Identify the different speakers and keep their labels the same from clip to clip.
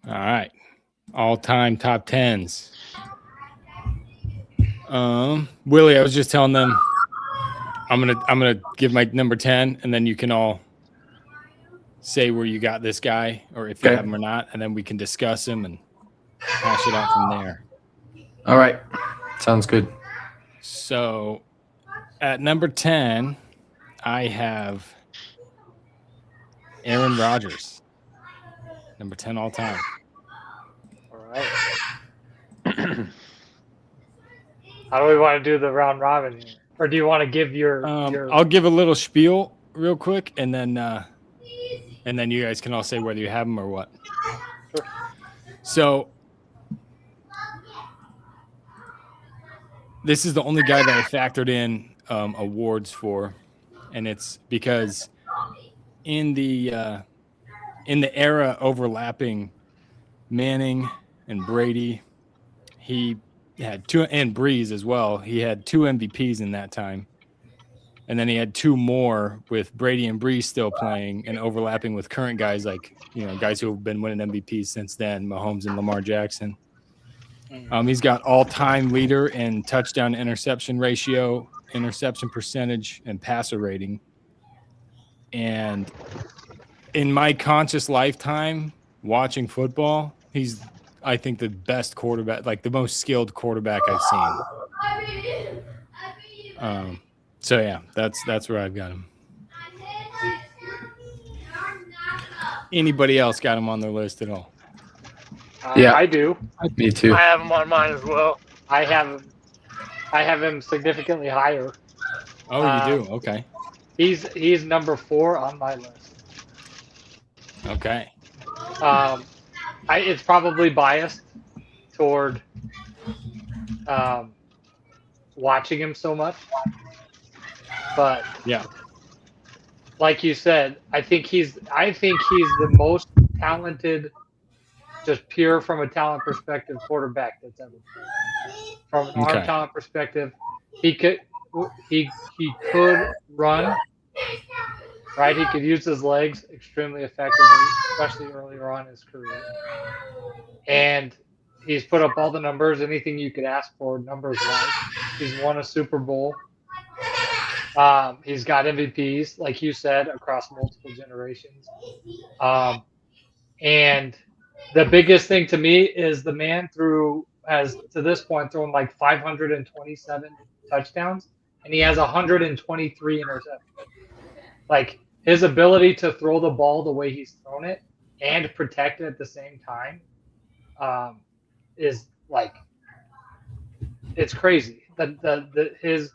Speaker 1: All right. All-time top tens. Willie, I was just telling them I'm gonna give my number 10, and then you can all say where you got this guy or if you have him or not, and then we can discuss him and hash it out from there.
Speaker 2: All right. Sounds good.
Speaker 1: So at number 10, I have Aaron Rodgers. Number 10 all time.
Speaker 3: All right. How do we want to do the round robin here? Or do you want to give your
Speaker 1: I'll give a little spiel real quick, and then you guys can all say whether you have them or what.
Speaker 3: Sure.
Speaker 1: So this is the only guy that I factored in awards for, and it's because in the era overlapping Manning and Brady, he had two, and Breeze as well. He had 2 MVPs in that time. And then he had 2 more with Brady and Breeze still playing and overlapping with current guys like, guys who have been winning MVPs since then, Mahomes and Lamar Jackson. He's got all-time leader in touchdown interception ratio, interception percentage, and passer rating. And in my conscious lifetime watching football, he's, I think, the best quarterback, like the most skilled quarterback I've seen. So yeah, that's where I've got him. Anybody else got him on their list at all?
Speaker 2: Yeah,
Speaker 3: I do.
Speaker 2: Me too.
Speaker 3: I have him on mine as well. I have him significantly higher.
Speaker 1: Oh, you do? Okay.
Speaker 3: He's number 4 on my list.
Speaker 1: Okay.
Speaker 3: It's probably biased toward watching him so much, but
Speaker 1: yeah,
Speaker 3: like you said, I think he's the most talented, just pure from a talent perspective, quarterback that's ever played. From an arm talent perspective, he could run, right? He could use his legs extremely effectively, especially earlier on in his career. And he's put up all the numbers, anything you could ask for numbers-wise. He's won a Super Bowl. He's got MVPs, like you said, across multiple generations. And the biggest thing to me is the man has to this point thrown like 527 touchdowns, and he has 123 interceptions. Like, his ability to throw the ball the way he's thrown it and protect it at the same time is like, it's crazy. His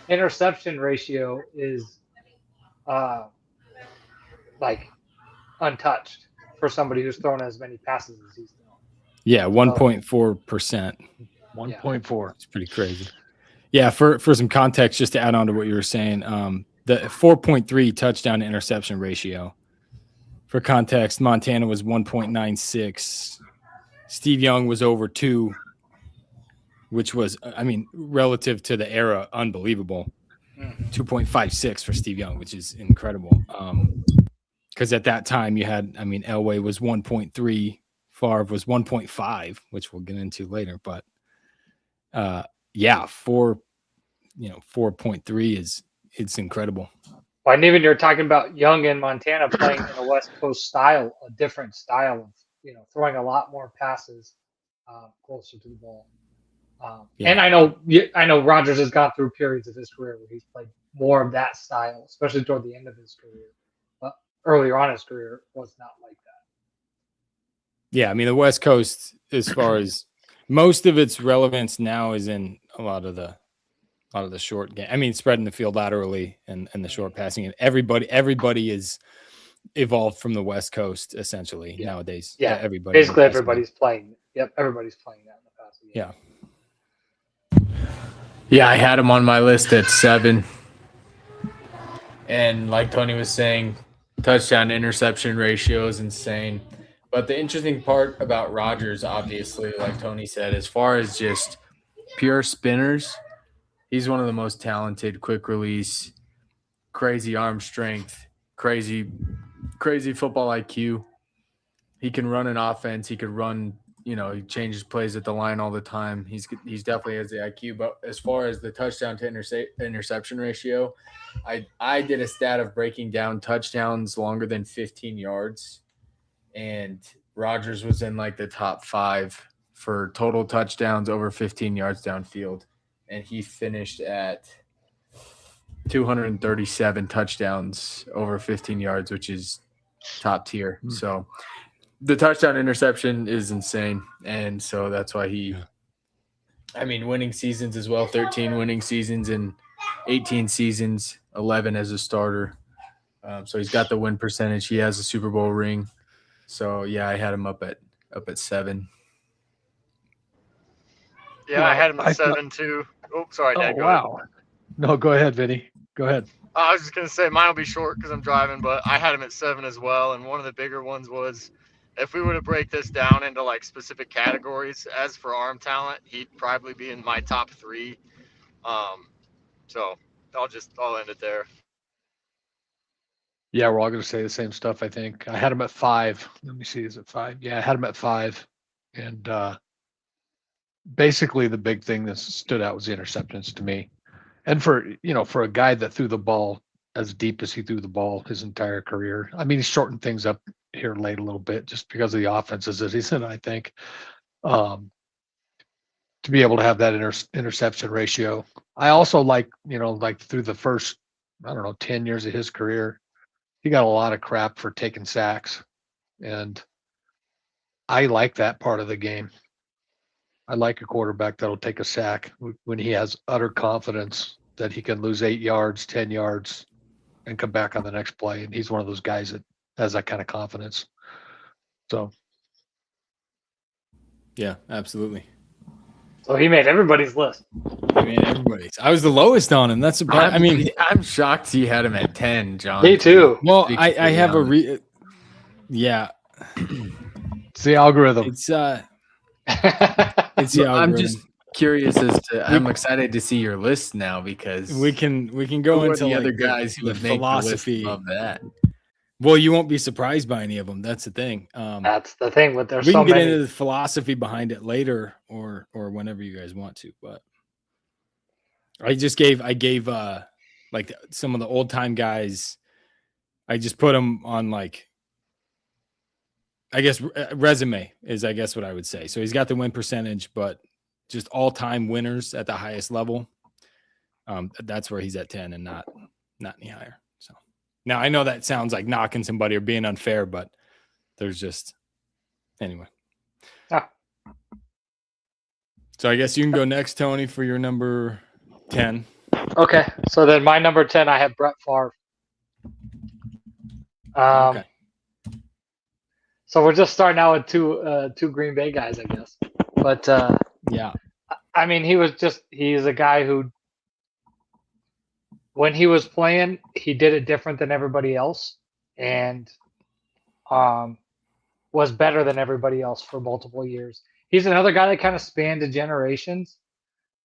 Speaker 3: interception ratio is like untouched for somebody who's thrown as many passes as he's thrown.
Speaker 1: Yeah, 1.4%.
Speaker 4: 1.4.
Speaker 1: It's pretty crazy. Yeah, for some context, just to add on to what you were saying, the 4.3 touchdown to interception ratio. For context, Montana was 1.96. Steve Young was over 2, which was, I mean, relative to the era, unbelievable. 2.56 for Steve Young, which is incredible. Because at that time you had, I mean, Elway was 1.3, Favre was 1.5, which we'll get into later. But yeah, 4.3 it's incredible.
Speaker 3: Well, and even you're talking about Young in Montana playing in a West Coast style, a different style of, throwing a lot more passes closer to the ball.
Speaker 1: Yeah.
Speaker 3: And I know Rodgers has gone through periods of his career where he's played more of that style, especially toward the end of his career. But earlier on in his career was not like that.
Speaker 1: Yeah, I mean, the West Coast, as far as most of its relevance now, is in a lot of the short game. I mean, spreading the field laterally and the short passing, and everybody is evolved from the West Coast essentially nowadays.
Speaker 3: Yeah,
Speaker 1: everybody.
Speaker 3: Basically, everybody's playing. Yep, everybody's playing that in the passing game.
Speaker 1: Yeah.
Speaker 2: Yeah, I had him on my list at 7. And like Tony was saying, touchdown interception ratio is insane. But the interesting part about Rodgers, obviously, like Tony said, as far as just pure spinners, he's one of the most talented, quick release, crazy arm strength, crazy football IQ. he can run an offense. He could run, he changes plays at the line all the time. He's definitely has the IQ. But as far as the touchdown to interception ratio, I did a stat of breaking down touchdowns longer than 15 yards, and Rodgers was in like the top 5 for total touchdowns over 15 yards downfield, and he finished at 237 touchdowns over 15 yards, which is top tier. So the touchdown interception is insane. And so that's why winning seasons as well, 13 winning seasons and 18 seasons, 11 as a starter. So he's got the win percentage. He has a Super Bowl ring. So yeah, I had him up at 7.
Speaker 4: Yeah, I had him at 7 too. Oh, sorry, Dad.
Speaker 5: Oh, wow. No, go ahead, Vinny. Go ahead.
Speaker 4: I was just going to say mine will be short because I'm driving, but I had him at 7 as well. And one of the bigger ones was if we were to break this down into like specific categories, as for arm talent, he'd probably be in my top 3. So I'll end it there.
Speaker 5: Yeah, we're all going to say the same stuff, I think. I had him at 5. Let me see, is it 5? Yeah, I had him at 5. And basically the big thing that stood out was the interceptions to me. And for a guy that threw the ball as deep as he threw the ball his entire career, I mean, he shortened things up here late a little bit just because of the offenses that he's in, I think. To be able to have that interception ratio. I also like through the first, 10 years of his career, he got a lot of crap for taking sacks. And I like that part of the game. I like a quarterback that'll take a sack when he has utter confidence that he can lose 8 yards, 10 yards, and come back on the next play. And he's one of those guys that has that kind of confidence. So.
Speaker 1: Yeah, absolutely.
Speaker 3: So he made everybody's list.
Speaker 1: I mean, everybody's. I was the lowest on him. That's surprising. I mean,
Speaker 2: I'm shocked you had him at 10, John.
Speaker 3: Me too.
Speaker 1: Well, I have yeah.
Speaker 5: It's the algorithm.
Speaker 1: It's the algorithm.
Speaker 2: I'm just curious as to. I'm excited to see your list now because
Speaker 1: we can go into
Speaker 2: the
Speaker 1: like
Speaker 2: other guys who would make
Speaker 1: philosophy
Speaker 2: the list of that.
Speaker 1: Well, you won't be surprised by any of them. That's the thing.
Speaker 3: That's the thing with there's
Speaker 1: we
Speaker 3: so
Speaker 1: can get
Speaker 3: many.
Speaker 1: into the philosophy behind it later or whenever you guys want to. But I gave like some of the old time guys. I just put them on like, I guess resume is I guess what I would say. So he's got the win percentage, but just all time winners at the highest level. That's where he's at 10 and not any higher. So now I know that sounds like knocking somebody or being unfair, but there's just anyway.
Speaker 3: Ah.
Speaker 1: So I guess you can go next, Tony, for your number 10.
Speaker 3: Okay, so then my number 10, I have Brett Favre.
Speaker 1: Okay.
Speaker 3: So we're just starting out with two Green Bay guys, I guess. But
Speaker 1: Yeah.
Speaker 3: I mean, he's a guy who, when he was playing, he did it different than everybody else, and was better than everybody else for multiple years. He's another guy that kind of spanned the generations,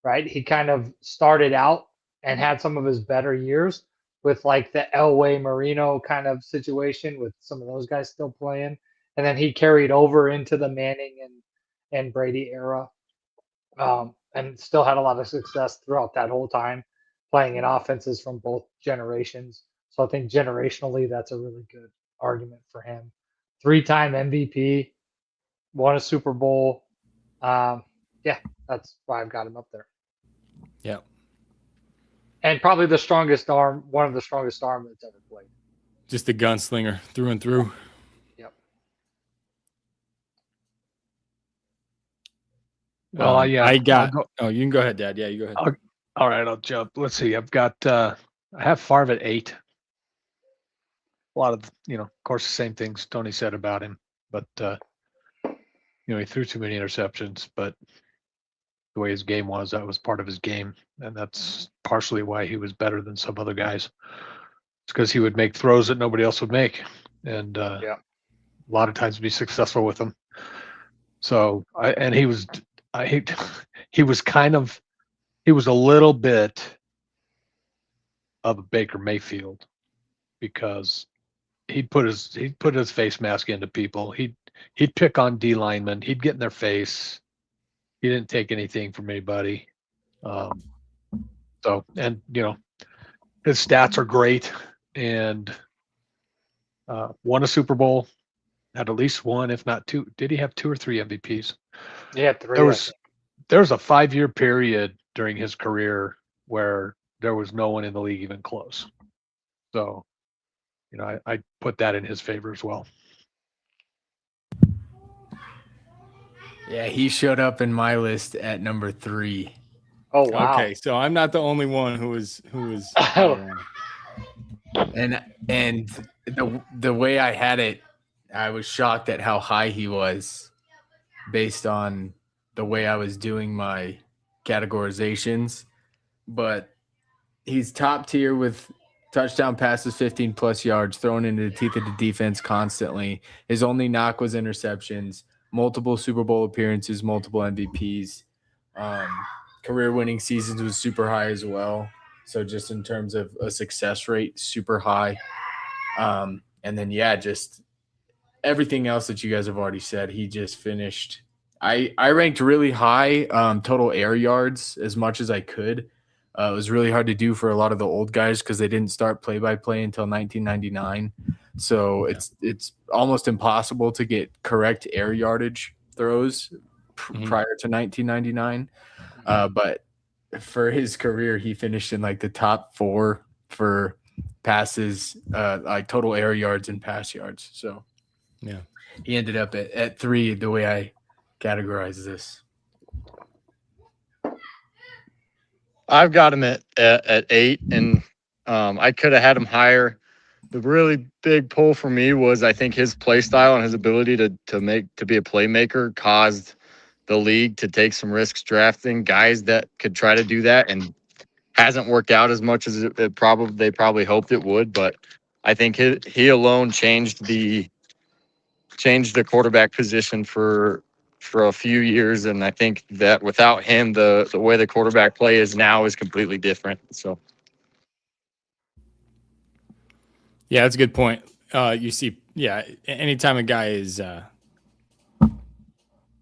Speaker 3: right? He kind of started out and had some of his better years with like the Elway Marino kind of situation with some of those guys still playing. And then he carried over into the Manning and Brady era, and still had a lot of success throughout that whole time, playing in offenses from both generations. So I think generationally, that's a really good argument for him. 3-time MVP, won a Super Bowl. Yeah, that's why I've got him up there.
Speaker 1: Yeah.
Speaker 3: And probably the strongest arm, one of the strongest arm that's ever played.
Speaker 1: Just a gunslinger through and through.
Speaker 3: Yep.
Speaker 5: Well, yeah.
Speaker 1: I got. Oh, you can go ahead, Dad. Yeah, you go ahead.
Speaker 5: All right, I'll jump. Let's see. I've got. I have Favre at 8. A lot of, of course, the same things Tony said about him, but he threw too many interceptions. But the way his game was, that was part of his game, and that's partially why he was better than some other guys. It's because he would make throws that nobody else would make, and a lot of times be successful with them. So, he was a little bit of a Baker Mayfield, because he'd put his face mask into people. he'd pick on D linemen. He'd get in their face. He didn't take anything from anybody. So, and his stats are great, and won a Super Bowl, had at least one, if not two. Did he have 2 or 3 MVPs?
Speaker 3: Yeah, 3.
Speaker 5: There was a 5-year period during his career where there was no one in the league even close. So, I put that in his favor as well.
Speaker 2: Yeah, he showed up in my list at number 3.
Speaker 3: Oh wow.
Speaker 1: Okay, so I'm not the only one who was.
Speaker 2: And the way I had it, I was shocked at how high he was based on the way I was doing my categorizations. But he's top tier with touchdown passes, 15 plus yards, thrown into the teeth of the defense constantly. His only knock was interceptions, multiple Super Bowl appearances, multiple MVPs. Career winning seasons was super high as well. So just in terms of a success rate, super high. And then, just everything else that you guys have already said, he just finished. I ranked really high total air yards as much as I could. It was really hard to do for a lot of the old guys because they didn't start play-by-play until 1999. So it's almost impossible to get correct air yardage throws prior to 1999. But for his career, he finished in like the top 4 for passes, like total air yards and pass yards. So he ended up at 3 the way I categorize this.
Speaker 6: I've got him at 8, and I could have had him higher. The really big pull for me was I think his play style and his ability to be a playmaker caused the league to take some risks drafting guys that could try to do that, and hasn't worked out as much as they probably hoped it would. But I think he alone changed the quarterback position for a few years, and I think that without him, the way the quarterback play is now is completely different. So,
Speaker 1: Yeah, that's a good point. You see, anytime a guy is, I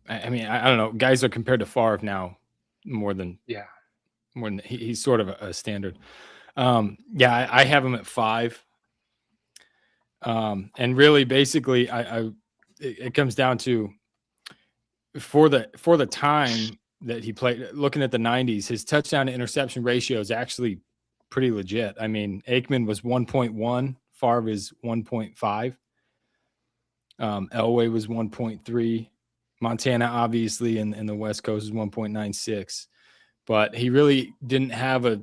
Speaker 1: don't know, guys are compared to Favre now more than he's sort of a standard. I have him at 5. And really, basically, it comes down to for the time that he played. Looking at the 90s, his touchdown to interception ratio is actually pretty legit. I mean, Aikman was 1.1, Favre is 1.5, Elway was 1.3, Montana obviously in the West Coast is 1.96, but he really didn't have a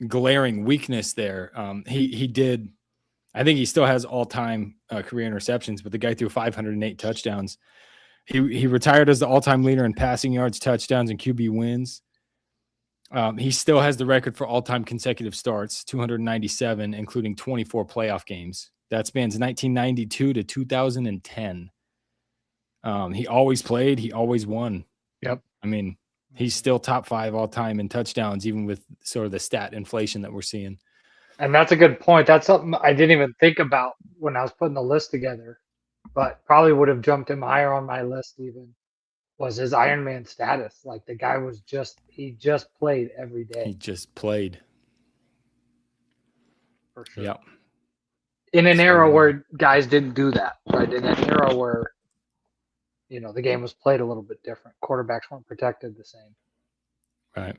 Speaker 1: glaring weakness there. He did. I think he still has all-time career interceptions, but the guy threw 508 touchdowns. He retired as the all-time leader in passing yards, touchdowns, and QB wins. He still has the record for all-time consecutive starts, 297, including 24 playoff games. That spans 1992 to 2010. He always played. He always won.
Speaker 5: Yep.
Speaker 1: I mean, he's still top 5 all-time in touchdowns, even with sort of the stat inflation that we're seeing.
Speaker 3: And that's a good point. That's something I didn't even think about when I was putting the list together, but probably would have jumped him higher on my list even, was his Iron Man status. Like the guy was he just played every day.
Speaker 1: He just played.
Speaker 3: For sure.
Speaker 1: Yep.
Speaker 3: In an era where guys didn't do that, right? In an era where, the game was played a little bit different. Quarterbacks weren't protected the same.
Speaker 1: Right.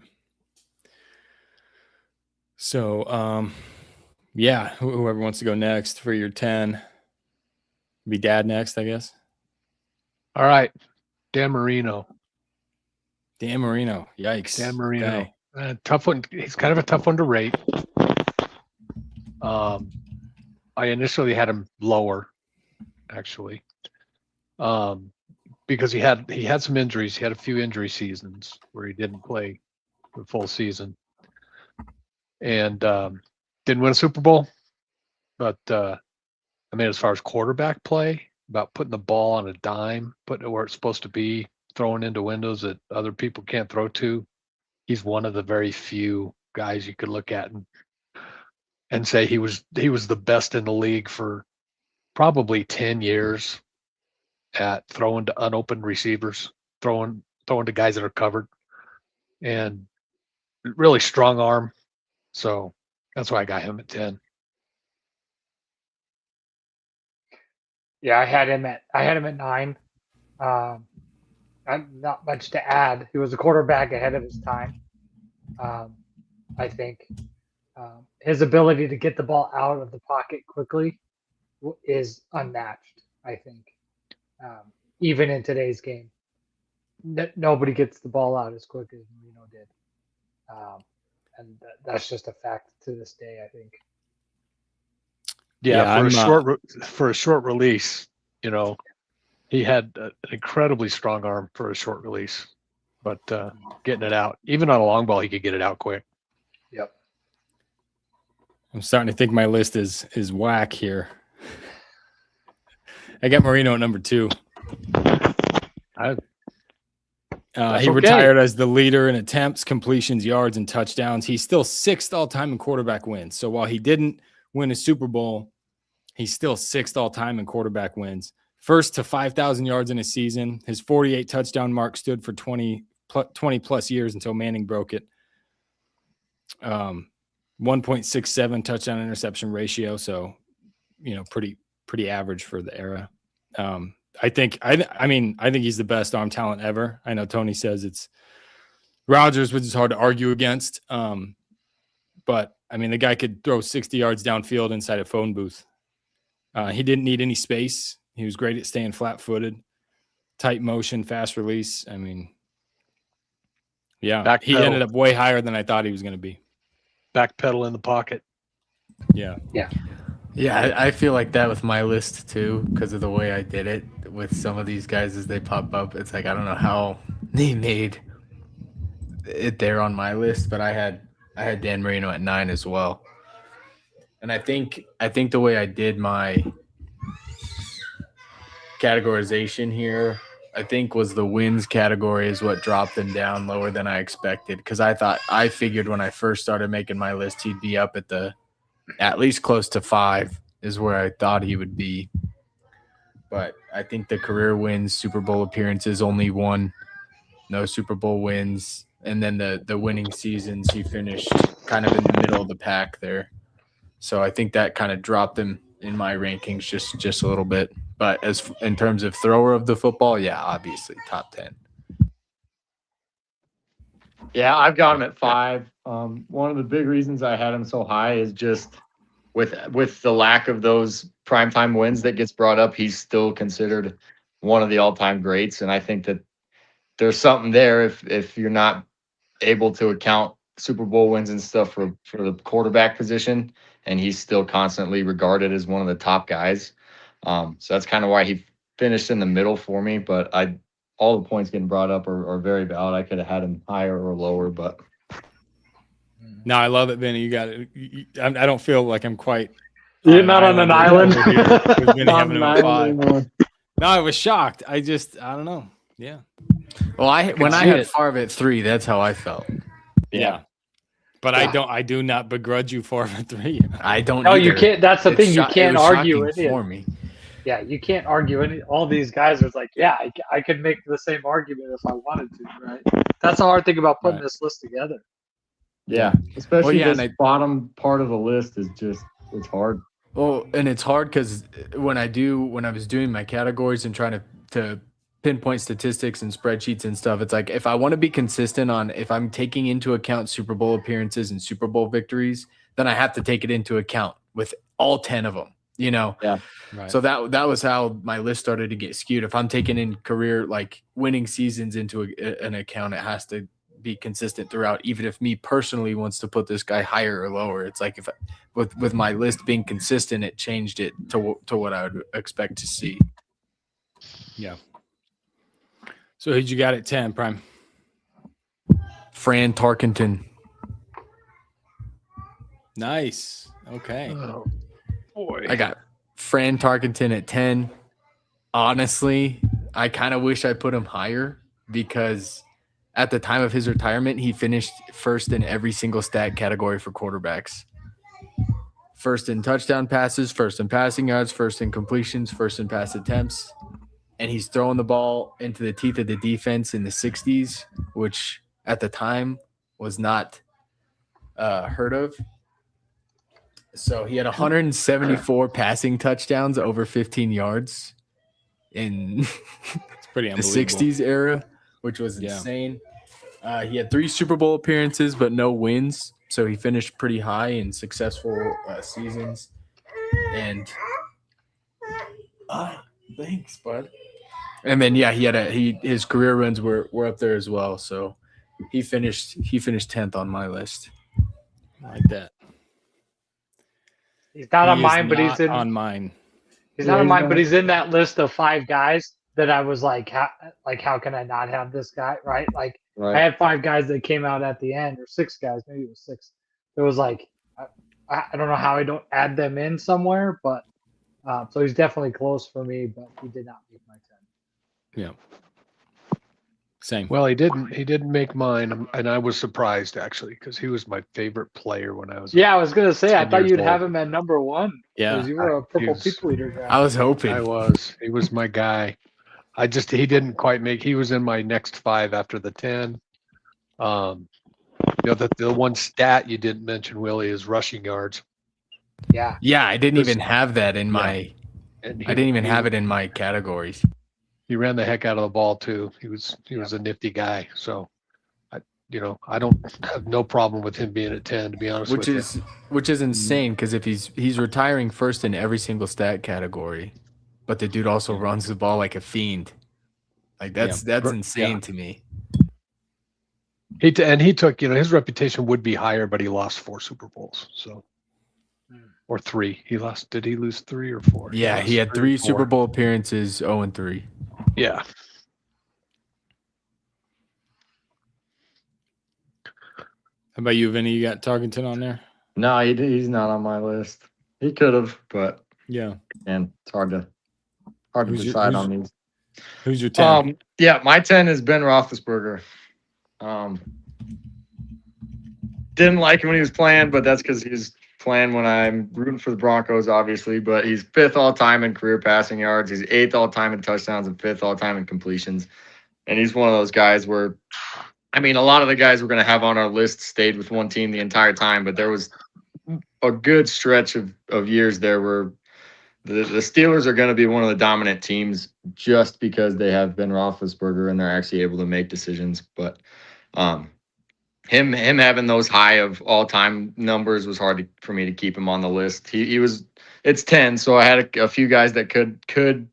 Speaker 1: So, whoever wants to go next for your 10, be Dad next, I guess.
Speaker 5: All right. Dan Marino.
Speaker 1: Dan Marino. Yikes.
Speaker 5: Dan Marino.
Speaker 1: Okay.
Speaker 5: Tough one. He's kind of a tough one to rate. I initially had him lower, actually, because he had some injuries. He had a few injury seasons where he didn't play the full season, and didn't win a Super Bowl. But as far as quarterback play, about putting the ball on a dime, putting it where it's supposed to be, throwing into windows that other people can't throw to, he's one of the very few guys you could look at and say he was the best in the league for probably 10 years at throwing to unopened receivers, throwing to guys that are covered, and really strong arm. So that's why I got him at 10.
Speaker 3: Yeah, I had him at 9. Not much to add. He was a quarterback ahead of his time. I think his ability to get the ball out of the pocket quickly is unmatched. I think even in today's game, nobody gets the ball out as quick as Marino did, and that's just a fact to this day. I think.
Speaker 5: Yeah,
Speaker 1: Yeah,
Speaker 5: for a short release, you know, he had an incredibly strong arm for a short release, but getting it out, even on a long ball, he could get it out quick.
Speaker 3: Yep.
Speaker 1: I'm starting to think my list is whack here. I got Marino at number 2. He retired as the leader in attempts, completions, yards, and touchdowns. He's still 6th all-time in quarterback wins. So while he didn't win a Super Bowl, he's still 6th all-time in quarterback wins. First to 5,000 yards in a season. His 48 touchdown mark stood for 20 plus years until Manning broke it. 1.67 touchdown interception ratio. So, you know, pretty average for the era. I think he's the best arm talent ever. I know Tony says it's Rodgers, which is hard to argue against. But I mean, the guy could throw 60 yards downfield inside a phone booth. He didn't need any space. He was great at staying flat-footed, tight motion, fast release. I mean, yeah, he ended up way higher than I thought he was going to be.
Speaker 5: Back pedal in the pocket.
Speaker 1: Yeah.
Speaker 2: Yeah, I feel like that with my list too, because of the way I did it with some of these guys as they pop up. It's like I don't know how they made it there on my list, but I had Dan Marino at 9 as well. And I think the way I did my categorization here, I think was the wins category is what dropped him down lower than I expected, because I figured when I first started making my list he'd be up at least close to 5 is where I thought he would be. But I think the career wins, Super Bowl appearances, only 1, no Super Bowl wins. And then the winning seasons, he finished kind of in the middle of the pack there. So I think that kind of dropped him in my rankings just a little bit. But as in terms of thrower of the football, yeah, obviously top 10.
Speaker 6: Yeah, I've got him at 5. One of the big reasons I had him so high is just with the lack of those primetime wins that gets brought up, he's still considered one of the all-time greats. And I think that there's something there if you're not able to account Super Bowl wins and stuff for the quarterback position, and he's still constantly regarded as one of the top guys. So that's kind of why he finished in the middle for me. But all the points getting brought up are very valid. I could have had him higher or lower, but
Speaker 1: No, I love it, Vinny. You got it. I don't feel like I'm quite.
Speaker 3: You're not on an island.
Speaker 1: With Vinny having him at 5. No, I was shocked. I don't know. Yeah.
Speaker 2: Well, when I had Favre at 3, that's how I felt.
Speaker 1: Yeah. But yeah. I do not begrudge you Favre at 3.
Speaker 2: I don't.
Speaker 3: No,
Speaker 2: either.
Speaker 3: you can't. That's the thing. You can't argue it
Speaker 2: for me.
Speaker 3: Yeah, you can't argue any. All these guys are like, yeah, I could make the same argument if I wanted to, right? That's the hard thing about putting this list together.
Speaker 6: Yeah, especially the bottom part of the list is it's hard.
Speaker 2: Well, and it's hard because when I was doing my categories and trying to pinpoint statistics and spreadsheets and stuff, it's like if I want to be consistent on if I'm taking into account Super Bowl appearances and Super Bowl victories, then I have to take it into account with all 10 of them, you know?
Speaker 6: Yeah.
Speaker 2: Right. So that was how my list started to get skewed. If I'm taking in career, like winning seasons into an account, it has to be consistent throughout, even if me personally wants to put this guy higher or lower. It's like if with my list being consistent, it changed it to what I would expect to see.
Speaker 1: Yeah. So who'd you got at 10, Prime?
Speaker 2: Fran Tarkenton.
Speaker 1: Nice. Okay.
Speaker 5: Oh, boy.
Speaker 2: I got Fran Tarkenton at 10. Honestly, I kind of wish I put him higher because at the time of his retirement, he finished first in every single stat category for quarterbacks. first in touchdown passes, first in passing yards, first in completions, first in pass attempts. And he's throwing the ball into the teeth of the defense in the 60s, which at the time was not heard of. So he had 174 passing touchdowns over 15 yards in
Speaker 1: It's pretty
Speaker 2: the
Speaker 1: unbelievable.
Speaker 2: 60s era, which was
Speaker 1: Yeah.
Speaker 2: insane. He had 3 Super Bowl appearances, but no wins. So he finished pretty high in successful seasons. And thanks, bud. And then he had his career runs were up there as well. So he finished 10th on my list.
Speaker 1: I like that.
Speaker 3: He's not on
Speaker 1: He is
Speaker 3: mine, but
Speaker 1: not
Speaker 3: he's in.
Speaker 1: on mine.
Speaker 3: He's
Speaker 6: Yeah,
Speaker 3: not on
Speaker 6: he's
Speaker 3: mine,
Speaker 6: not.
Speaker 3: but he's in that list of 5 guys that I was like, how can I not have this guy? Right? Like, I
Speaker 6: Right.
Speaker 3: had 5 guys that came out at the end, or 6 guys, maybe it was 6. It was like, I don't know how I don't add them in somewhere, but so he's definitely close for me, but he did not make my 10.
Speaker 1: Yeah. Same.
Speaker 5: Well, he didn't make mine, and I was surprised actually because he was my favorite player when I was.
Speaker 3: Yeah, I was gonna say, I
Speaker 5: 10
Speaker 3: thought
Speaker 5: years
Speaker 3: you'd
Speaker 5: old.
Speaker 3: have him at number 1.
Speaker 1: Yeah.
Speaker 3: because you were a purple
Speaker 5: was-
Speaker 3: people eater guy.
Speaker 2: I was hoping.
Speaker 5: He was my guy. He didn't quite make. He was in my next 5 after the 10. The one stat you didn't mention, Willie, is rushing yards.
Speaker 3: Yeah,
Speaker 2: Yeah, I didn't
Speaker 5: This-
Speaker 2: even have that in my.
Speaker 5: And
Speaker 2: I didn't even have it in my categories.
Speaker 5: He ran the heck out of the ball too. He was a nifty guy. So, I don't have no problem with him being at 10. To be honest
Speaker 2: Which
Speaker 5: with you.
Speaker 2: is insane because if he's retiring first in every single stat category, but the dude also runs the ball like a fiend. Like that's insane
Speaker 5: Yeah.
Speaker 2: to me.
Speaker 5: He took, his reputation would be higher, but he lost 4 Super Bowls. So, or 3. Did he lose 3 or 4?
Speaker 2: Yeah, he had 3 Super Bowl appearances, 0-3.
Speaker 5: Yeah.
Speaker 1: How about you, Vinny? You got Tarkenton on there?
Speaker 6: No, he's not on my list. He could have, but
Speaker 1: Yeah.
Speaker 6: man, it's hard to
Speaker 1: Who's your-
Speaker 6: decide
Speaker 1: who's-
Speaker 6: on these.
Speaker 1: Who's your 10?
Speaker 6: Yeah, my 10 is Ben Roethlisberger. Didn't like him when he was playing, but that's because he was playing when I'm rooting for the Broncos, obviously. But he's 5th all time in career passing yards. He's 8th all time in touchdowns and 5th all time in completions. And he's one of those guys where, I mean, a lot of the guys we're going to have on our list stayed with one team the entire time, but there was a good stretch of years there where the Steelers are going to be one of the dominant teams just because they have Ben Roethlisberger and they're actually able to make decisions. But him having those high of all time numbers was hard for me to keep him on the list. It's 10, so I had a few guys that could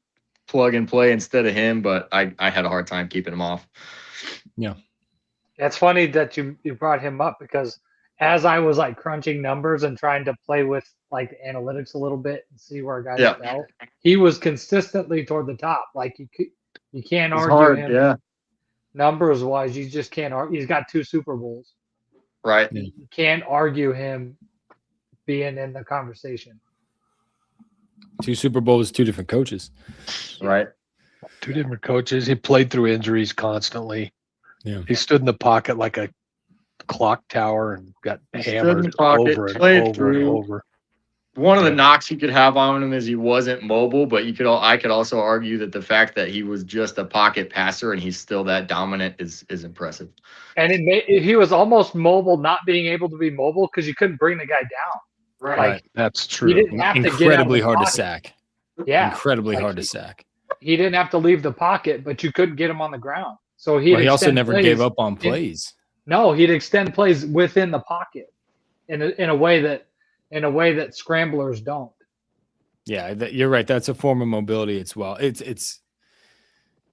Speaker 6: plug and play instead of him, but I had a hard time keeping him off.
Speaker 3: it's funny that you brought him up because as I was like crunching numbers and trying to play with like the analytics a little bit and see where guys
Speaker 6: Yeah.
Speaker 3: fell, he was consistently toward the top. Like you can't
Speaker 6: It's
Speaker 3: argue
Speaker 6: hard,
Speaker 3: him
Speaker 6: yeah,
Speaker 3: numbers wise. You just can't argue. He's got 2 Super Bowls.
Speaker 6: right.
Speaker 3: You can't argue him being in the conversation.
Speaker 1: 2 Super Bowls, 2 different coaches.
Speaker 6: Right.
Speaker 5: 2 different coaches. He played through injuries constantly.
Speaker 1: Yeah.
Speaker 5: He stood in the pocket like a clock tower and got
Speaker 6: He stood in
Speaker 5: hammered
Speaker 6: the pocket,
Speaker 5: over and
Speaker 6: played
Speaker 5: over and
Speaker 6: through.
Speaker 5: over.
Speaker 6: One of the knocks you could have on him is he wasn't mobile, but I could also argue that the fact that he was just a pocket passer and he's still that dominant is impressive.
Speaker 3: And he was almost mobile, not being able to be mobile because you couldn't bring the guy down. Like
Speaker 5: That's
Speaker 3: he
Speaker 5: true.
Speaker 3: didn't have to get out of
Speaker 1: Incredibly
Speaker 3: the
Speaker 1: hard to
Speaker 3: pocket.
Speaker 1: sack.
Speaker 3: Yeah,
Speaker 1: Incredibly
Speaker 3: Like,
Speaker 1: hard to sack.
Speaker 3: he didn't have to leave the pocket, but you couldn't get him on the ground. So
Speaker 1: Well, he also never gave up on plays.
Speaker 3: No, he'd extend plays within the pocket in a way that scramblers don't.
Speaker 1: Yeah, you're right. That's a form of mobility as well. It's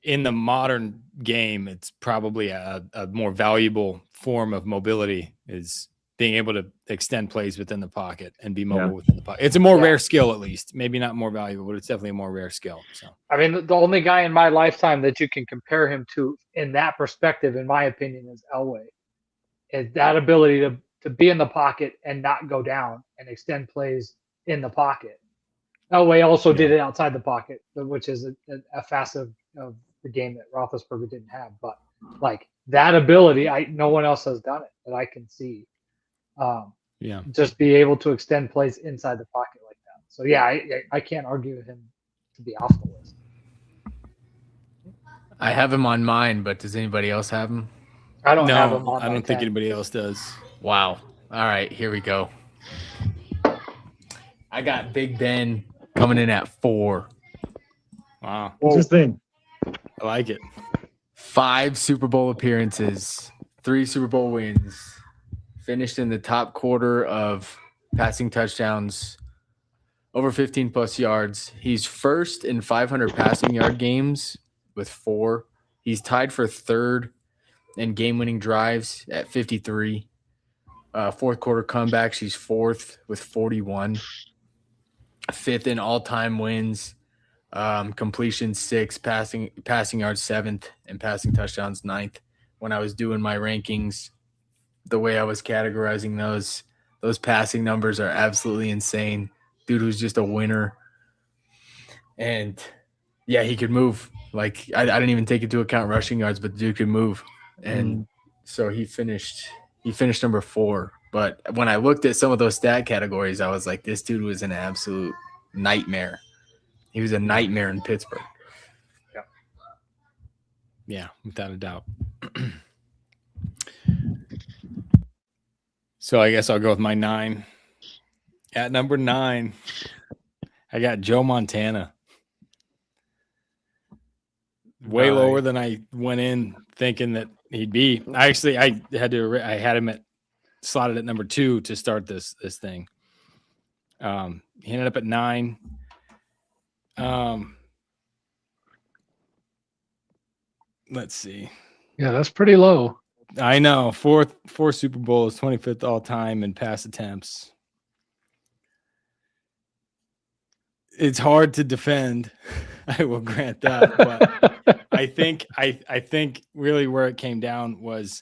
Speaker 1: in the modern game, it's probably a more valuable form of mobility is being able to extend plays within the pocket and be mobile within the pocket. It's a more rare skill, at least. Maybe not more valuable, but it's definitely a more rare skill. So
Speaker 3: I mean, the only guy in my lifetime that you can compare him to in that perspective, in my opinion, is Elway. Is that ability to be in the pocket and not go down and extend plays in the pocket. Elway also did it outside the pocket, which is a facet of the game that Roethlisberger didn't have. But like that ability, no one else has done it that I can see.
Speaker 1: Yeah.
Speaker 3: just be able to extend plays inside the pocket like that. So yeah, I can't argue with him to be off the list.
Speaker 2: I have him on mine, but does anybody else have him?
Speaker 3: I don't have
Speaker 1: No,
Speaker 3: him on
Speaker 1: I
Speaker 3: my
Speaker 1: don't think
Speaker 3: 10.
Speaker 1: anybody else does.
Speaker 2: Wow. All right, here we go. I got Big Ben coming in at 4.
Speaker 1: Wow.
Speaker 6: Interesting.
Speaker 1: I like it.
Speaker 2: 5 Super Bowl appearances, 3 Super Bowl wins, finished in the top quarter of passing touchdowns, over 15 plus yards. He's first in 500 passing yard games with 4. He's tied for third in game-winning drives at 53. Fourth quarter comebacks, he's fourth with 41. Fifth in all-time wins. Completion 6, passing yards 7th, and passing touchdowns 9th. When I was doing my rankings, the way I was categorizing those passing numbers are absolutely insane. Dude was just a winner. And yeah, he could move. Like I didn't even take into account rushing yards, but the dude could move. And so he finished number 4. But when I looked at some of those stat categories, I was like, this dude was an absolute nightmare. He was a nightmare in Pittsburgh.
Speaker 1: Yeah, without a doubt. So I guess I'll go with my 9. At number 9, I got Joe Montana. Way
Speaker 2: Nice.
Speaker 1: lower than I went in thinking that he'd be. I had him slotted at number 2 to start this thing. He ended up at 9. Let's see.
Speaker 5: Yeah, that's pretty low.
Speaker 1: I know. Four Super Bowls, 25th all time in pass attempts. It's hard to defend. I will grant that, but I think really where it came down was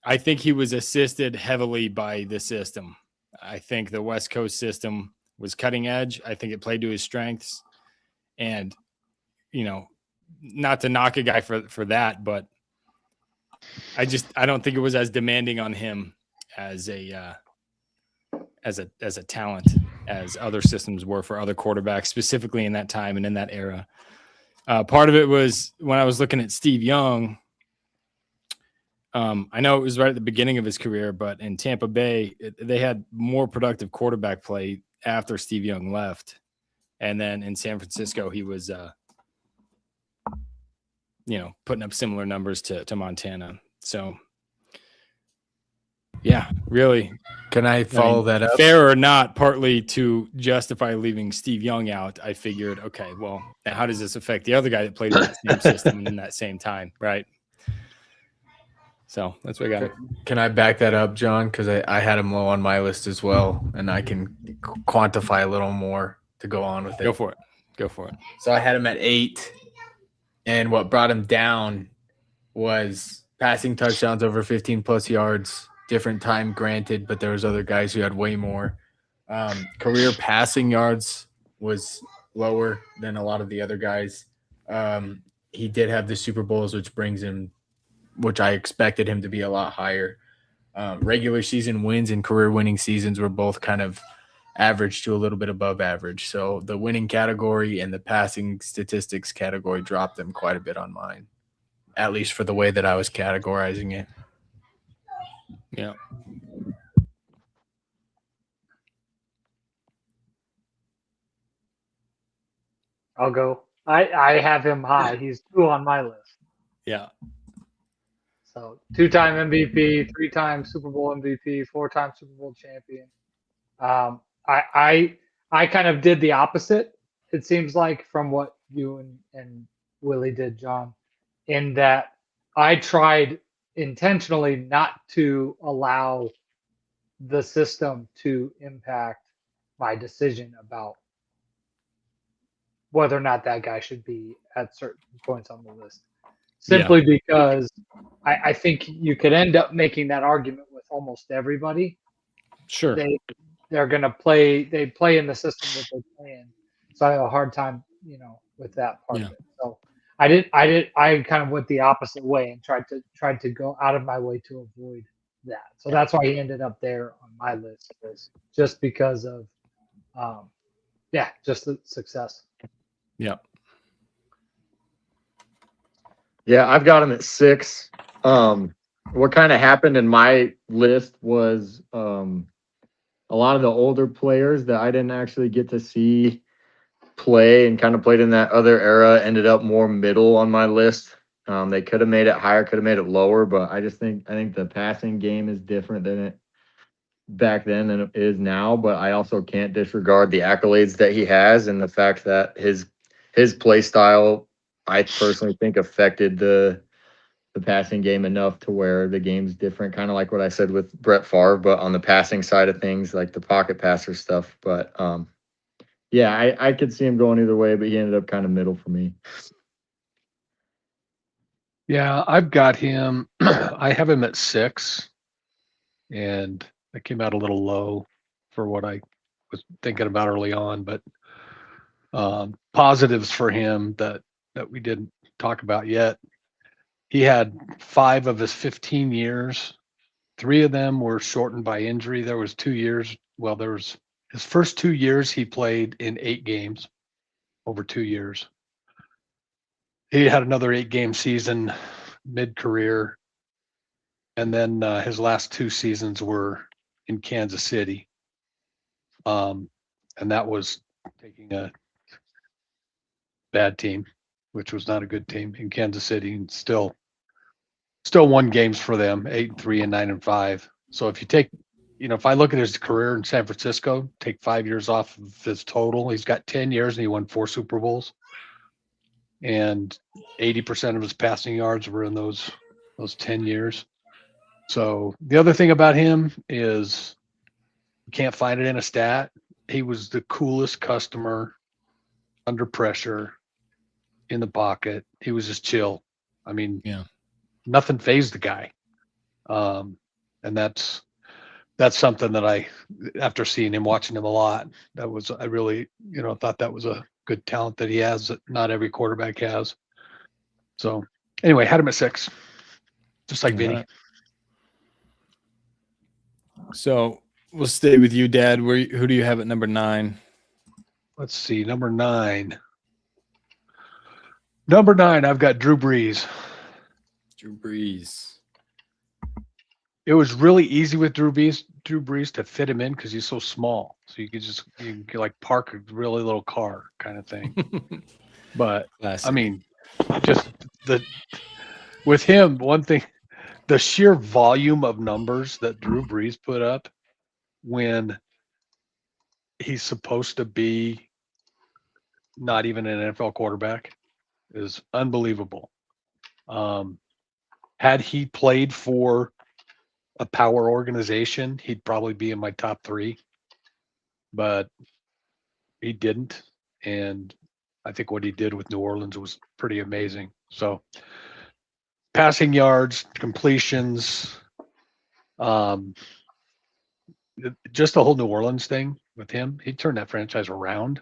Speaker 1: I think he was assisted heavily by the system. I think the West Coast system was cutting edge. I think it played to his strengths. And, not to knock a guy for that, but I don't think it was as demanding on him as a talent as other systems were for other quarterbacks, specifically in that time and in that era. Part of it was when I was looking at Steve Young. I know it was right at the beginning of his career, but in Tampa Bay, they had more productive quarterback play after Steve Young left. And then in San Francisco, he was, putting up similar numbers to Montana. So, yeah, really.
Speaker 2: Can I follow that up?
Speaker 1: Fair or not, partly to justify leaving Steve Young out, I figured, okay, well, now how does this affect the other guy that played in that same system and in that same time, right? So that's what I got.
Speaker 2: Can I back that up, John? Because I had him low on my list as well, and I can quantify a little more to go on with it.
Speaker 1: Go for it.
Speaker 2: So I had him at 8, and what brought him down was passing touchdowns over 15 plus yards. Different time, granted, but there was other guys who had way more. Career passing yards was lower than a lot of the other guys. He did have the Super Bowls, which I expected him to be a lot higher. Regular season wins and career winning seasons were both kind of average to a little bit above average. So the winning category and the passing statistics category dropped them quite a bit on mine, at least for the way that I was categorizing it.
Speaker 1: Yeah.
Speaker 3: I'll go. I have him high. He's 2 on my list.
Speaker 1: Yeah.
Speaker 3: So 2-time MVP, 3-time Super Bowl MVP, 4-time Super Bowl champion. I kind of did the opposite. It seems like from what you and Willie did, John, in that I tried intentionally not to allow the system to impact my decision about whether or not that guy should be at certain points on the list. Simply because I think you could end up making that argument with almost everybody.
Speaker 1: Sure.
Speaker 3: They're going to play. They play in the system that they play in. So I have a hard time, with that part of it. So I kind of went the opposite way and tried to go out of my way to avoid that. So that's why he ended up there on my list, was just because of, just the success.
Speaker 1: Yep.
Speaker 6: Yeah, I've got him at 6. What kind of happened in my list was a lot of the older players that I didn't actually get to see play and kind of played in that other era ended up more middle on my list. They could have made it higher, could have made it lower, but I think the passing game is different than it back then than it is now. But I also can't disregard the accolades that he has and the fact that his play style, I personally think, affected the passing game enough to where the game's different, kind of like what I said with Brett Favre, but on the passing side of things, like the pocket passer stuff. But yeah, I could see him going either way, but he ended up kind of middle for me.
Speaker 5: Yeah, I've got him. I have him at 6, and I came out a little low for what I was thinking about early on. But positives for him that we didn't talk about yet. He had 5 of his 15 years. 3 of them were shortened by injury. There was 2 years. Well, there was his first 2 years he played in 8 games over 2 years. He had another 8-game season mid-career. And then his last 2 seasons were in Kansas City. And that was taking a bad team, which was not a good team in Kansas City, and still won games for them, 8-3 and 9-5. So if you take, if I look at his career in San Francisco, take 5 years off of his total, he's got 10 years and he won 4 Super Bowls. And 80% of his passing yards were in those 10 years. So the other thing about him is you can't find it in a stat. He was the coolest customer under pressure in the pocket. He was just chill. I mean,
Speaker 1: Yeah.
Speaker 5: Nothing fazed the guy. And that's something that after seeing him, watching him a lot, I really, thought that was a good talent that he has that not every quarterback has. So anyway, had him at 6, just like Vinny.
Speaker 1: Right. So we'll stay with you, Dad. Who do you have at number 9?
Speaker 5: Let's see, number 9. Number 9, I've got Drew Brees.
Speaker 1: Drew Brees.
Speaker 5: It was really easy with Drew Brees to fit him in because he's so small. So you could like park a really little car kind of thing. But
Speaker 1: Classic.
Speaker 5: I mean, just with him, one thing, the sheer volume of numbers that Drew Brees put up when he's supposed to be not even an NFL quarterback is unbelievable. Had he played for a power organization, he'd probably be in my top 3, but he didn't. And I think what he did with New Orleans was pretty amazing. So passing yards, completions, just the whole New Orleans thing with him, he turned that franchise around.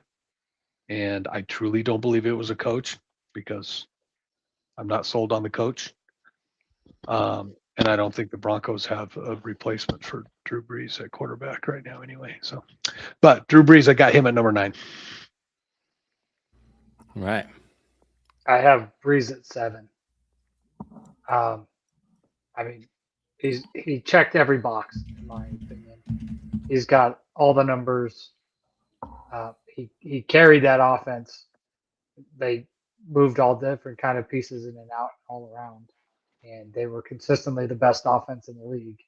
Speaker 5: And I truly don't believe it was a coach, because I'm not sold on the coach. And I don't think the Broncos have a replacement for Drew Brees at quarterback right now anyway. So, but Drew Brees, I got him at number 9.
Speaker 1: Right.
Speaker 3: I have Brees at 7. I mean, he checked every box in my opinion. He's got all the numbers. He carried that offense. They moved all different kind of pieces in and out all around, and they were consistently the best offense in the league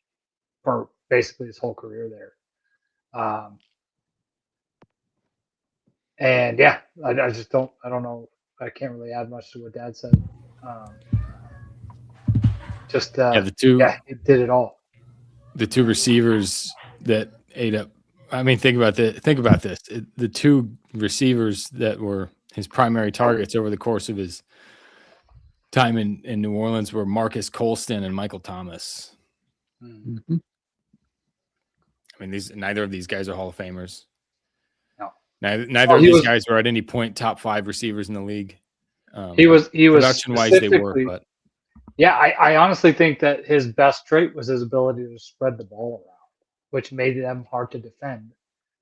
Speaker 3: for basically his whole career there. And yeah, I don't know. I can't really add much to what Dad said.
Speaker 1: The two
Speaker 3: it did it all.
Speaker 1: The 2 receivers that ate up. I mean, think about this. The 2 receivers that were his primary targets over the course of his time in New Orleans were Marcus Colston and Michael Thomas.
Speaker 5: Mm-hmm.
Speaker 1: I mean, neither of these guys are Hall of Famers.
Speaker 3: No.
Speaker 1: Neither of these guys were at any point top 5 receivers in the league.
Speaker 3: He was
Speaker 1: production wise they were, but
Speaker 3: Yeah, I honestly think that his best trait was his ability to spread the ball around, which made them hard to defend,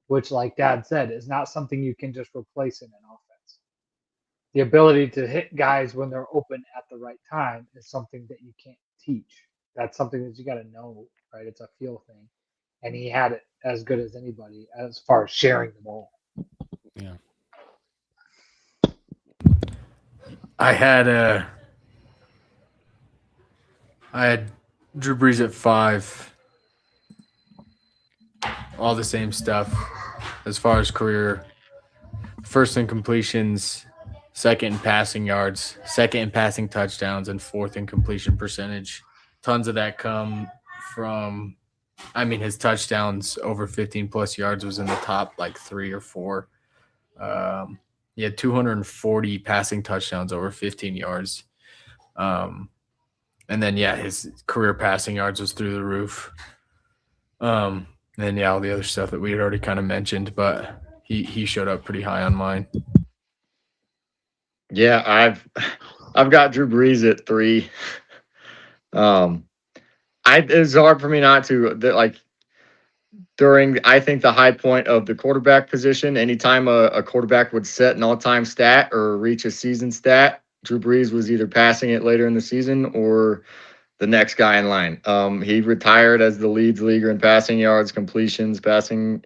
Speaker 3: which, like Dad said, is not something you can just replace in an offense. The ability to hit guys when they're open at the right time is something that you can't teach. That's something that you got to know, right? It's a feel thing. And he had it as good as anybody as far as sharing the ball.
Speaker 1: Yeah.
Speaker 2: I had Drew Brees at 5. All the same stuff as far as career. First in completions, second in passing yards, second in passing touchdowns, and fourth in completion percentage. Tons of that come from, his touchdowns over 15 plus yards was in the top like 3 or 4. He had 240 passing touchdowns over 15 yards. And then, his career passing yards was through the roof. And all the other stuff that we had already kind of mentioned, but he showed up pretty high on mine.
Speaker 6: Yeah, I've got Drew Brees at 3. It's hard for me not to during, I think, the high point of the quarterback position. Anytime a quarterback would set an all-time stat or reach a season stat, Drew Brees was either passing it later in the season or the next guy in line. He retired as the leads leaguer in passing yards, completions, passing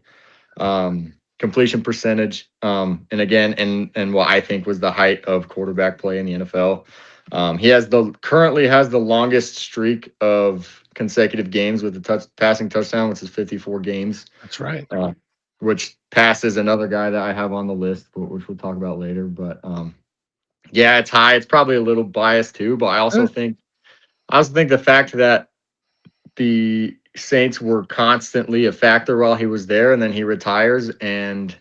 Speaker 6: completion percentage, and again, and what I think was the height of quarterback play in the NFL. He currently has the longest streak of consecutive games with a passing touchdown, which is 54 games.
Speaker 5: That's right.
Speaker 6: Which passes another guy that I have on the list, which we'll talk about later. But yeah, it's high. It's probably a little biased too, but I also think the fact that the Saints were constantly a factor while he was there, and then he retires, and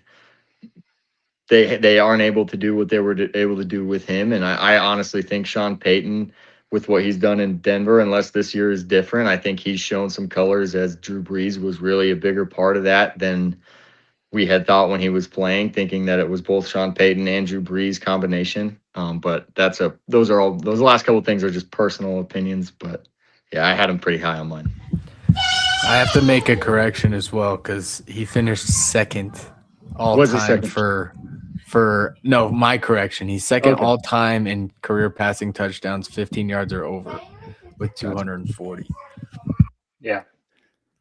Speaker 6: they aren't able to do what they were able to do with him. And I honestly think Sean Payton, with what he's done in Denver, unless this year is different, I think he's shown some colors as Drew Brees was really a bigger part of that than we had thought when he was playing, thinking that it was both Sean Payton and Drew Brees combination. But those last couple of things are just personal opinions. But yeah, I had him pretty high on mine.
Speaker 2: I have to make a correction as well because he finished second all time my correction. He's second all time in career passing touchdowns, 15 yards or over, with 240.
Speaker 3: Yeah.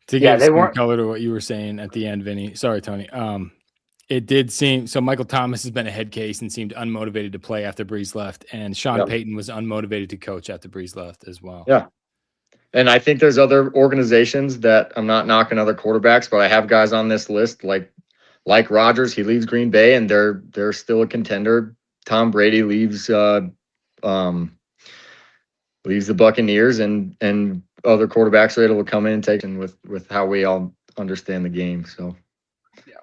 Speaker 1: To give some color to what you were saying at the end, Vinny. Sorry, Tony. It did seem so. Michael Thomas has been a head case and seemed unmotivated to play after Brees left, and Sean Payton was unmotivated to coach after Brees left as well.
Speaker 6: Yeah. And I think there's other organizations that I'm not knocking other quarterbacks, but I have guys on this list like Rodgers. He leaves Green Bay, and they're still a contender. Tom Brady leaves the Buccaneers, and other quarterbacks are able to come in and take in with how we all understand the game. So
Speaker 3: yeah,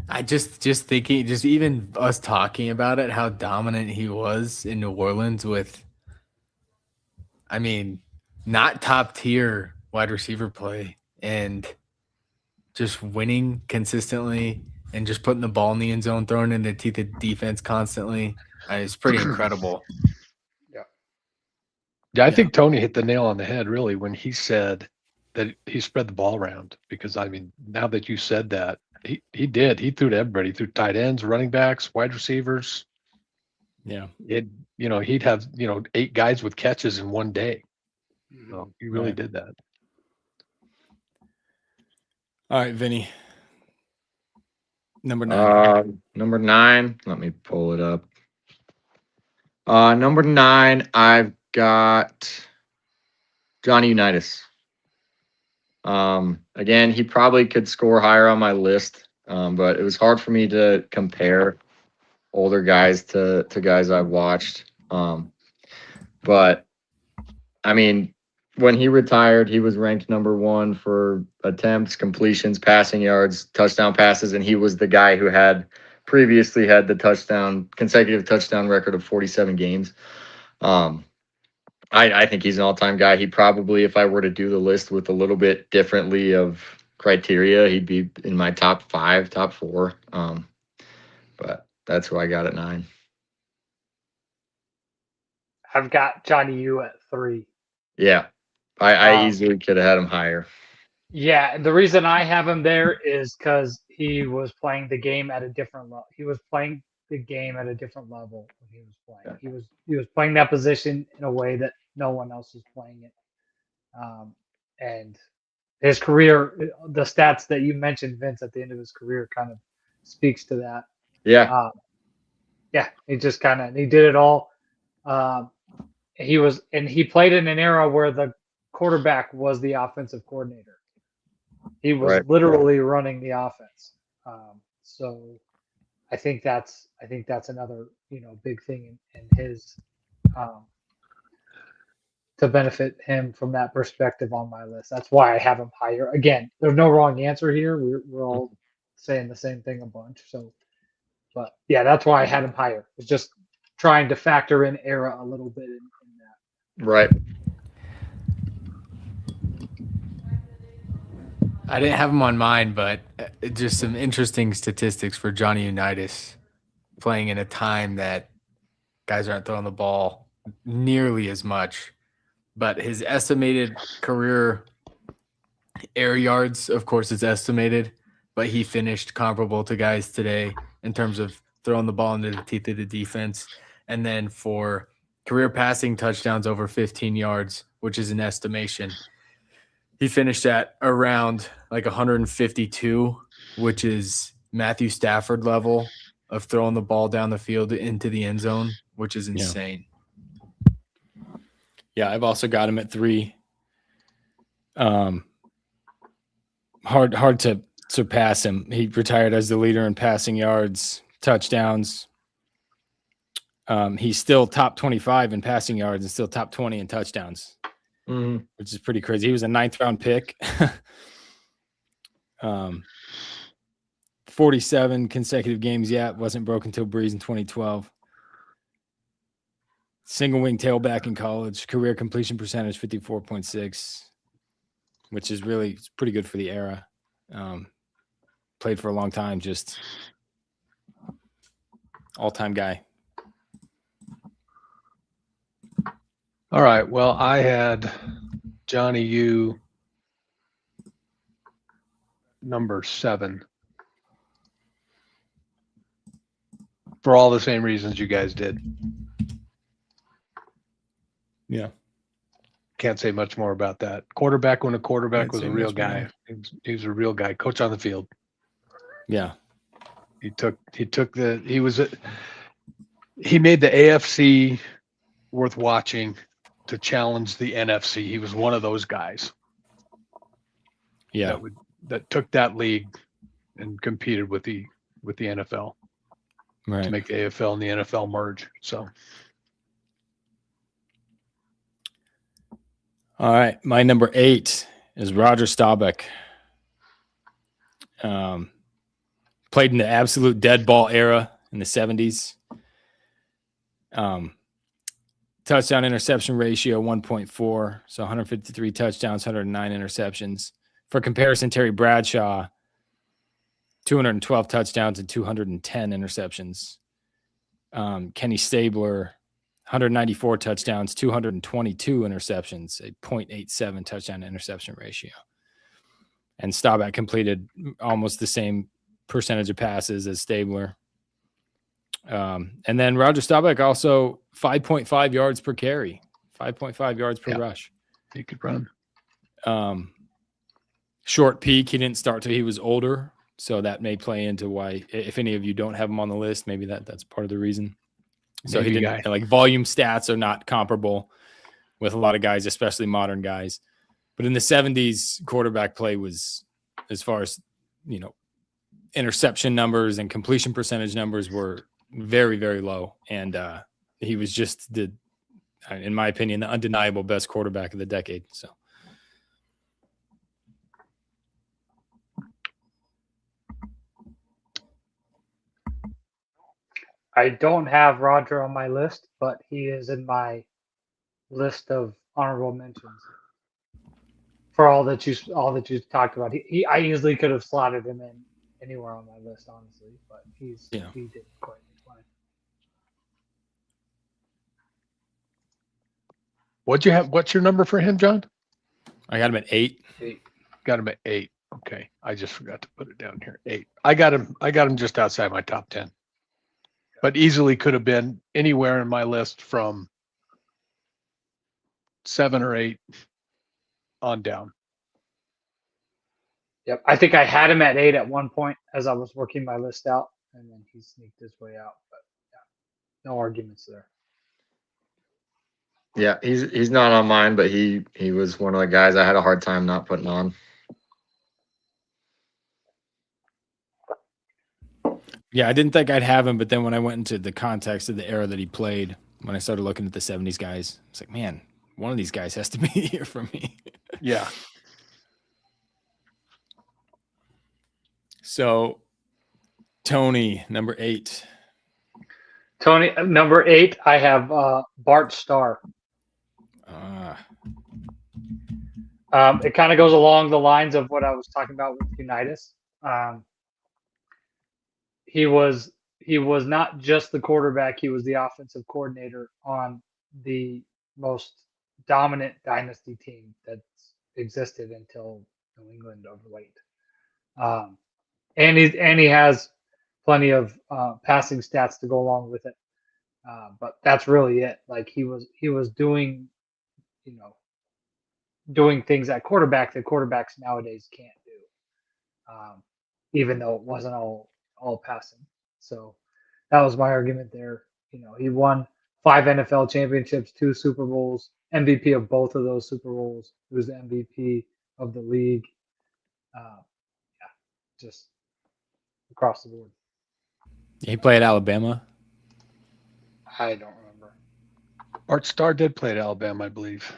Speaker 2: I just thinking, just even us talking about it, how dominant he was in New Orleans with, not top tier wide receiver play, and just winning consistently and just putting the ball in the end zone, throwing in the teeth of defense constantly. It's pretty incredible.
Speaker 5: Yeah, I think Tony hit the nail on the head, really, when he said that he spread the ball around. Because, now that you said that, he did. He threw to everybody. He threw tight ends, running backs, wide receivers.
Speaker 1: Yeah.
Speaker 5: He'd have, 8 guys with catches in one day. So he really did that.
Speaker 1: All right, Vinny. Number 9.
Speaker 6: Number 9. Let me pull it up. Number 9, I've got Johnny Unitas. Again, he probably could score higher on my list, but it was hard for me to compare older guys to guys I've watched. But when he retired, he was ranked number 1 for attempts, completions, passing yards, touchdown passes, and he was the guy who had previously had the consecutive touchdown record of 47 games. I think he's an all-time guy. He probably, if I were to do the list with a little bit differently of criteria, he'd be in my top 5, top 4. But that's who I got at 9.
Speaker 3: I've got Johnny U at 3.
Speaker 6: Yeah, I
Speaker 3: Um,
Speaker 6: easily could have had him higher.
Speaker 3: Yeah, the reason I have him there is because he was playing the game at a different level. He was playing the game at a different level when he was playing. He was playing that position in a way that no one else was playing it. And his career, the stats that you mentioned, Vince, at the end of his career, kind of speaks to that.
Speaker 6: Yeah,
Speaker 3: Yeah, he just he did it all. He played in an era where the quarterback was the offensive coordinator. He was
Speaker 6: right.
Speaker 3: literally running the offense. So I think that's another big thing in his to benefit him from that perspective on my list. That's why I have him higher. Again, there's no wrong answer here. We're all saying the same thing a bunch. So, but yeah, that's why I had him higher. It's just trying to factor in era a little bit in that.
Speaker 6: Right.
Speaker 2: I didn't have him on mine, but just some interesting statistics for Johnny Unitas playing in a time that guys aren't throwing the ball nearly as much. But his estimated career air yards, of course, is estimated, but he finished comparable to guys today in terms of throwing the ball into the teeth of the defense. And then for career passing touchdowns over 15 yards, which is an estimation, he finished at around like 152, which is Matthew Stafford level of throwing the ball down the field into the end zone, which is insane.
Speaker 1: Yeah, I've also got him at 3. Hard to surpass him. He retired as the leader in passing yards, touchdowns. He's still top 25 in passing yards and still top 20 in touchdowns, which is pretty crazy. He was a 9th round pick. 47 consecutive games. Yeah, it wasn't broken until Breeze in 2012. Single wing tailback in college. Career completion percentage 54.6, which is pretty good for the era. Played for a long time. Just all-time guy.
Speaker 5: All right. Well, I had Johnny U number 7 for all the same reasons you guys did.
Speaker 1: Yeah.
Speaker 5: Can't say much more about that. Quarterback when a quarterback
Speaker 1: Can't
Speaker 5: was
Speaker 1: say
Speaker 5: a real
Speaker 1: much
Speaker 5: guy.
Speaker 1: more.
Speaker 5: He was a real guy. Coach on the field.
Speaker 1: Yeah.
Speaker 5: He made the AFC worth watching to challenge the NFC. He was one of those guys.
Speaker 1: Yeah.
Speaker 5: That took that league and competed with the NFL
Speaker 1: Right.
Speaker 5: to make the AFL and the NFL merge. So
Speaker 1: All right. My number 8 is Roger Staubach. Played in the absolute dead ball era in the 70s. Touchdown interception ratio 1.4. So 153 touchdowns, 109 interceptions. For comparison, Terry Bradshaw, 212 touchdowns and 210 interceptions. Kenny Stabler, 194 touchdowns, 222 interceptions, a 0.87 touchdown interception ratio. And Staubach completed almost the same percentage of passes as Stabler. And then Roger Staubach also 5.5 yards per carry, 5.5 yards per rush.
Speaker 5: he could run.
Speaker 1: Short peak. He didn't start till he was older. So that may play into why, if any of you don't have him on the list, maybe that's part of the reason. So
Speaker 5: Maybe
Speaker 1: he didn't like volume stats are not comparable with a lot of guys, especially modern guys. But in the 70s, quarterback play was, as far as, interception numbers and completion percentage numbers were very, very low. And he was just in my opinion, the undeniable best quarterback of the decade. So.
Speaker 3: I don't have Roger on my list, but he is in my list of honorable mentions for all that you talked about. I easily could have slotted him in anywhere on my list, honestly, but he didn't quite make mine.
Speaker 5: What'd you have? What's your number for him, John?
Speaker 1: I got him at 8.
Speaker 5: Got him at 8. Okay. I just forgot to put it down here. 8. I got him just outside my top 10. But easily could have been anywhere in my list from 7 or 8 on down.
Speaker 3: Yep. I think I had him at 8 at one point as I was working my list out, and then he sneaked his way out. But yeah, no arguments there.
Speaker 6: Yeah, he's not on mine, but he was one of the guys I had a hard time not putting on.
Speaker 1: Yeah, I didn't think I'd have him, but then when I went into the context of the era that he played, when I started looking at the 70s guys, it's like, man, one of these guys has to be here for me.
Speaker 5: Yeah.
Speaker 1: So, Tony, number 8.
Speaker 3: Tony, number 8, I have Bart Starr. It kind of goes along the lines of what I was talking about with Unitas. He was not just the quarterback; he was the offensive coordinator on the most dominant dynasty team that's existed until New England of late. And he has plenty of passing stats to go along with it. But that's really it. Like he was doing, doing things at quarterback that quarterbacks nowadays can't do. Even though it wasn't all passing. So that was my argument there. He won 5 NFL championships, 2 Super Bowls, MVP of both of those Super Bowls. He was the MVP of the league. Just across the board.
Speaker 1: He played at Alabama.
Speaker 3: I don't remember.
Speaker 5: Bart Starr did play at Alabama, I believe.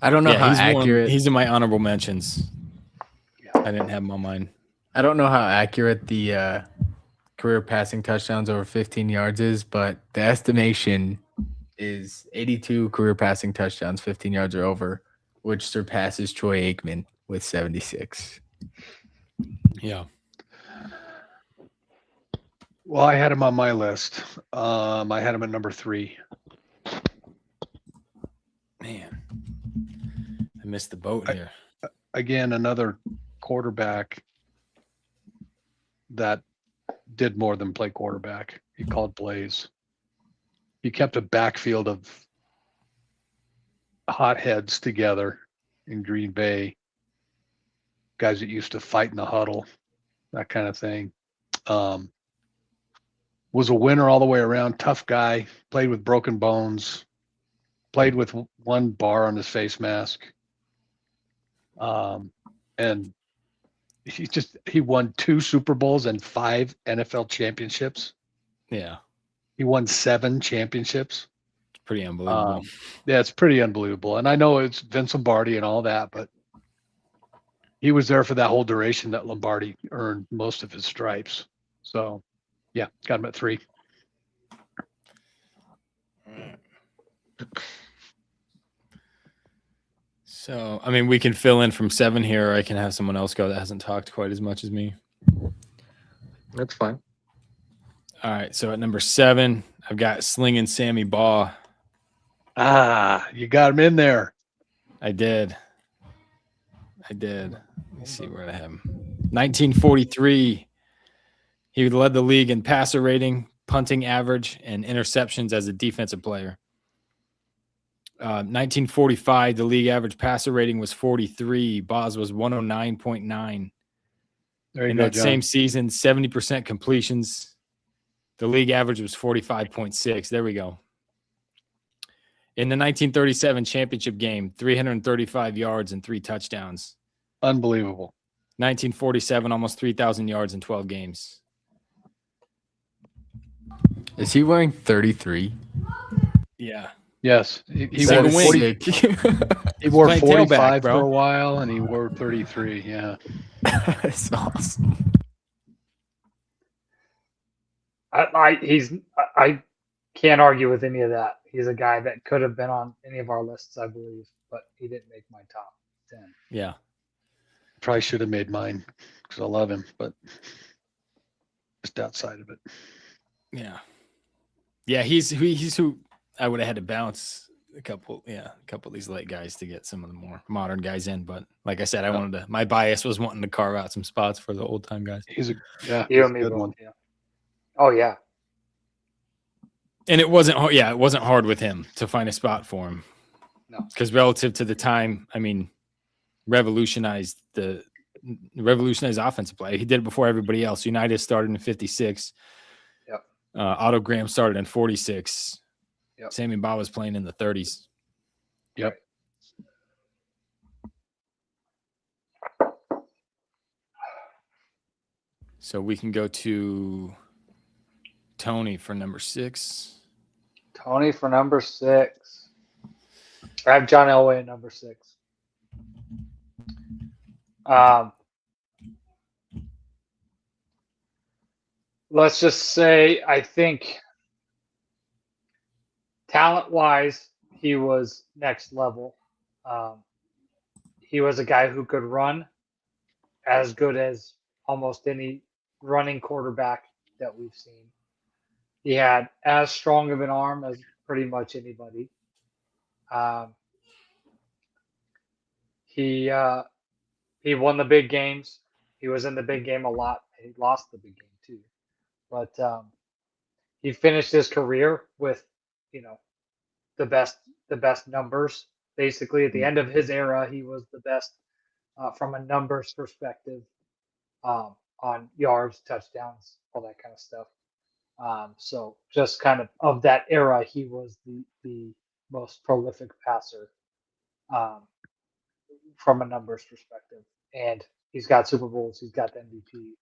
Speaker 2: I don't know how
Speaker 1: he's
Speaker 2: accurate.
Speaker 1: He's in my honorable mentions.
Speaker 3: Yeah.
Speaker 1: I didn't have him on mine.
Speaker 2: I don't know how accurate the career passing touchdowns over 15 yards is, but the estimation is 82 career passing touchdowns 15 yards or over, which surpasses Troy Aikman with 76.
Speaker 1: Yeah.
Speaker 5: Well, I had him on my list. I had him at number 3.
Speaker 1: Man, I missed the boat here.
Speaker 5: Again, another quarterback that did more than play quarterback. He called plays. He kept a backfield of hotheads together in Green Bay. Guys that used to fight in the huddle, that kind of thing. Was a winner all the way around. Tough guy. Played with broken bones. Played with one bar on his face mask. And he won 2 Super Bowls and 5 NFL championships.
Speaker 1: Yeah.
Speaker 5: He won 7 championships.
Speaker 1: It's pretty unbelievable.
Speaker 5: Yeah, it's pretty unbelievable. And I know it's Vince Lombardi and all that, but he was there for that whole duration that Lombardi earned most of his stripes. So, yeah, got him at 3.
Speaker 1: So, I mean, we can fill in from 7 here, or I can have someone else go that hasn't talked quite as much as me.
Speaker 6: That's fine.
Speaker 1: All right. So at number 7, I've got Slinging Sammy Baugh.
Speaker 5: You got him in there.
Speaker 1: I did. Let me see where I have him. 1943. He led the league in passer rating, punting average, and interceptions as a defensive player. 1945, the league average passer rating was 43. Boz was 109.9.
Speaker 5: There you
Speaker 1: In
Speaker 5: go,
Speaker 1: that
Speaker 5: John.
Speaker 1: same season, 70% completions. The league average was 45.6. There we go. In the 1937 championship game, 335 yards and 3 touchdowns.
Speaker 5: Unbelievable.
Speaker 1: 1947, almost 3,000 yards in 12 games.
Speaker 2: Is he wearing 33?
Speaker 1: Yeah.
Speaker 5: Yes. He
Speaker 1: Like
Speaker 5: wore
Speaker 1: a wing.
Speaker 5: 40, he wore
Speaker 1: playing
Speaker 5: 45
Speaker 1: tailback, bro.
Speaker 5: for a while, and he wore 33. Yeah.
Speaker 2: That's awesome.
Speaker 3: I can't argue with any of that. He's a guy that could have been on any of our lists, I believe, but he didn't make my top 10.
Speaker 1: Yeah.
Speaker 5: Probably should have made mine because I love him, but just outside of it.
Speaker 1: Yeah. Yeah, he's who I would have had to bounce a couple of these late guys to get some of the more modern guys in. But like I said, I wanted to. My bias was wanting to carve out some spots for the old time guys.
Speaker 5: He's a
Speaker 3: You
Speaker 5: he's a
Speaker 3: and me
Speaker 5: good
Speaker 3: both.
Speaker 5: one.
Speaker 3: Yeah. Oh yeah.
Speaker 1: And it wasn't hard with him to find a spot for him.
Speaker 3: No.
Speaker 1: Because relative to the time, I mean, revolutionized offensive play. He did it before everybody else. United started in 56.
Speaker 3: Yep.
Speaker 1: Otto Graham started in 46.
Speaker 3: Yep.
Speaker 1: Sammy Baugh was playing in the 30s.
Speaker 5: Yep.
Speaker 1: So we can go to Tony for number 6.
Speaker 3: Tony for number 6. I have John Elway at number 6. Let's just say I think talent-wise, he was next level. He was a guy who could run as good as almost any running quarterback that we've seen. He had as strong of an arm as pretty much anybody. He won the big games. He was in the big game a lot. He lost the big game too, but he finished his career with, the best numbers. Basically, at the end of his era, he was the best from a numbers perspective, on yards, touchdowns, all that kind of stuff. So just kind of that era, he was the most prolific passer from a numbers perspective. And he's got Super Bowls, he's got the MVP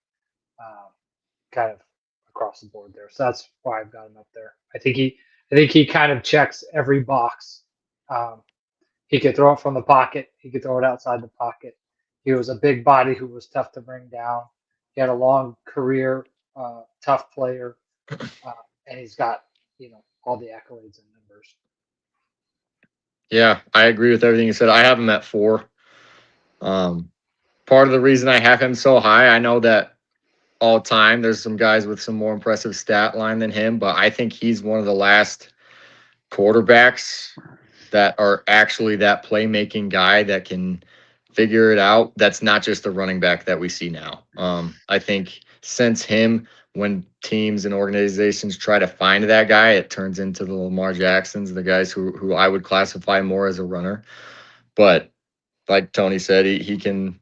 Speaker 3: kind of across the board there. So that's why I've got him up there. I think he kind of checks every box. He could throw it from the pocket. He could throw it outside the pocket. He was a big body who was tough to bring down. He had a long career, tough player, and he's got all the accolades and numbers.
Speaker 6: Yeah, I agree with everything you said. I have him at 4. Part of the reason I have him so high, I know that all time there's some guys with some more impressive stat line than him, but I think he's one of the last quarterbacks that are actually that playmaking guy that can figure it out. That's not just the running back that we see now. I think since him, when teams and organizations try to find that guy, it turns into the Lamar Jacksons, the guys who I would classify more as a runner. But like Tony said, he can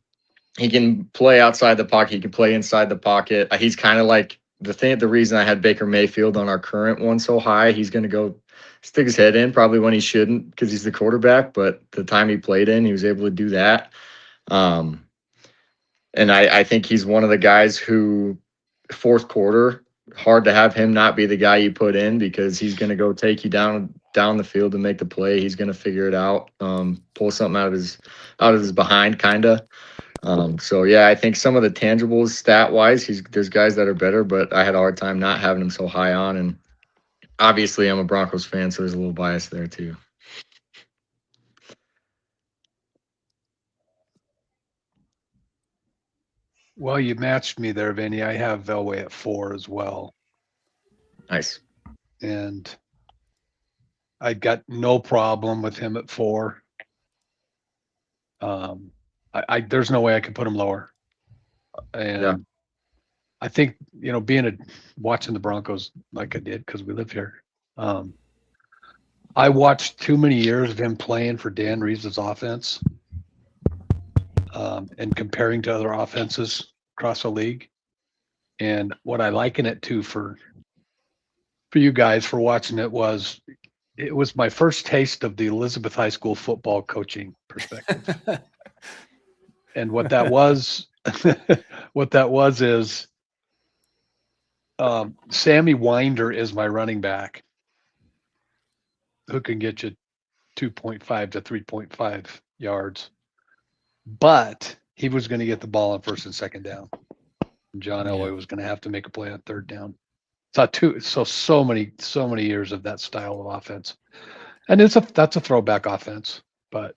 Speaker 6: play outside the pocket. He can play inside the pocket. He's kind of like the reason I had Baker Mayfield on our current one so high. He's going to go stick his head in probably when he shouldn't because he's the quarterback. But the time he played in, he was able to do that. And I think he's one of the guys who fourth quarter, hard to have him not be the guy you put in because he's going to go take you down the field and make the play. He's going to figure it out, pull something out of his behind kind of. So yeah, I think some of the tangibles stat wise, there's guys that are better, but I had a hard time not having him so high on. And obviously I'm a Broncos fan, so there's a little bias there too.
Speaker 5: Well, you matched me there, Vinny. I have Elway at 4 as well.
Speaker 6: Nice.
Speaker 5: And I got no problem with him at 4. There's no way I could put him lower. And
Speaker 6: Yeah.
Speaker 5: I think, watching the Broncos like I did because we live here. I watched too many years of him playing for Dan Reeves' offense. And comparing to other offenses across the league. And what I liken it to for you guys for watching it was my first taste of the Elizabeth High School football coaching perspective. And what that was is Sammy Winder is my running back who can get you 2.5 to 3.5 yards. But he was going to get the ball on first and second down. And John Elway was going to have to make a play on third down. So many years of that style of offense. And that's a throwback offense. But,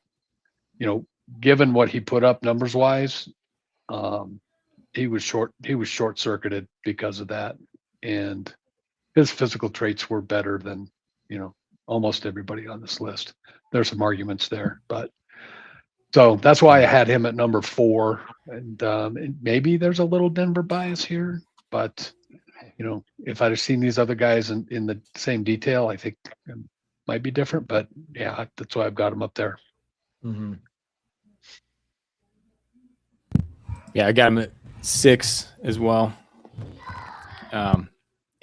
Speaker 5: given what he put up numbers wise, he was short circuited because of that. And his physical traits were better than, almost everybody on this list. There's some arguments there, but so that's why I had him at number 4. And maybe there's a little Denver bias here, but if I'd have seen these other guys in the same detail, I think it might be different. But yeah, that's why I've got him up there.
Speaker 2: Mm-hmm.
Speaker 1: Yeah, I got him at 6 as well.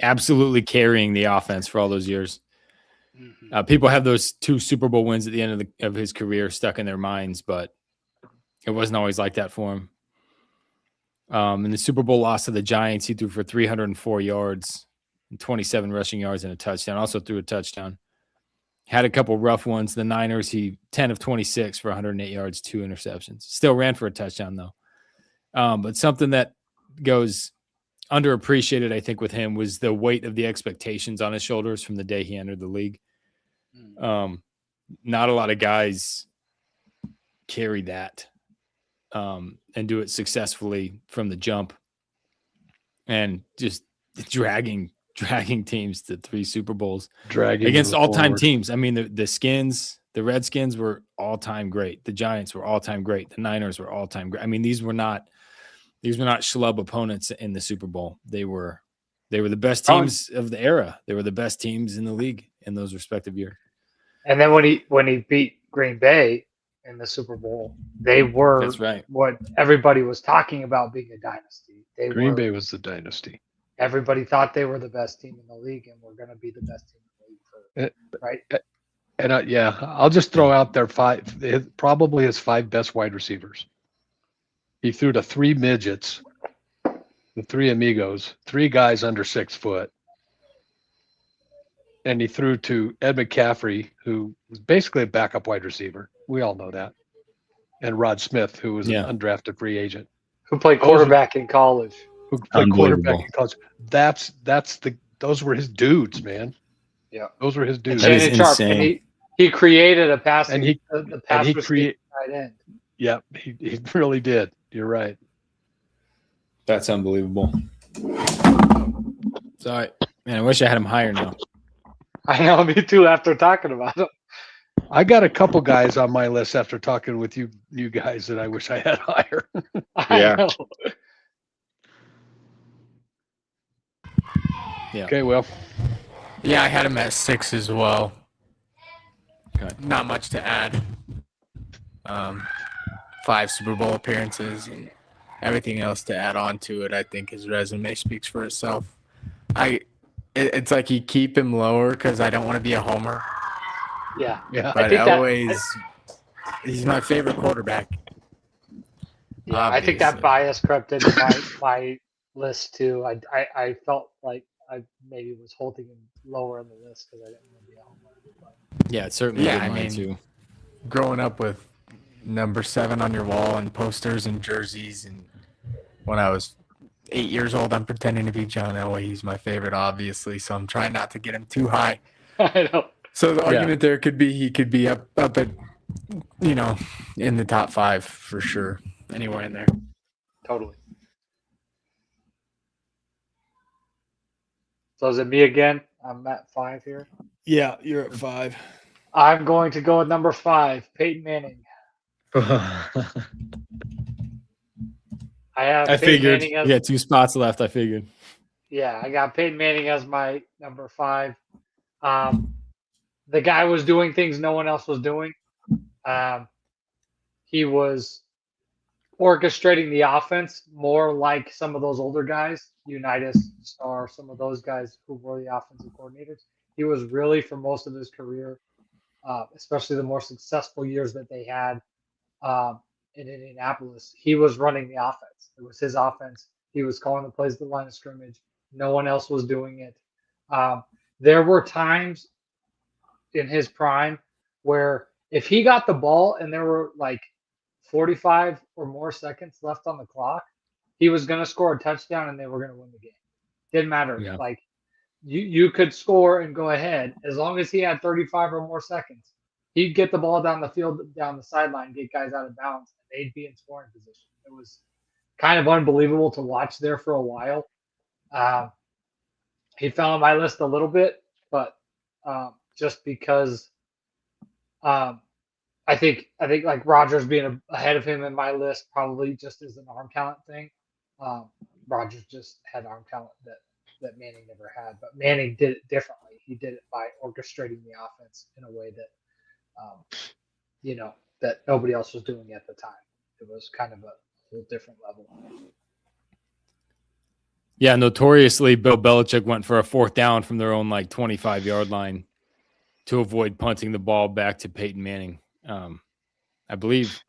Speaker 1: Absolutely carrying the offense for all those years. People have those 2 Super Bowl wins at the end of his career stuck in their minds, but it wasn't always like that for him. In the Super Bowl loss to the Giants, he threw for 304 yards and 27 rushing yards and a touchdown. Also threw a touchdown. Had a couple rough ones. The Niners, he 10 of 26 for 108 yards, 2 interceptions. Still ran for a touchdown, though. But something that goes underappreciated, I think, with him was the weight of the expectations on his shoulders from the day he entered the league. Not a lot of guys carry that and do it successfully from the jump, and just dragging teams to 3 Super Bowls against all-time teams. I mean, the Skins, the Redskins were all-time great. The Giants were all-time great. The Niners were all-time great. I mean, these were not schlub opponents in the Super Bowl. They were the best teams of the era. They were the best teams in the league in those respective years.
Speaker 3: And then when he beat Green Bay in the Super Bowl, they were
Speaker 1: That's right.
Speaker 3: what everybody was talking about being a dynasty.
Speaker 5: Green Bay was the dynasty.
Speaker 3: Everybody thought they were the best team in the league and were going to be the best team in the league, right?
Speaker 5: And I'll just throw out there probably his 5 best wide receivers. He threw to 3 midgets, the 3 amigos, 3 guys under 6 foot. And he threw to Ed McCaffrey, who was basically a backup wide receiver. We all know that. And Rod Smith, who was an undrafted free agent.
Speaker 3: Who played quarterback in college.
Speaker 5: Who played quarterback in college. Those were his dudes, man.
Speaker 3: Yeah.
Speaker 5: Those were his dudes.
Speaker 1: That is
Speaker 3: Shannon Sharp,
Speaker 1: insane.
Speaker 3: and he created a passing
Speaker 5: And he
Speaker 3: tight end.
Speaker 5: Yeah, he really did. You're right.
Speaker 1: That's unbelievable. Sorry, man. I wish I had him higher now.
Speaker 3: I know, me too, after talking about it.
Speaker 5: I got a couple guys on my list after talking with you guys that I wish I had higher.
Speaker 3: I know.
Speaker 1: Yeah.
Speaker 5: Okay, well.
Speaker 2: Yeah, I had him at 6 as well.
Speaker 1: Okay.
Speaker 2: Not much to add. 5 Super Bowl appearances and everything else to add on to it. I think his resume speaks for itself. It's like you keep him lower because I don't want to be a homer.
Speaker 3: Yeah.
Speaker 2: But he's my favorite quarterback.
Speaker 3: Yeah, I think that bias crept into my list too. I felt like I maybe was holding him lower on the list because I didn't want to be a homer.
Speaker 1: Yeah, it certainly did mine too.
Speaker 2: Growing up with number 7 on your wall and posters and jerseys, and when I was 8 years old, I'm pretending to be John Elway. He's my favorite, obviously, so I'm trying not to get him too high.
Speaker 3: I know.
Speaker 2: So the argument there could be he could be up at, in the top 5 for sure, anywhere in there.
Speaker 3: Totally. So is it me again? I'm at 5 here.
Speaker 1: Yeah, you're at 5.
Speaker 3: I'm going to go with number 5, Peyton Manning.
Speaker 1: I figured. You got 2 spots left. I figured.
Speaker 3: Yeah, I got Peyton Manning as my number 5. The guy was doing things no one else was doing. He was orchestrating the offense more like some of those older guys, Unitas, Star, some of those guys who were the offensive coordinators. He was really, for most of his career, especially the more successful years that they had in Indianapolis, he was running the offense. It was his offense. He was calling the plays at the line of scrimmage. No one else was doing it. There were times in his prime where if he got the ball and there were like 45 or more seconds left on the clock, he was going to score a touchdown and they were going to win the game. Didn't matter.
Speaker 1: Yeah.
Speaker 3: Like you could score and go ahead as long as he had 35 or more seconds. He'd get the ball down the field, down the sideline, get guys out of bounds, and they'd be in scoring position. It was kind of unbelievable to watch there for a while. he fell on my list a little bit, but just because I think like Rogers being ahead of him in my list probably just is an arm talent thing. Rogers just had arm talent that Manning never had, but Manning did it differently. He did it by orchestrating the offense in a way that that nobody else was doing at the time. It was kind of a whole different level.
Speaker 1: Yeah, notoriously, Bill Belichick went for a 4th down from their own 25-yard line to avoid punting the ball back to Peyton Manning. I believe.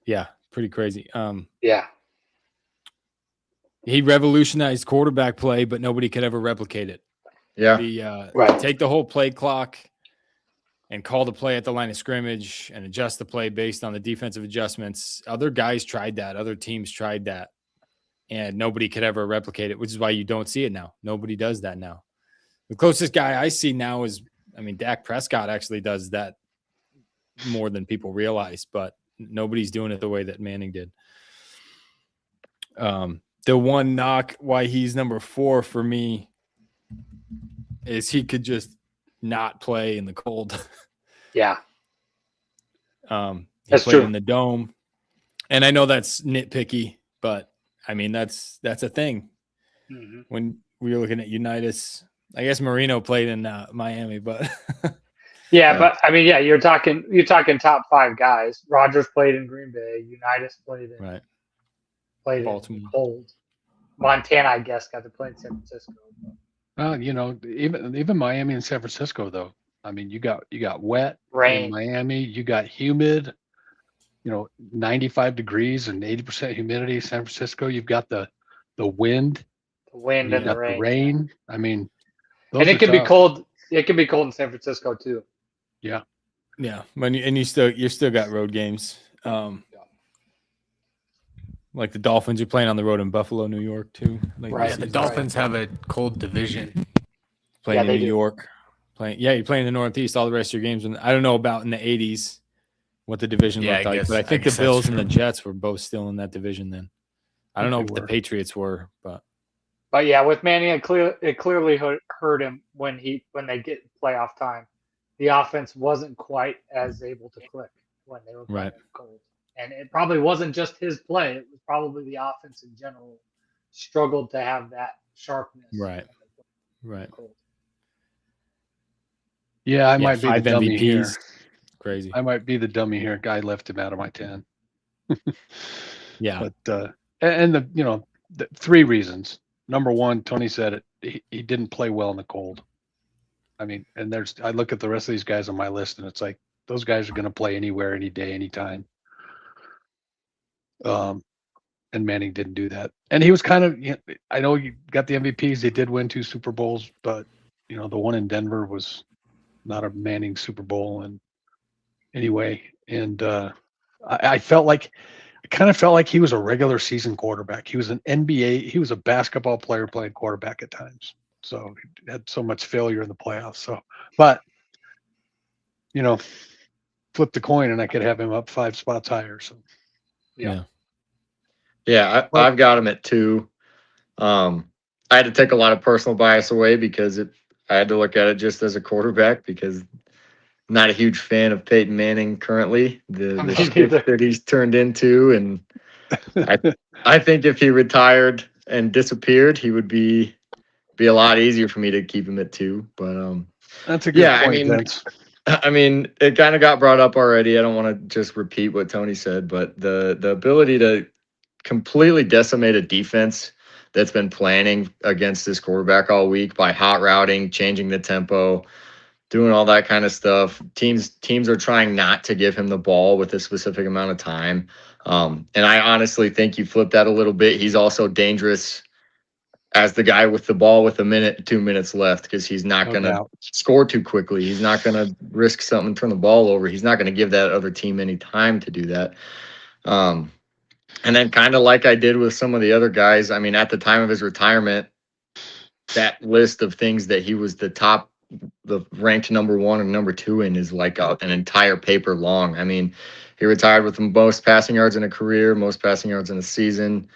Speaker 1: Yeah, pretty crazy.
Speaker 3: Yeah.
Speaker 1: He revolutionized quarterback play, but nobody could ever replicate it.
Speaker 6: Yeah.
Speaker 3: Right.
Speaker 1: Take the whole play clock and call the play at the line of scrimmage and adjust the play based on the defensive adjustments. Other guys tried that. Other teams tried that. And nobody could ever replicate it, which is why you don't see it now. Nobody does that now. The closest guy I see now is, Dak Prescott actually does that more than people realize, but nobody's doing it the way that Manning did. The one knock why he's number 4 for me is he could just not play in the cold.
Speaker 3: Yeah.
Speaker 1: He
Speaker 3: That's
Speaker 1: played
Speaker 3: true.
Speaker 1: in the dome. And I know that's nitpicky, but that's a thing.
Speaker 3: Mhm.
Speaker 1: When we were looking at Unitas, I guess Marino played in Miami, but
Speaker 3: Yeah, but you're talking top 5 guys. Rogers played in Green Bay. Unitas played in
Speaker 1: right.
Speaker 3: Baltimore.
Speaker 1: Baltimore.
Speaker 3: Cold. Montana, I guess, got to play in San Francisco.
Speaker 5: Even Miami and San Francisco, though. You got wet
Speaker 3: Rain.
Speaker 5: in Miami. You got humid. 95 degrees and 80% humidity. San Francisco, you've got the wind.
Speaker 3: The wind
Speaker 5: You
Speaker 3: and the
Speaker 5: got
Speaker 3: rain.
Speaker 5: the rain. Those
Speaker 3: And it
Speaker 5: are
Speaker 3: can be
Speaker 5: tough.
Speaker 3: cold. It can be cold in San Francisco too.
Speaker 5: Yeah.
Speaker 1: Yeah, you still got road games. Like the Dolphins are playing on the road in Buffalo, New York too.
Speaker 3: Right.
Speaker 2: Yeah, the Dolphins have a cold division.
Speaker 1: Playing
Speaker 3: Yeah,
Speaker 1: in
Speaker 3: they
Speaker 1: New
Speaker 3: do.
Speaker 1: York. You play in the Northeast all the rest of your games. And I don't know about in the 80s what the division
Speaker 2: Yeah,
Speaker 1: looked
Speaker 2: I
Speaker 1: like,
Speaker 2: guess-
Speaker 1: but I
Speaker 2: I
Speaker 1: think
Speaker 2: guess
Speaker 1: the Bills
Speaker 2: that's
Speaker 1: and the
Speaker 2: true.
Speaker 1: Jets were both still in that division then. I don't know
Speaker 5: They
Speaker 1: if the
Speaker 5: were.
Speaker 1: Patriots were, but
Speaker 3: But yeah, with Manning, it clearly hurt him when they get playoff time. The offense wasn't quite as able to click when they were playing
Speaker 1: Right.
Speaker 3: in cold, and it probably wasn't just his play. It was probably the offense in general struggled to have that sharpness.
Speaker 1: Right.
Speaker 3: when they played
Speaker 1: right.
Speaker 3: in cold.
Speaker 5: Yeah, I might be the
Speaker 1: 5
Speaker 5: dummy here.
Speaker 1: MVPs. Crazy.
Speaker 5: I might be the dummy here. Guy left him out of my 10.
Speaker 1: Yeah.
Speaker 5: But and the 3 reasons. Number 1, Tony said it. He didn't play well in the cold. And I look at the rest of these guys on my list, and it's like those guys are going to play anywhere, any day, anytime. And Manning didn't do that. And he was kind of. I know you got the MVPs. They did win 2 Super Bowls, but the one in Denver was not a Manning Super Bowl. And anyway, and I kind of felt like he was a regular season quarterback. He was an NBA. He was a basketball player playing quarterback at times. So he had so much failure in the playoffs. So, but flip the coin and I could have him up 5 spots higher. So
Speaker 1: Yeah.
Speaker 6: Yeah, I've got him at 2. I had to take a lot of personal bias away because I had to look at it just as a quarterback because I'm not a huge fan of Peyton Manning currently, the
Speaker 3: Me
Speaker 6: shit
Speaker 3: neither.
Speaker 6: that he's turned into. And I think if he retired and disappeared, he would be a lot easier for me to keep him at 2. But
Speaker 5: that's a good
Speaker 6: Yeah, I
Speaker 5: point,
Speaker 6: mean,
Speaker 5: Vince.
Speaker 6: it kind of got brought up already. I don't want to just repeat what Tony said, but the ability to completely decimate a defense that's been planning against this quarterback all week by hot routing, changing the tempo, doing all that kind of stuff. Teams are trying not to give him the ball with a specific amount of time. And I honestly think you flip that a little bit. He's also dangerous as the guy with the ball with 2 minutes left because he's not
Speaker 5: No
Speaker 6: going to
Speaker 5: doubt.
Speaker 6: score too quickly. He's not going to risk something, turn the ball over. He's not going to give that other team any time to do that. And then kind of like I did with some of the other guys, at the time of his retirement, that list of things that he was the ranked number 1 and number 2 in is like an entire paper long. He retired with the most passing yards in a career, most passing yards in a season,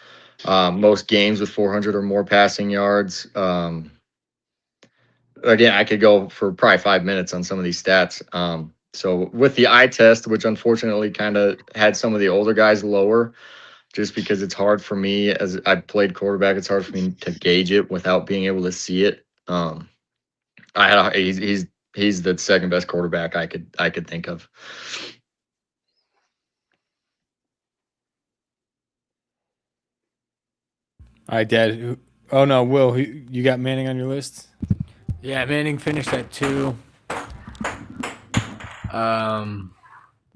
Speaker 6: most games with 400 or more passing yards. Again, I could go for probably 5 minutes on some of these stats. So with the eye test, which unfortunately kind of had some of the older guys lower, just because it's hard for me as I played quarterback, it's hard for me to gauge it without being able to see it. He's the second best quarterback I could think of.
Speaker 1: All right, Dad. Oh no, Will, you got Manning on your list?
Speaker 2: Yeah, Manning finished at 2.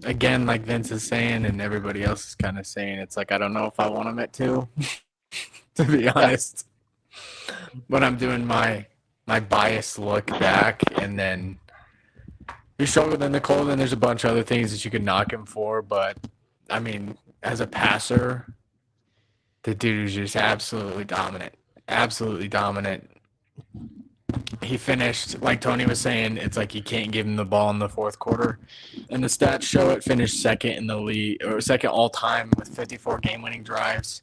Speaker 2: Again, like Vince is saying, and everybody else is kind of saying, it's like I don't know if I want him at 2, to be honest. But I'm doing my biased look back, and then you struggle with Nicole. Then there's a bunch of other things that you could knock him for, but I mean, as a passer, the dude is just absolutely dominant. Absolutely dominant. He finished, like Tony was saying, it's like you can't give him the ball in the fourth quarter. And the stats show it finished second in the league, or second all time with 54 game-winning drives,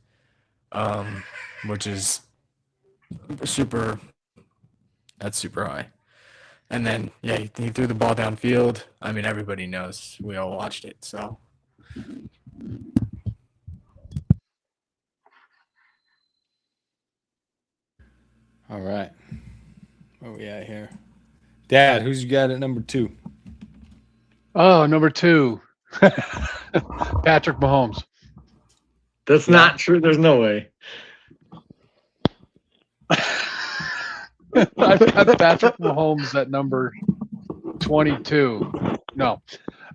Speaker 2: which is super high. And then, yeah, he threw the ball downfield. I mean, everybody knows. We all watched it, so.
Speaker 1: All right. Where we at here? Dad, who's you got at number 2?
Speaker 5: Oh, number 2, Patrick Mahomes.
Speaker 6: That's not true. There's no way.
Speaker 5: I've got Patrick Mahomes at number 22. No,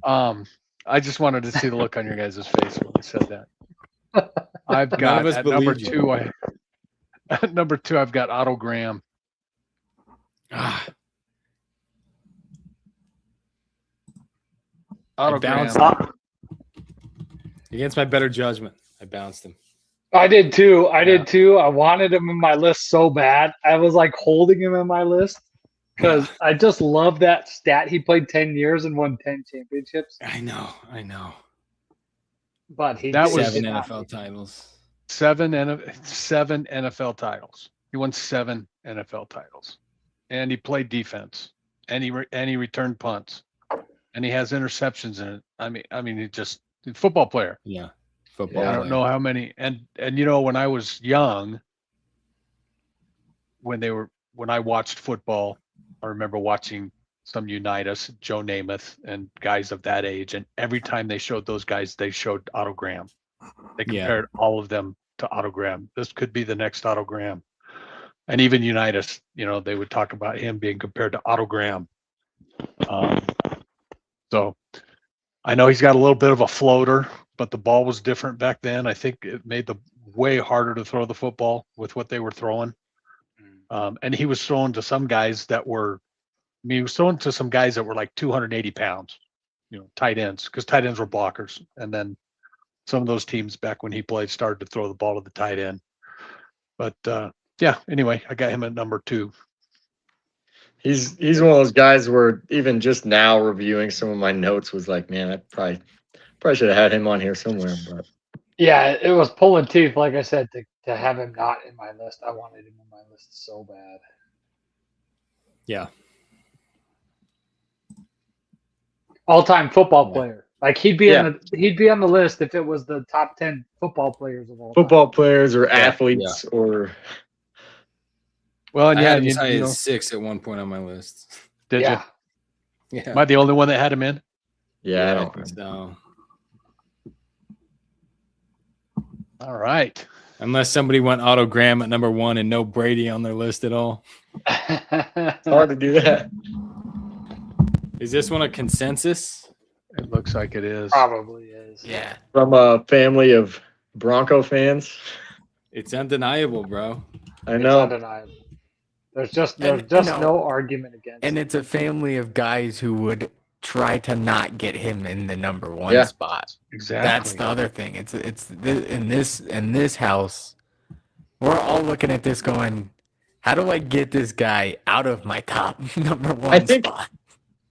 Speaker 5: I just wanted to see the look on your guys' face when I said that. I've got
Speaker 1: us
Speaker 5: at number
Speaker 1: believed you.
Speaker 5: 2. At number 2, I've got Otto Graham. Otto
Speaker 1: bounced
Speaker 5: Graham.
Speaker 1: Against my better judgment, I bounced him.
Speaker 3: I did too. I wanted him in my list so bad. I was like holding him in my list because I just love that stat. He played 10 years and won 10 championships.
Speaker 1: I know.
Speaker 3: But he
Speaker 5: That
Speaker 3: did
Speaker 5: was
Speaker 1: 7
Speaker 3: not.
Speaker 1: NFL titles.
Speaker 5: 7 NFL titles. He won 7 NFL titles, and he played defense, and he returned punts, and he has interceptions in it. I mean, he just football player.
Speaker 1: Yeah. Football.
Speaker 5: I don't know how many. And you know, when I was young, when I watched football, I remember watching some Unitas, Joe Namath, and guys of that age. And every time they showed those guys, they showed Otto Graham. They compared all of them to Otto Graham. This could be the next Otto Graham. And even Unitas, you know, they would talk about him being compared to Otto Graham. So I know he's got a little bit of a floater, but the ball was different back then. I think it made the way harder to throw the football with what they were throwing. And he was throwing to some guys that were, he was throwing to some guys that were like 280 pounds, you know, tight ends, because tight ends were blockers. And then some of those teams back when he played started to throw the ball to the tight end. But yeah, anyway, I got him at number 2.
Speaker 6: He's one of those guys where even just now reviewing some of my notes was like, man, I probably should have had him on here somewhere. But
Speaker 3: Yeah, it was pulling teeth, like I said, to have him not in my list. I wanted him in my list so bad.
Speaker 1: Yeah.
Speaker 3: All-time football
Speaker 1: Yeah.
Speaker 3: player. Like he'd be on the list if it was the top 10 football players of all time.
Speaker 6: football players or athletes or
Speaker 5: Well, and
Speaker 1: I
Speaker 5: yeah,
Speaker 1: had him
Speaker 5: you,
Speaker 1: as high
Speaker 5: you
Speaker 1: as
Speaker 5: know,
Speaker 1: 6 at one point on my list.
Speaker 5: did
Speaker 3: Yeah.
Speaker 5: you?
Speaker 1: Yeah.
Speaker 5: Am I the only one that had him in?
Speaker 6: yeah, I don't think
Speaker 1: So,
Speaker 5: All right.
Speaker 1: unless somebody went Otto Graham at number 1 and no Brady on their list at all.
Speaker 6: it's hard to do that.
Speaker 1: Is this one a consensus?
Speaker 5: It looks like it is.
Speaker 3: Probably is.
Speaker 2: Yeah.
Speaker 6: From a family of Bronco fans.
Speaker 1: It's undeniable, bro.
Speaker 6: I
Speaker 3: It's
Speaker 6: know.
Speaker 3: undeniable. There's just
Speaker 2: And,
Speaker 3: no argument against
Speaker 2: And
Speaker 3: it.
Speaker 2: it's a family of guys who would try to not get him in the number 1
Speaker 6: Yeah.
Speaker 2: spot.
Speaker 5: Exactly.
Speaker 2: That's the other thing. In this house, we're all looking at this going, how do I get this guy out of my top number 1 spot?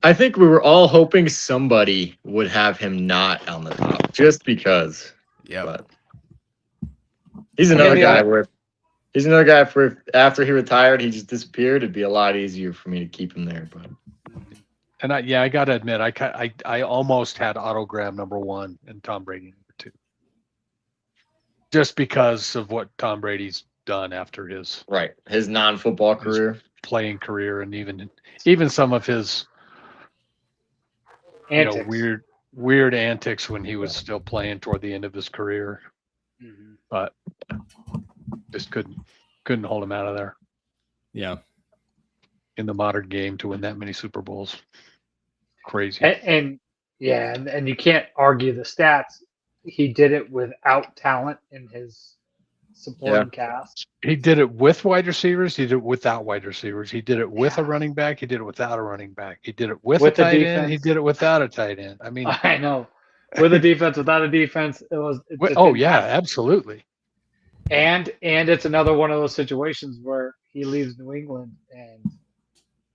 Speaker 6: I think we were all hoping somebody would have him not on the top just because.
Speaker 2: Yep.
Speaker 6: But He's another
Speaker 3: the
Speaker 6: guy
Speaker 3: other-
Speaker 6: where he's another guy for after he retired, he just disappeared. It'd be a lot easier for me to keep him there. But
Speaker 5: And I got to admit, I almost had Autogram #1 and Tom Brady #2, just because of what Tom Brady's done after his
Speaker 6: right, his non-football career.
Speaker 5: playing career, and even some of his
Speaker 3: Antics.
Speaker 5: weird antics when he was still playing toward the end of his career,
Speaker 3: Mhm.
Speaker 5: but just couldn't hold him out of there
Speaker 1: Yeah.
Speaker 5: in the modern game to win that many Super Bowls. Crazy.
Speaker 3: And yeah, and you can't argue the stats. He did it without talent in his supporting cast.
Speaker 5: He did it with wide receivers. He did it without wide receivers. He did it with a
Speaker 3: Yeah.
Speaker 5: running back. He did it without a running back. He did it with
Speaker 3: With
Speaker 5: a
Speaker 3: the
Speaker 5: tight end. He
Speaker 3: defense.
Speaker 5: did it without a tight end. I mean,
Speaker 3: I know. With a defense, without a defense, it was. It just
Speaker 5: oh
Speaker 3: didn't
Speaker 5: yeah,
Speaker 3: happen.
Speaker 5: absolutely.
Speaker 3: And it's another one of those situations where he leaves New England and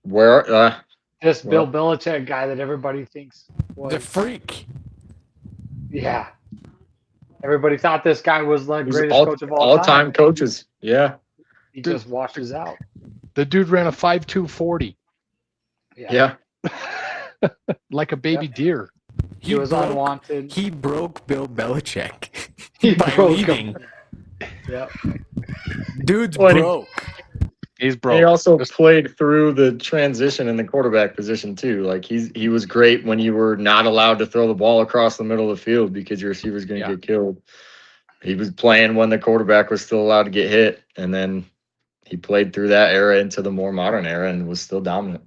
Speaker 6: Where
Speaker 3: this Bill
Speaker 6: Well-
Speaker 3: Belichick guy that everybody thinks was
Speaker 1: The freak.
Speaker 3: yeah. Everybody thought this guy was like
Speaker 6: he's
Speaker 3: greatest coach of all
Speaker 6: all-time coaches. Yeah.
Speaker 3: He just washes out.
Speaker 5: The dude ran a 5.2 40
Speaker 6: Yeah.
Speaker 5: like a baby deer.
Speaker 3: He was unwanted.
Speaker 1: He broke Bill Belichick
Speaker 3: He
Speaker 1: by
Speaker 3: broke
Speaker 1: leaving.
Speaker 3: him. Yep.
Speaker 1: Dude's
Speaker 6: Well, and he-
Speaker 1: broke.
Speaker 5: He's broke.
Speaker 6: He also
Speaker 5: Just-
Speaker 6: played through the transition in the quarterback position too. Like he was great when you were not allowed to throw the ball across the middle of the field because your receiver's going to
Speaker 5: Yeah.
Speaker 6: get killed. He was playing when the quarterback was still allowed to get hit, and then he played through that era into the more modern era and was still dominant.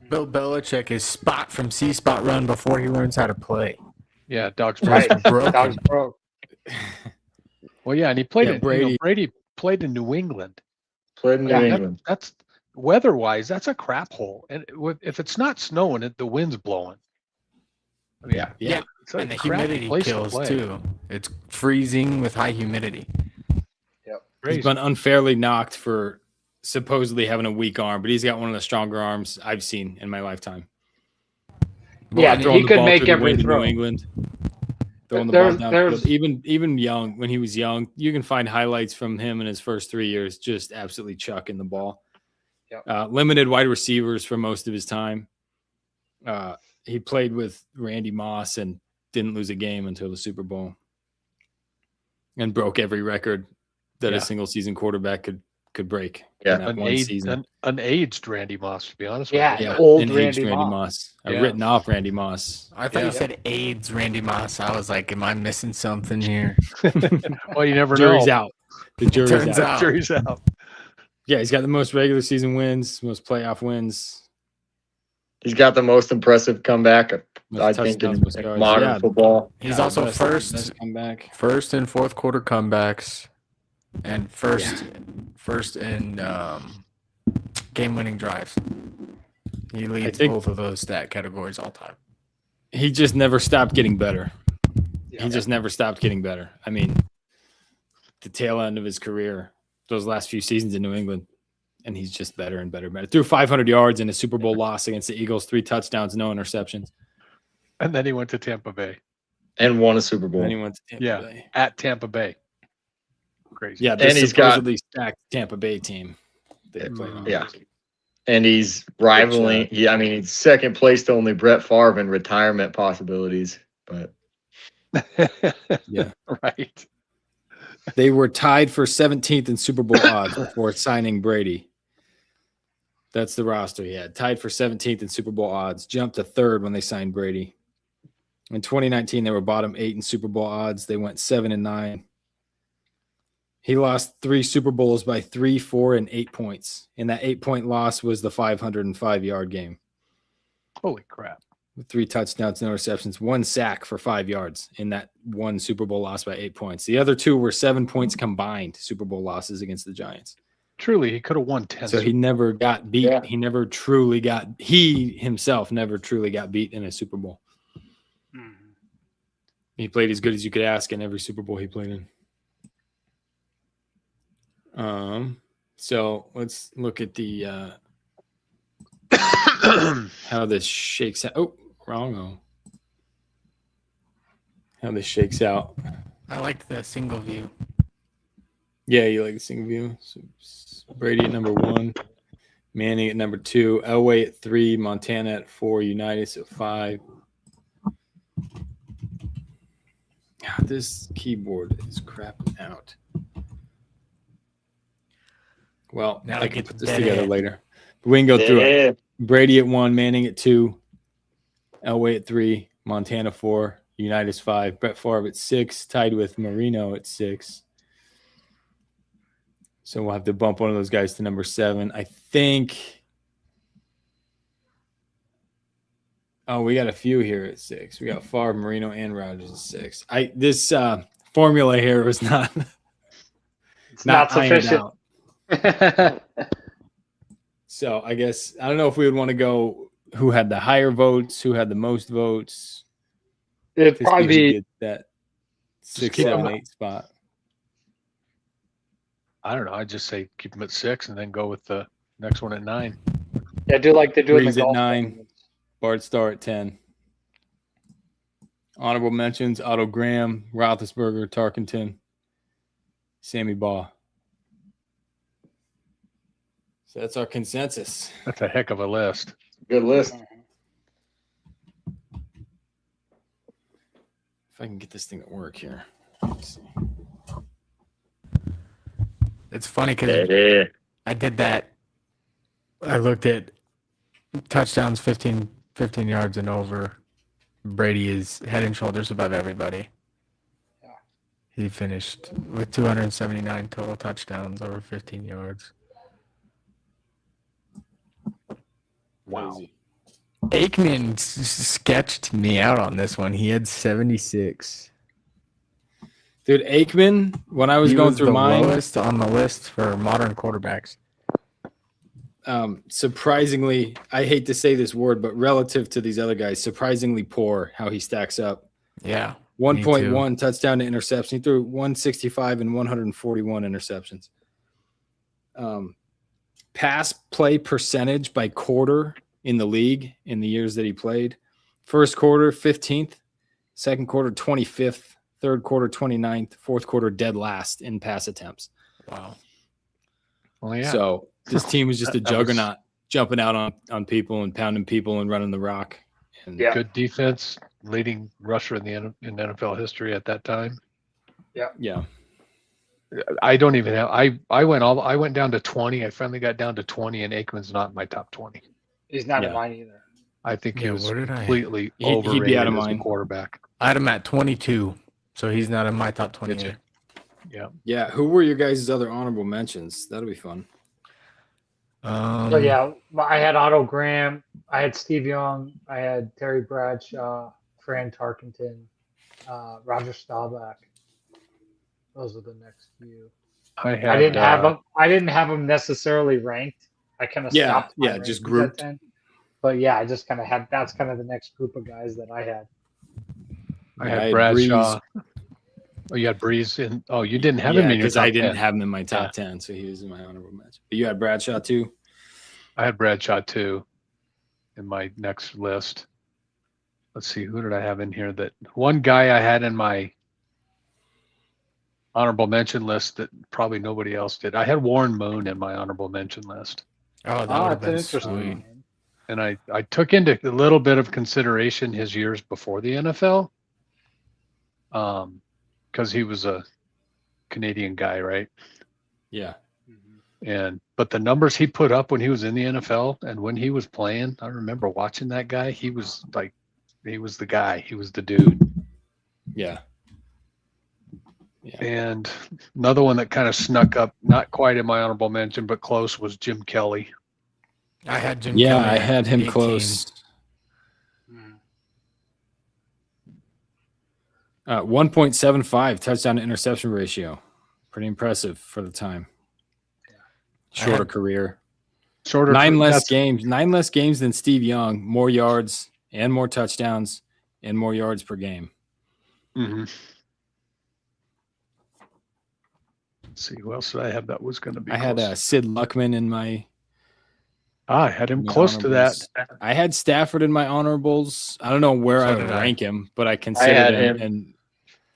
Speaker 1: Bill Belichick is spot from C spot run before he learns how to play.
Speaker 5: Yeah, dogs.
Speaker 3: Right.
Speaker 1: Broken.
Speaker 3: Dogs broke.
Speaker 5: Well, yeah, and he played
Speaker 1: Yeah,
Speaker 5: in
Speaker 1: Brady-
Speaker 5: Brady played in New England.
Speaker 6: Played in
Speaker 3: Yeah,
Speaker 6: New
Speaker 5: That-
Speaker 6: England.
Speaker 5: that's weather-wise, that's a crap hole. And if it's not snowing, the wind's blowing. I mean,
Speaker 1: Yeah.
Speaker 5: it's a
Speaker 1: And the
Speaker 5: crappy
Speaker 1: humidity
Speaker 5: place to
Speaker 1: kills
Speaker 5: play.
Speaker 1: too. It's freezing with high humidity.
Speaker 5: Crazy.
Speaker 1: He's been unfairly knocked for supposedly having a weak arm, but he's got one of the stronger arms I've seen in my lifetime.
Speaker 3: Yeah,
Speaker 1: Throwing
Speaker 3: he
Speaker 1: the
Speaker 3: could
Speaker 1: ball
Speaker 3: make
Speaker 1: through the
Speaker 3: every
Speaker 1: wind in
Speaker 3: throw.
Speaker 1: New England. Throwing the
Speaker 3: There's-
Speaker 1: ball
Speaker 3: there's-
Speaker 1: down. Even young, when he was young, you can find highlights from him in his first 3 years, just absolutely chucking the ball.
Speaker 3: Yep.
Speaker 1: Limited wide receivers for most of his time. He played with Randy Moss and didn't lose a game until the Super Bowl, and broke every record that
Speaker 5: Yeah.
Speaker 1: a single season quarterback could break.
Speaker 6: Yeah.
Speaker 1: in that one season.
Speaker 5: An aged Randy Moss, to be honest
Speaker 3: Yeah.
Speaker 5: with you.
Speaker 3: Old
Speaker 1: an
Speaker 3: Randy
Speaker 1: aged
Speaker 3: Moss.
Speaker 1: A
Speaker 5: Yeah.
Speaker 1: written off Randy Moss.
Speaker 7: I thought
Speaker 5: Yeah.
Speaker 7: you said AIDS, Randy Moss. I was like, am I missing something here?
Speaker 5: Well, you never
Speaker 1: Jury's
Speaker 5: know.
Speaker 1: out. The jury's
Speaker 7: Turns
Speaker 1: out.
Speaker 7: out.
Speaker 5: Jury's out.
Speaker 1: Yeah, he's got the most regular season wins, most playoff wins.
Speaker 6: He's got the most impressive comeback,
Speaker 1: most
Speaker 6: I think,
Speaker 1: touchdowns,
Speaker 6: in
Speaker 1: most yards.
Speaker 6: modern
Speaker 1: Yeah,
Speaker 6: football.
Speaker 7: He's
Speaker 1: yeah,
Speaker 7: also
Speaker 1: best
Speaker 7: first
Speaker 1: comeback.
Speaker 7: and fourth quarter comebacks, and first in game winning drives. He leads
Speaker 1: think-
Speaker 7: both of those stat categories all time.
Speaker 1: He just never stopped getting better.
Speaker 3: Yeah.
Speaker 1: He just never stopped getting better. I mean, the tail end of his career, those last few seasons in New England, and he's just better and better and better. Threw 500 yards in a Super Bowl loss against the Eagles, 3 touchdowns, no interceptions.
Speaker 5: And then he went to Tampa Bay.
Speaker 6: And won a Super Bowl.
Speaker 1: And he went to Tampa
Speaker 5: Yeah.
Speaker 1: Bay.
Speaker 5: At Tampa Bay. Crazy.
Speaker 1: Yeah, this
Speaker 6: And he's got-
Speaker 1: supposedly stacked Tampa Bay team that he played on.
Speaker 6: Yeah. And he's rivaling. He's second place to only Brett Favre in retirement possibilities. But
Speaker 1: Yeah.
Speaker 5: Right.
Speaker 1: They were tied for 17th in Super Bowl odds before signing Brady. That's the roster he had. Tied for 17th in Super Bowl odds. Jumped to third when they signed Brady. In 2019, they were bottom 8 in Super Bowl odds. They went 7-9. He lost 3 Super Bowls by 3, 4, and 8 points. And that 8-point loss was the 505-yard game.
Speaker 5: Holy crap.
Speaker 1: With 3 touchdowns, no receptions, 1 sack for 5 yards in that one Super Bowl loss by 8 points. The other 2 were 7 points combined Super Bowl losses against the Giants.
Speaker 5: Truly, he could have won 10.
Speaker 1: So he never got beat.
Speaker 6: Yeah.
Speaker 1: He himself never truly got beat in a Super Bowl.
Speaker 3: Mhm.
Speaker 1: He played as good as you could ask in every Super Bowl he played in. So let's look at the how this shakes out. Oh, wrong. How this shakes out.
Speaker 7: I liked the single view.
Speaker 1: Yeah, you like the single view. So Brady at number 1, Manning at number 2, Elway at 3, Montana at 4, Unitas at 5. God, this keyboard is crapping out. Well,
Speaker 7: Now
Speaker 1: I
Speaker 7: I
Speaker 1: can
Speaker 7: get
Speaker 1: put this
Speaker 7: dead
Speaker 1: together
Speaker 7: end.
Speaker 1: later. But we can go through it. Brady at 1, Manning at 2, Elway at 3, Montana 4, Unitas 5, Brett Favre at 6, tied with Marino at 6. So we'll have to bump one of those guys to number 7. I think. Oh, we got a few here at 6. We got Favre, Marino, and Rodgers at 6. This formula here was not
Speaker 3: It's not
Speaker 1: ironed
Speaker 3: sufficient.
Speaker 1: out. So I guess I don't know if we would want to go who had the higher votes, who had the most votes.
Speaker 3: It'd
Speaker 1: This
Speaker 3: probably
Speaker 1: gives you
Speaker 3: be
Speaker 1: that
Speaker 5: Just
Speaker 1: 6,
Speaker 5: keep
Speaker 1: 7,
Speaker 5: them-
Speaker 1: 8 spot.
Speaker 5: I don't know. I just say keep them at 6 and then go with the next one at 9.
Speaker 3: yeah, do like they do in the
Speaker 1: Breeze at
Speaker 3: golf
Speaker 1: 9.
Speaker 3: tournaments.
Speaker 1: Bart Starr at 10. Honorable mentions: Otto Graham, Roethlisberger, Tarkenton, Sammy Baugh. So that's our consensus.
Speaker 5: That's a heck of a list.
Speaker 6: Good list.
Speaker 1: If I can get this thing to work here. Let's see.
Speaker 7: It's funny because I did that. I looked at touchdowns 15 yards and over. Brady is head and shoulders above everybody.
Speaker 3: Yeah.
Speaker 7: He finished with 279 total touchdowns over 15 yards.
Speaker 5: Wow.
Speaker 1: Crazy.
Speaker 7: Aikman sketched me out on this one. He had 76.
Speaker 1: Dude, Aikman, when I was
Speaker 7: He
Speaker 1: going
Speaker 7: was
Speaker 1: through
Speaker 7: the
Speaker 1: mine,
Speaker 7: lowest on the list for modern quarterbacks.
Speaker 1: surprisingly, I hate to say this word, but relative to these other guys, surprisingly poor how he stacks up.
Speaker 7: Yeah.
Speaker 1: 1.1 touchdown to interception. He threw 165 and 141 interceptions. Pass play percentage by quarter in the league in the years that he played. First quarter, 15th. Second quarter, 25th. Third quarter, 29th. Fourth quarter, dead last in pass attempts.
Speaker 7: Wow.
Speaker 5: Well, yeah.
Speaker 1: So this team was just a
Speaker 5: That was-
Speaker 1: juggernaut, jumping out on people and pounding people and running the rock. And
Speaker 3: Yeah.
Speaker 5: Good defense, leading rusher in NFL history at that time.
Speaker 1: yeah.
Speaker 5: I don't even have. I went down to 20. I finally got down to 20, and Aikman's not in my top 20.
Speaker 3: He's not in
Speaker 1: Yeah.
Speaker 3: mine either.
Speaker 5: I think he
Speaker 7: Yeah,
Speaker 5: was
Speaker 7: where did I-
Speaker 5: completely
Speaker 1: He'd be
Speaker 5: overrated
Speaker 1: out of
Speaker 5: as a
Speaker 1: mine.
Speaker 5: quarterback.
Speaker 7: I had him at 22, so he's not in my top 20.
Speaker 5: Gotcha.
Speaker 7: either.
Speaker 1: Yeah. Who were your guys' other honorable mentions? That'll be fun.
Speaker 3: So yeah, I had Otto Graham, I had Steve Young, I had Terry Bradshaw, Fran Tarkenton, Roger Staubach. Those are the next few.
Speaker 5: I
Speaker 3: I didn't have
Speaker 5: had
Speaker 3: them. I didn't have them necessarily ranked. I kind of
Speaker 1: Yeah,
Speaker 3: stopped. my
Speaker 1: yeah, just
Speaker 3: rankings at
Speaker 1: grouped.
Speaker 3: 10. But yeah, I just kind of had. That's kind of the next group of guys that I had.
Speaker 5: I
Speaker 1: Yeah, I
Speaker 5: had
Speaker 1: had
Speaker 5: Bradshaw. Oh, you had Breeze in. Oh, you didn't have him in your
Speaker 1: because
Speaker 5: top
Speaker 1: I didn't
Speaker 5: 10.
Speaker 1: have him in my top 10, so he was in my honorable mention. But you had Bradshaw too.
Speaker 5: I had Bradshaw too in my next list. Let's see, who did I have in here? That one guy I had in my honorable mention list that probably nobody else did. I had Warren Moon in my honorable mention list.
Speaker 7: Oh, that would
Speaker 3: Ah,
Speaker 7: have
Speaker 3: it's an
Speaker 7: been
Speaker 3: interesting
Speaker 7: sweet.
Speaker 3: one.
Speaker 5: And I took into a little bit of consideration his years before the NFL. Because he was a Canadian guy, right?
Speaker 1: Yeah.
Speaker 5: But the numbers he put up when he was in the NFL and when he was playing, I remember watching that guy. He was the guy. He was the dude.
Speaker 1: Yeah.
Speaker 5: And another one that kind of snuck up, not quite in my honorable mention, but close, was Jim Kelly.
Speaker 7: I had Jim.
Speaker 1: Yeah,
Speaker 7: Kelly
Speaker 1: I
Speaker 7: at
Speaker 1: had him
Speaker 7: 18.
Speaker 1: close.
Speaker 3: Mm.
Speaker 1: 1.75 touchdown to interception ratio. Pretty impressive for the time. Shorter
Speaker 7: had-
Speaker 1: career.
Speaker 5: Shorter.
Speaker 1: Nine less
Speaker 5: that's-
Speaker 1: games. 9 less games than Steve Young. More yards and more touchdowns and more yards per game.
Speaker 5: Mhm. Let's see, who else did I have that was going to be?
Speaker 1: I had
Speaker 5: close?
Speaker 1: Sid Luckman in my
Speaker 5: I had him
Speaker 1: my
Speaker 5: close to that.
Speaker 1: honorables. I had Stafford in my honorables. I don't know where
Speaker 7: So
Speaker 1: I would
Speaker 7: did I.
Speaker 1: rank him, but I considered
Speaker 6: had
Speaker 1: him,
Speaker 6: him
Speaker 1: and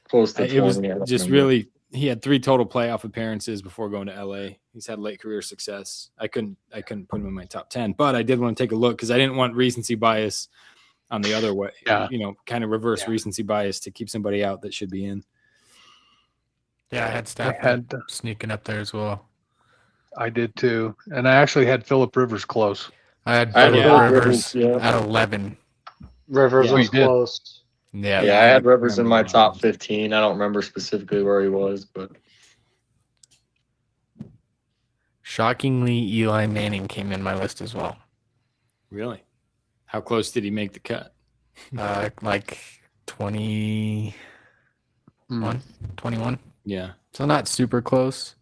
Speaker 6: Close to
Speaker 1: it was
Speaker 6: 20. I
Speaker 1: just
Speaker 6: remember.
Speaker 1: really he had 3 total playoff appearances before going to LA. He's had late career success. I couldn't put him in my top 10, but I did want to take a look because I didn't want recency bias on the other way.
Speaker 5: Yeah.
Speaker 1: Kind of reverse recency bias to keep somebody out that should be in.
Speaker 7: Yeah, I had Stafford
Speaker 5: had
Speaker 7: sneaking up there as well.
Speaker 5: I did too, and I actually had Phillip Rivers close.
Speaker 7: I had
Speaker 6: I had
Speaker 7: Phillip
Speaker 6: Phillip
Speaker 7: Rivers
Speaker 6: Rivers, yeah.
Speaker 7: at 11.
Speaker 3: Rivers
Speaker 1: Yeah,
Speaker 3: was
Speaker 5: we did.
Speaker 3: close.
Speaker 7: Yeah.
Speaker 6: Yeah, I had Rivers in my
Speaker 1: remember
Speaker 6: top
Speaker 1: that.
Speaker 6: 15. I don't remember specifically where he was, but
Speaker 7: Shockingly, Eli Manning came in my list as well.
Speaker 1: Really? How close did he make the cut?
Speaker 7: Like 21.
Speaker 5: Hmm.
Speaker 7: 21.
Speaker 1: Yeah.
Speaker 7: So not super close,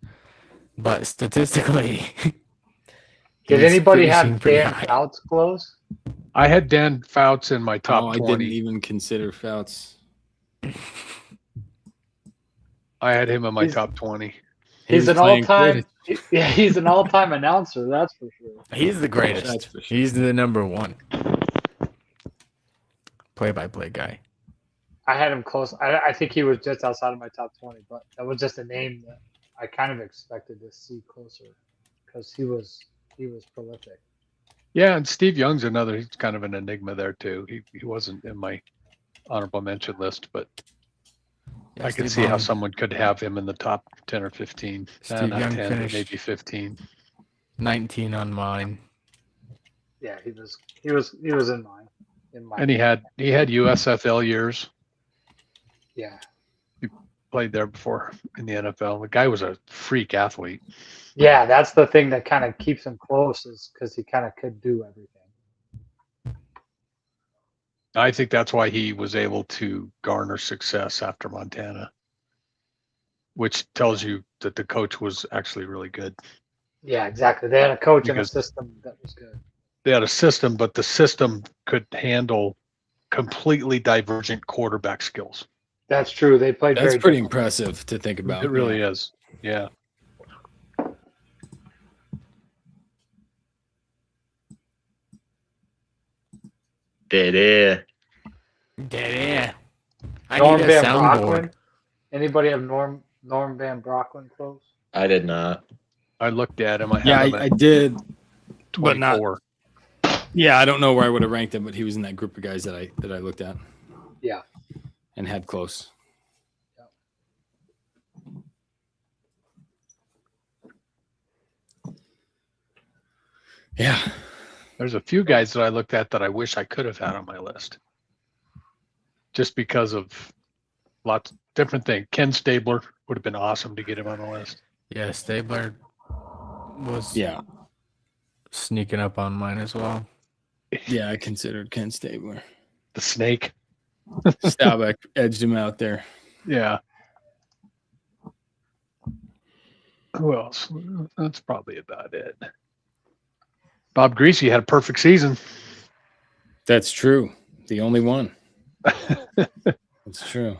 Speaker 7: but statistically.
Speaker 3: Did
Speaker 7: he's
Speaker 3: anybody
Speaker 7: finishing
Speaker 3: have
Speaker 7: pretty
Speaker 3: Dan
Speaker 7: high.
Speaker 3: Fouts close?
Speaker 5: I had Dan Fouts in my top
Speaker 1: Oh, I
Speaker 5: 20.
Speaker 1: didn't even consider Fouts.
Speaker 5: I had him in my
Speaker 3: He's-
Speaker 5: top 20.
Speaker 1: He
Speaker 3: He's
Speaker 1: was
Speaker 3: an
Speaker 1: playing
Speaker 3: all-time.
Speaker 1: good.
Speaker 3: Yeah, he's an all-time announcer. That's for sure.
Speaker 7: He's the greatest.
Speaker 1: That's for sure.
Speaker 7: He's the number one. Play-by-play guy.
Speaker 3: I had him close. I think he was just outside of my top 20, but that was just a name that I kind of expected to see closer because he was prolific.
Speaker 5: Yeah, and Steve Young's another. He's kind of an enigma there too. He wasn't in my honorable mention list, but
Speaker 7: Yeah,
Speaker 5: I could
Speaker 7: Steve
Speaker 5: see how
Speaker 7: Young-
Speaker 5: someone could have him in the top 10 or 15.
Speaker 7: Steve
Speaker 5: Not
Speaker 7: Young
Speaker 5: 10, but
Speaker 7: finished-
Speaker 5: maybe 15.
Speaker 7: 19 on mine.
Speaker 3: Yeah, he was in mine.
Speaker 5: And he had USFL years.
Speaker 3: Yeah.
Speaker 5: Played there before in the NFL. The guy was a freak athlete.
Speaker 3: Yeah, that's the thing that kind of keeps him close is because he kind of could do everything.
Speaker 5: I think that's why he was able to garner success after Montana, which tells you that the coach was actually really good.
Speaker 3: Yeah, exactly. They had a coach and a
Speaker 5: Because-
Speaker 3: system that was good.
Speaker 5: They had a system, but the system could handle completely divergent quarterback skills.
Speaker 3: That's true. They played
Speaker 1: That's
Speaker 3: very
Speaker 1: pretty
Speaker 3: different.
Speaker 1: impressive to think about.
Speaker 5: It really is. Yeah.
Speaker 6: yeah.
Speaker 7: Yeah. I
Speaker 3: Norm
Speaker 7: need a
Speaker 3: Van
Speaker 7: soundboard.
Speaker 3: Brocklin. Anybody have Norm Van Brocklin close?
Speaker 6: I did not.
Speaker 5: I looked at him. I had
Speaker 1: Yeah,
Speaker 5: him
Speaker 1: I
Speaker 5: at
Speaker 1: did. but not-
Speaker 5: 24.
Speaker 1: Yeah, I don't know where I would have ranked him, but he was in that group of guys that I looked at.
Speaker 3: Yeah.
Speaker 1: And had close. Yeah.
Speaker 5: There's a few guys that I looked at that I wish I could have had on my list. Just because of lots of different things. Ken Stabler would have been awesome to get him on the list.
Speaker 7: Yeah, Stabler was
Speaker 1: Yeah.
Speaker 7: sneaking up on mine as well.
Speaker 1: Yeah, I considered Ken Stabler.
Speaker 5: The snake.
Speaker 1: Staubach edged him out there.
Speaker 5: Yeah. Who else? That's probably about it. Bob Greasy had a perfect season.
Speaker 1: That's true. The only one. That's true.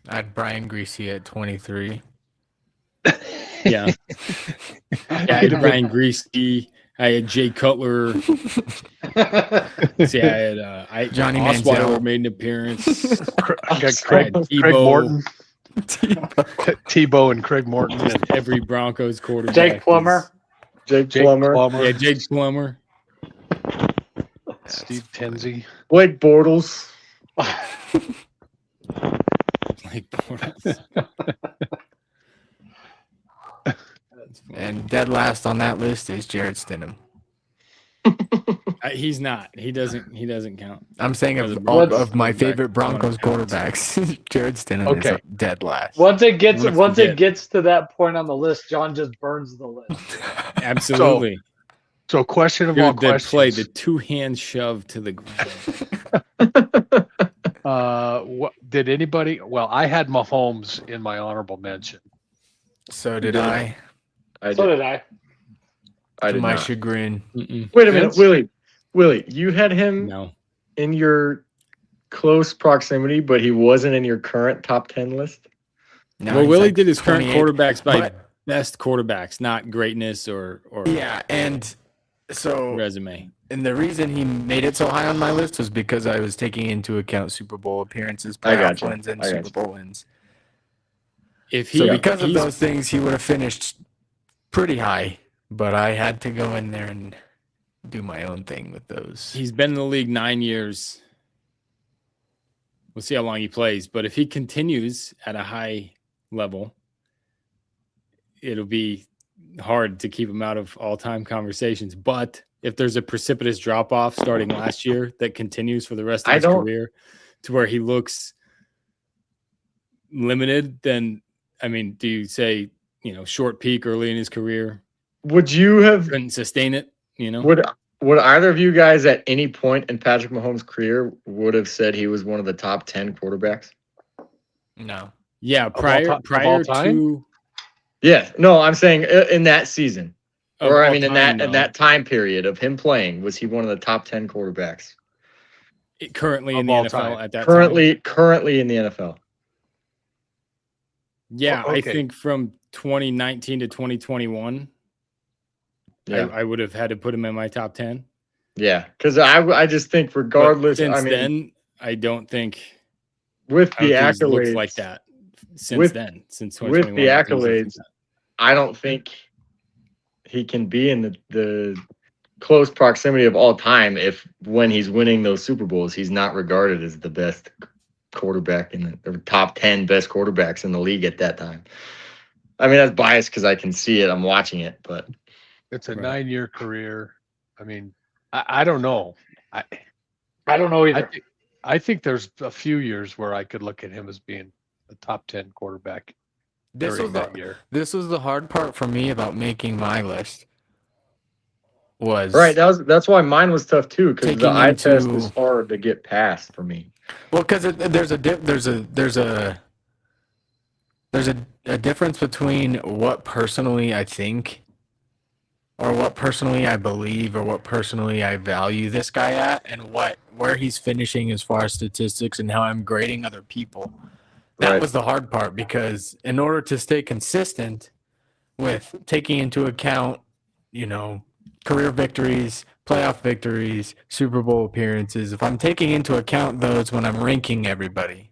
Speaker 7: I had Brian Greasy at 23.
Speaker 1: Yeah. I had Ryan Greasy. I had Jay Cutler. See, I had
Speaker 7: Johnny
Speaker 1: Osweiler
Speaker 7: Manziel.
Speaker 1: made an appearance.
Speaker 5: I got
Speaker 1: Craig
Speaker 5: Craig
Speaker 1: Tebow.
Speaker 5: Morton. Tebow and Craig Morton. And
Speaker 1: Every Broncos quarterback.
Speaker 3: Jake Plummer.
Speaker 6: Jake
Speaker 5: Jake
Speaker 6: Plummer,
Speaker 5: Plummer,
Speaker 1: Yeah, Jake Plummer.
Speaker 5: Steve Tenzie.
Speaker 6: Blake Bortles.
Speaker 1: Like Bortles.
Speaker 7: And dead last on that list is Jared Stidham.
Speaker 1: He's not. He doesn't count.
Speaker 7: I'm saying
Speaker 1: For the
Speaker 7: of
Speaker 1: Broncos
Speaker 7: my
Speaker 1: quarterback,
Speaker 7: favorite
Speaker 1: one
Speaker 7: Broncos
Speaker 1: of the counts.
Speaker 7: quarterbacks, Jared Stidham
Speaker 5: Okay.
Speaker 7: is dead last.
Speaker 3: Once it gets
Speaker 1: I'm gonna
Speaker 3: once
Speaker 1: forget.
Speaker 3: it gets to that point on the list, John just burns the list.
Speaker 1: Absolutely.
Speaker 5: So question of
Speaker 1: Dude,
Speaker 5: all
Speaker 1: the play, the
Speaker 5: questions.
Speaker 1: two-hand shove to the ground.
Speaker 5: What did anybody? Well, I had Mahomes in my honorable mention.
Speaker 7: So did
Speaker 6: did.
Speaker 7: I.
Speaker 6: I
Speaker 3: So
Speaker 6: did.
Speaker 3: did I.
Speaker 6: I
Speaker 7: To
Speaker 6: did
Speaker 7: my
Speaker 6: not.
Speaker 7: chagrin.
Speaker 1: Mm-mm.
Speaker 6: Wait a minute,
Speaker 5: Vince?
Speaker 6: Willie, you had him
Speaker 1: No.
Speaker 6: in your close proximity, but he wasn't in your current top 10 list.
Speaker 7: No,
Speaker 1: Well,
Speaker 7: he's
Speaker 1: Willie
Speaker 7: like
Speaker 1: did his current
Speaker 7: 28,
Speaker 1: quarterbacks by
Speaker 7: but-
Speaker 1: best quarterbacks, not greatness or
Speaker 7: Yeah, and so
Speaker 1: resume.
Speaker 7: and the reason he made it so high on my list was because I was taking into account Super Bowl appearances,
Speaker 6: I
Speaker 7: playoff
Speaker 6: gotcha.
Speaker 7: wins, and
Speaker 6: I
Speaker 7: Super
Speaker 6: gotcha.
Speaker 7: Bowl wins.
Speaker 1: if he
Speaker 7: So because of
Speaker 1: he's-
Speaker 7: those things, he would have finished pretty high. But I had to go in there and do my own thing with those.
Speaker 1: he's been in the league 9 years. We'll see how long he plays, but if he continues at a high level, it'll be hard to keep him out of all-time conversations. But if there's a precipitous drop-off starting last year that continues for the rest of his career to where he looks limited, then I mean, do you say, short peak early in his career,
Speaker 6: Would you have
Speaker 1: couldn't sustain it,
Speaker 6: would either of you guys at any point in Patrick Mahomes' career would have said he was one of the top 10 quarterbacks?
Speaker 7: No.
Speaker 1: Yeah,
Speaker 5: all
Speaker 1: prior
Speaker 5: time?
Speaker 1: to
Speaker 6: Yeah, no, I'm saying in that season,
Speaker 1: of
Speaker 6: or I
Speaker 1: all
Speaker 6: mean in
Speaker 1: time,
Speaker 6: that time period of him playing, was he one of the top 10 quarterbacks
Speaker 1: currently in
Speaker 5: Of
Speaker 1: the
Speaker 5: all
Speaker 1: NFL
Speaker 5: time.
Speaker 1: at that time.
Speaker 6: currently in the NFL?
Speaker 1: Yeah, I
Speaker 5: Okay.
Speaker 1: think from 2019 to 2021,
Speaker 6: Yeah,
Speaker 1: I would have had to put him in my top 10.
Speaker 6: yeah, because I just think
Speaker 1: But
Speaker 6: regardless,
Speaker 1: since
Speaker 6: I mean,
Speaker 1: then, I don't think
Speaker 6: with
Speaker 1: I
Speaker 6: the
Speaker 1: don't think he's looked
Speaker 6: accolades
Speaker 1: like that since
Speaker 6: with-
Speaker 1: then. Since
Speaker 6: with
Speaker 1: 2021,
Speaker 6: the
Speaker 1: I don't think he's looked like
Speaker 6: accolades,
Speaker 1: that.
Speaker 6: I don't think he can be in the close proximity of all time if when he's winning those Super Bowls, he's not regarded as the best quarterback in the top 10 best quarterbacks in the league at that time. I mean, that's biased because I can see it. I'm watching it, but
Speaker 5: It's a
Speaker 1: Right.
Speaker 5: 9-year career. I mean, I don't know.
Speaker 3: I don't know either.
Speaker 5: I think there's a few years where I could look at him as being a top 10 quarterback
Speaker 7: This
Speaker 5: during
Speaker 7: was
Speaker 5: that
Speaker 7: the
Speaker 5: year.
Speaker 7: this was the hard part for me about making my list. Was
Speaker 6: right. That's why mine was tough too, because the
Speaker 7: Taking
Speaker 6: eye test
Speaker 7: into-
Speaker 6: is hard to get past for me.
Speaker 7: well, because there's a difference between what personally I think, or what personally I believe, or what personally I value this guy at, and where he's finishing as far as statistics and how I'm grading other people. That
Speaker 6: Right.
Speaker 7: was the hard part, because in order to stay consistent with taking into account, career victories, playoff victories, Super Bowl appearances, if I'm taking into account those when I'm ranking everybody,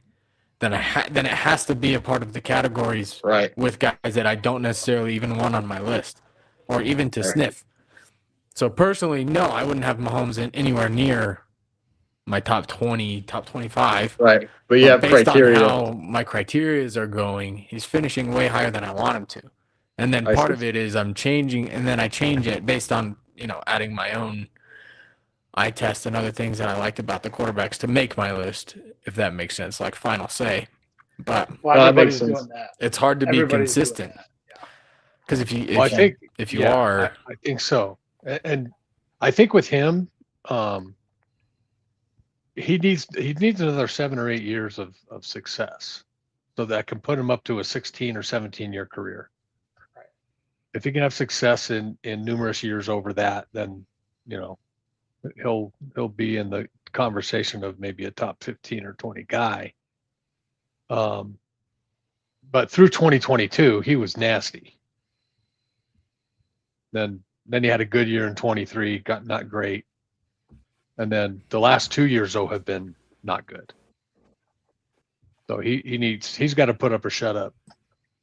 Speaker 7: then then it has to be a part of the categories
Speaker 6: Right.
Speaker 7: with guys that I don't necessarily even want on my list, or even to
Speaker 6: Right.
Speaker 7: sniff. So personally, no, I wouldn't have Mahomes in anywhere near my top 20, top 25.
Speaker 6: Right. But you have
Speaker 7: based
Speaker 6: criteria.
Speaker 7: on how my criterias are going, he's finishing way higher than I want him to. And then
Speaker 6: I
Speaker 7: part
Speaker 6: see.
Speaker 7: of it is I'm changing, and then I change it based on, adding my own eye test and other things that I liked about the quarterbacks to make my list, if that makes sense, like final say. But
Speaker 3: Well,
Speaker 6: No, that makes
Speaker 3: everybody's
Speaker 6: sense.
Speaker 3: doing that.
Speaker 7: it's hard to be
Speaker 3: Everybody's doing
Speaker 7: consistent,
Speaker 3: that.
Speaker 7: because if you
Speaker 5: Well, I think
Speaker 7: if you
Speaker 5: yeah,
Speaker 7: are,
Speaker 5: I think so. And I think with him, he needs another 7 or 8 years of success, so that can put him up to a 16 or 17-year career.
Speaker 3: Right.
Speaker 5: If he can have success in numerous years over that, then he'll be in the conversation of maybe a top 15 or 20 guy. But through 2022, he was nasty. Then he had a good year in 23, got not great. And then the last 2 years though have been not good. So he's got to put up or shut up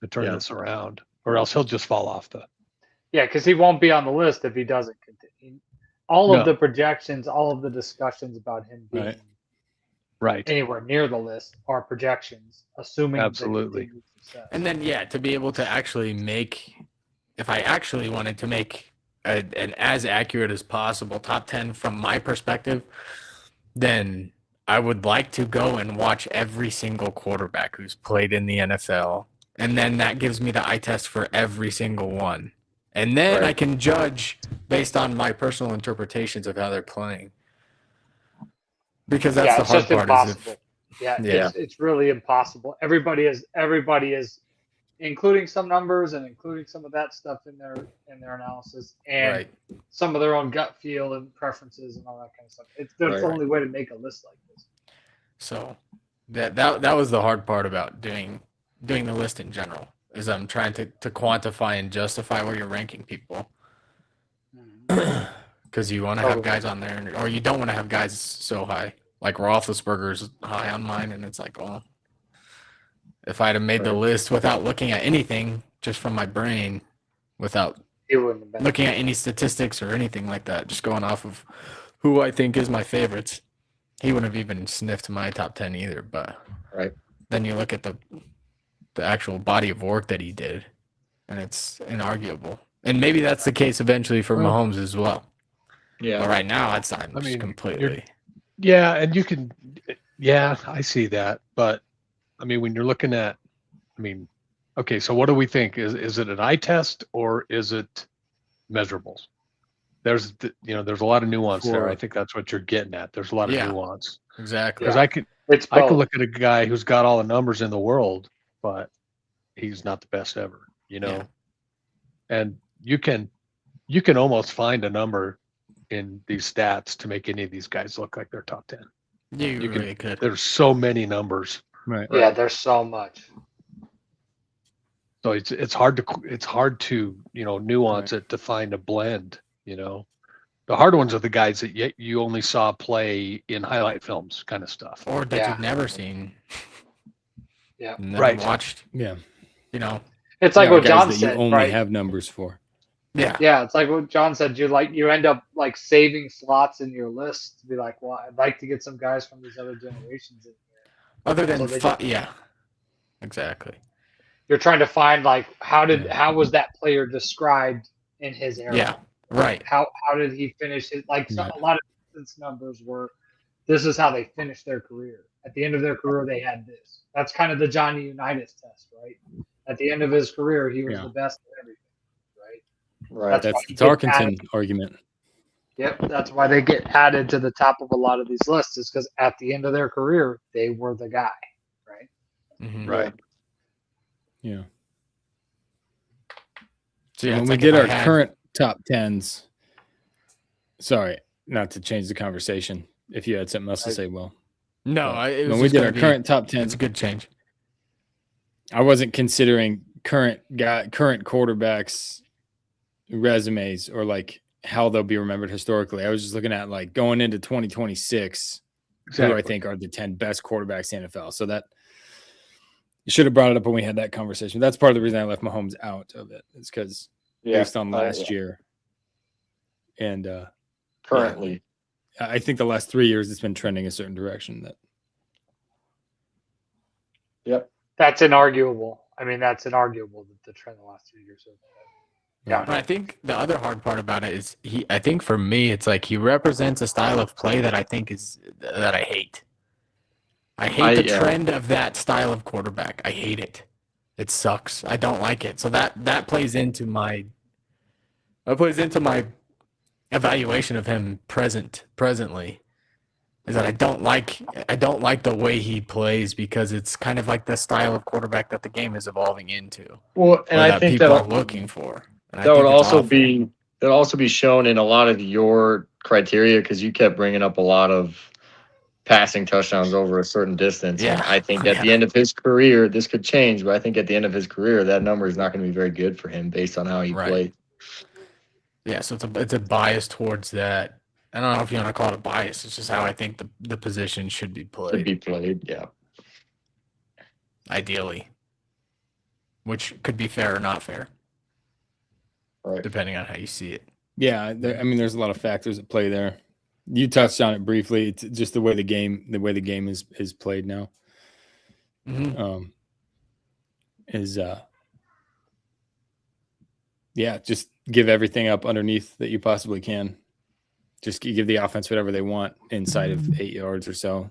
Speaker 5: to turn
Speaker 6: Yeah.
Speaker 5: this around, or else he'll just fall off the.
Speaker 3: Yeah, because he won't be on the list if he doesn't continue. All
Speaker 5: No.
Speaker 3: of the projections, all of the discussions about him being
Speaker 1: Right.
Speaker 5: Right.
Speaker 3: anywhere near the list are projections, assuming the
Speaker 5: Absolutely.
Speaker 3: continued success.
Speaker 7: and then to be able to actually make, if I actually wanted to make an as accurate as possible top 10 from my perspective, then I would like to go and watch every single quarterback who's played in the NFL. And then that gives me the eye test for every single one. And then I
Speaker 6: Right.
Speaker 7: can judge based on my personal interpretations of how they're playing. Because that's
Speaker 3: yeah,
Speaker 7: the
Speaker 3: it's
Speaker 7: hard
Speaker 3: just
Speaker 7: part.
Speaker 3: impossible.
Speaker 7: Yeah.
Speaker 3: It's really impossible. Everybody is including some numbers and including some of that stuff in their analysis and
Speaker 7: Right.
Speaker 3: some of their own gut feel and preferences and all that kind of stuff. It's the
Speaker 6: Right.
Speaker 3: only way to make a list like this.
Speaker 7: So that was the hard part about doing the list in general, is I'm trying to quantify and justify where you're ranking people. Because you want to have
Speaker 3: Totally.
Speaker 7: guys on there, or you don't want to have guys so high. Like Roethlisberger's high on mine, and it's like, well, If I'd have made the
Speaker 6: Right.
Speaker 7: list without looking at anything, just from my brain, without
Speaker 3: He wouldn't have been.
Speaker 7: looking at any statistics or anything like that, just going off of who I think is my favorites, he wouldn't have even sniffed my top 10 either. But
Speaker 6: Right.
Speaker 7: then you look at the actual body of work that he did, and it's inarguable. And maybe that's the case eventually for
Speaker 5: Well,
Speaker 7: Mahomes as well.
Speaker 6: Yeah.
Speaker 7: But right now, it's not
Speaker 5: I mean,
Speaker 7: completely.
Speaker 5: Yeah, and you can, yeah, I see that. But I mean, when you're looking at, I mean, okay, so what do we think? Is it an eye test or is it measurables? There's there's a lot of nuance there.
Speaker 1: For-
Speaker 5: I think that's what you're getting at. There's a lot of
Speaker 7: Yeah.
Speaker 5: nuance
Speaker 7: Exactly.
Speaker 5: because
Speaker 3: Yeah. It's
Speaker 5: I could
Speaker 3: both.
Speaker 5: look at a guy who's got all the numbers in the world, but he's not the best ever,
Speaker 7: Yeah.
Speaker 5: And you can almost find a number in these stats to make any of these guys look like they're top 10.
Speaker 7: You
Speaker 5: You can-
Speaker 7: really could.
Speaker 5: There's so many numbers.
Speaker 1: Right.
Speaker 3: Yeah, there's so much.
Speaker 5: So it's hard to nuance it to find a blend. The hard ones are the guys that you only saw play in highlight films, kind of stuff.
Speaker 7: Or that
Speaker 3: Yeah.
Speaker 7: you've never seen.
Speaker 3: Yeah.
Speaker 7: Never
Speaker 5: Right.
Speaker 7: watched,
Speaker 1: Yeah.
Speaker 3: It's like
Speaker 1: Yeah,
Speaker 3: what
Speaker 1: guys
Speaker 3: John
Speaker 1: that
Speaker 3: said,
Speaker 1: you only
Speaker 3: right?
Speaker 1: have numbers for.
Speaker 7: Yeah.
Speaker 3: Yeah, it's like what John said. You end up like saving slots in your list to be like, well, I'd like to get some guys from these other generations in here.
Speaker 7: Other than
Speaker 3: So they
Speaker 7: yeah. Exactly.
Speaker 3: You're trying to find like how was that player described in his era?
Speaker 7: Yeah. Right.
Speaker 3: How did he finish it? Like
Speaker 1: Right.
Speaker 3: a lot of distance numbers were, this is how they finished their career. At the end of their career, they had this. That's kind of the Johnny Unitas test, right? At the end of his career, he was
Speaker 1: Yeah.
Speaker 3: the best at everything, right?
Speaker 6: Right.
Speaker 3: That's
Speaker 1: That's
Speaker 3: why
Speaker 1: the
Speaker 3: he gets
Speaker 1: Tarkenton
Speaker 3: added.
Speaker 1: argument.
Speaker 3: Yep, that's why they get added to the top of a lot of these lists, is because at the end of their career, they were the guy, right?
Speaker 7: Mhm.
Speaker 5: Right.
Speaker 1: Yeah.
Speaker 7: So yeah,
Speaker 1: When
Speaker 7: it's
Speaker 1: we
Speaker 7: like
Speaker 1: did
Speaker 7: if I
Speaker 1: our
Speaker 7: had-
Speaker 1: current top tens, sorry, not to change the conversation. If you had something else to say, Will.
Speaker 7: No, it was
Speaker 1: When we
Speaker 7: just
Speaker 1: did
Speaker 7: gonna
Speaker 1: our
Speaker 7: be-
Speaker 1: current top
Speaker 7: it's
Speaker 1: tens,
Speaker 7: a good change.
Speaker 1: I wasn't considering current quarterbacks' resumes or like how they'll be remembered historically. I was just looking at like going into 2026, who I
Speaker 5: Exactly.
Speaker 1: think are the 10 best quarterbacks in the NFL. So that you should have brought it up when we had that conversation. That's part of the reason I left Mahomes out of it. It's because based on last year. And
Speaker 6: Currently.
Speaker 1: I think the last 3 years it's been trending a certain direction that
Speaker 6: Yep.
Speaker 3: That's inarguable. I mean, that's inarguable that the trend the last 2 years. Yeah.
Speaker 7: But I think the other hard part about it is I think for me, it's like he represents a style of play that I think that I hate. I hate the
Speaker 6: yeah.
Speaker 7: trend of that style of quarterback. I hate it. It sucks. I don't like it. So that plays into my evaluation of him presently. Is that I don't like the way he plays because it's kind of like the style of quarterback that the game is evolving into.
Speaker 6: Well, and
Speaker 7: or
Speaker 6: I
Speaker 7: that
Speaker 6: think
Speaker 7: people
Speaker 6: that
Speaker 7: are looking for. And I
Speaker 6: that would
Speaker 7: think it's
Speaker 6: also
Speaker 7: awful.
Speaker 6: be shown in a lot of your criteria because you kept bringing up a lot of passing touchdowns over a certain distance.
Speaker 7: Yeah.
Speaker 6: And I think at the end of his career, this could change, but I think at the end of his career, that number is not going to be very good for him based on how he
Speaker 7: Right.
Speaker 6: played.
Speaker 7: Yeah, so it's a bias towards that. I don't know if you want to call it a bias. It's just how I think the position should be
Speaker 6: To
Speaker 7: played,
Speaker 6: be played, yeah.
Speaker 7: ideally, which could be fair or not fair,
Speaker 6: Right.
Speaker 7: depending on how you see it.
Speaker 1: yeah, I mean there's a lot of factors at play there. You touched on it briefly. It's just the way the game is played now.
Speaker 7: Mhm.
Speaker 1: Just give everything up underneath that you possibly can. Just give the offense whatever they want inside of 8 yards or so.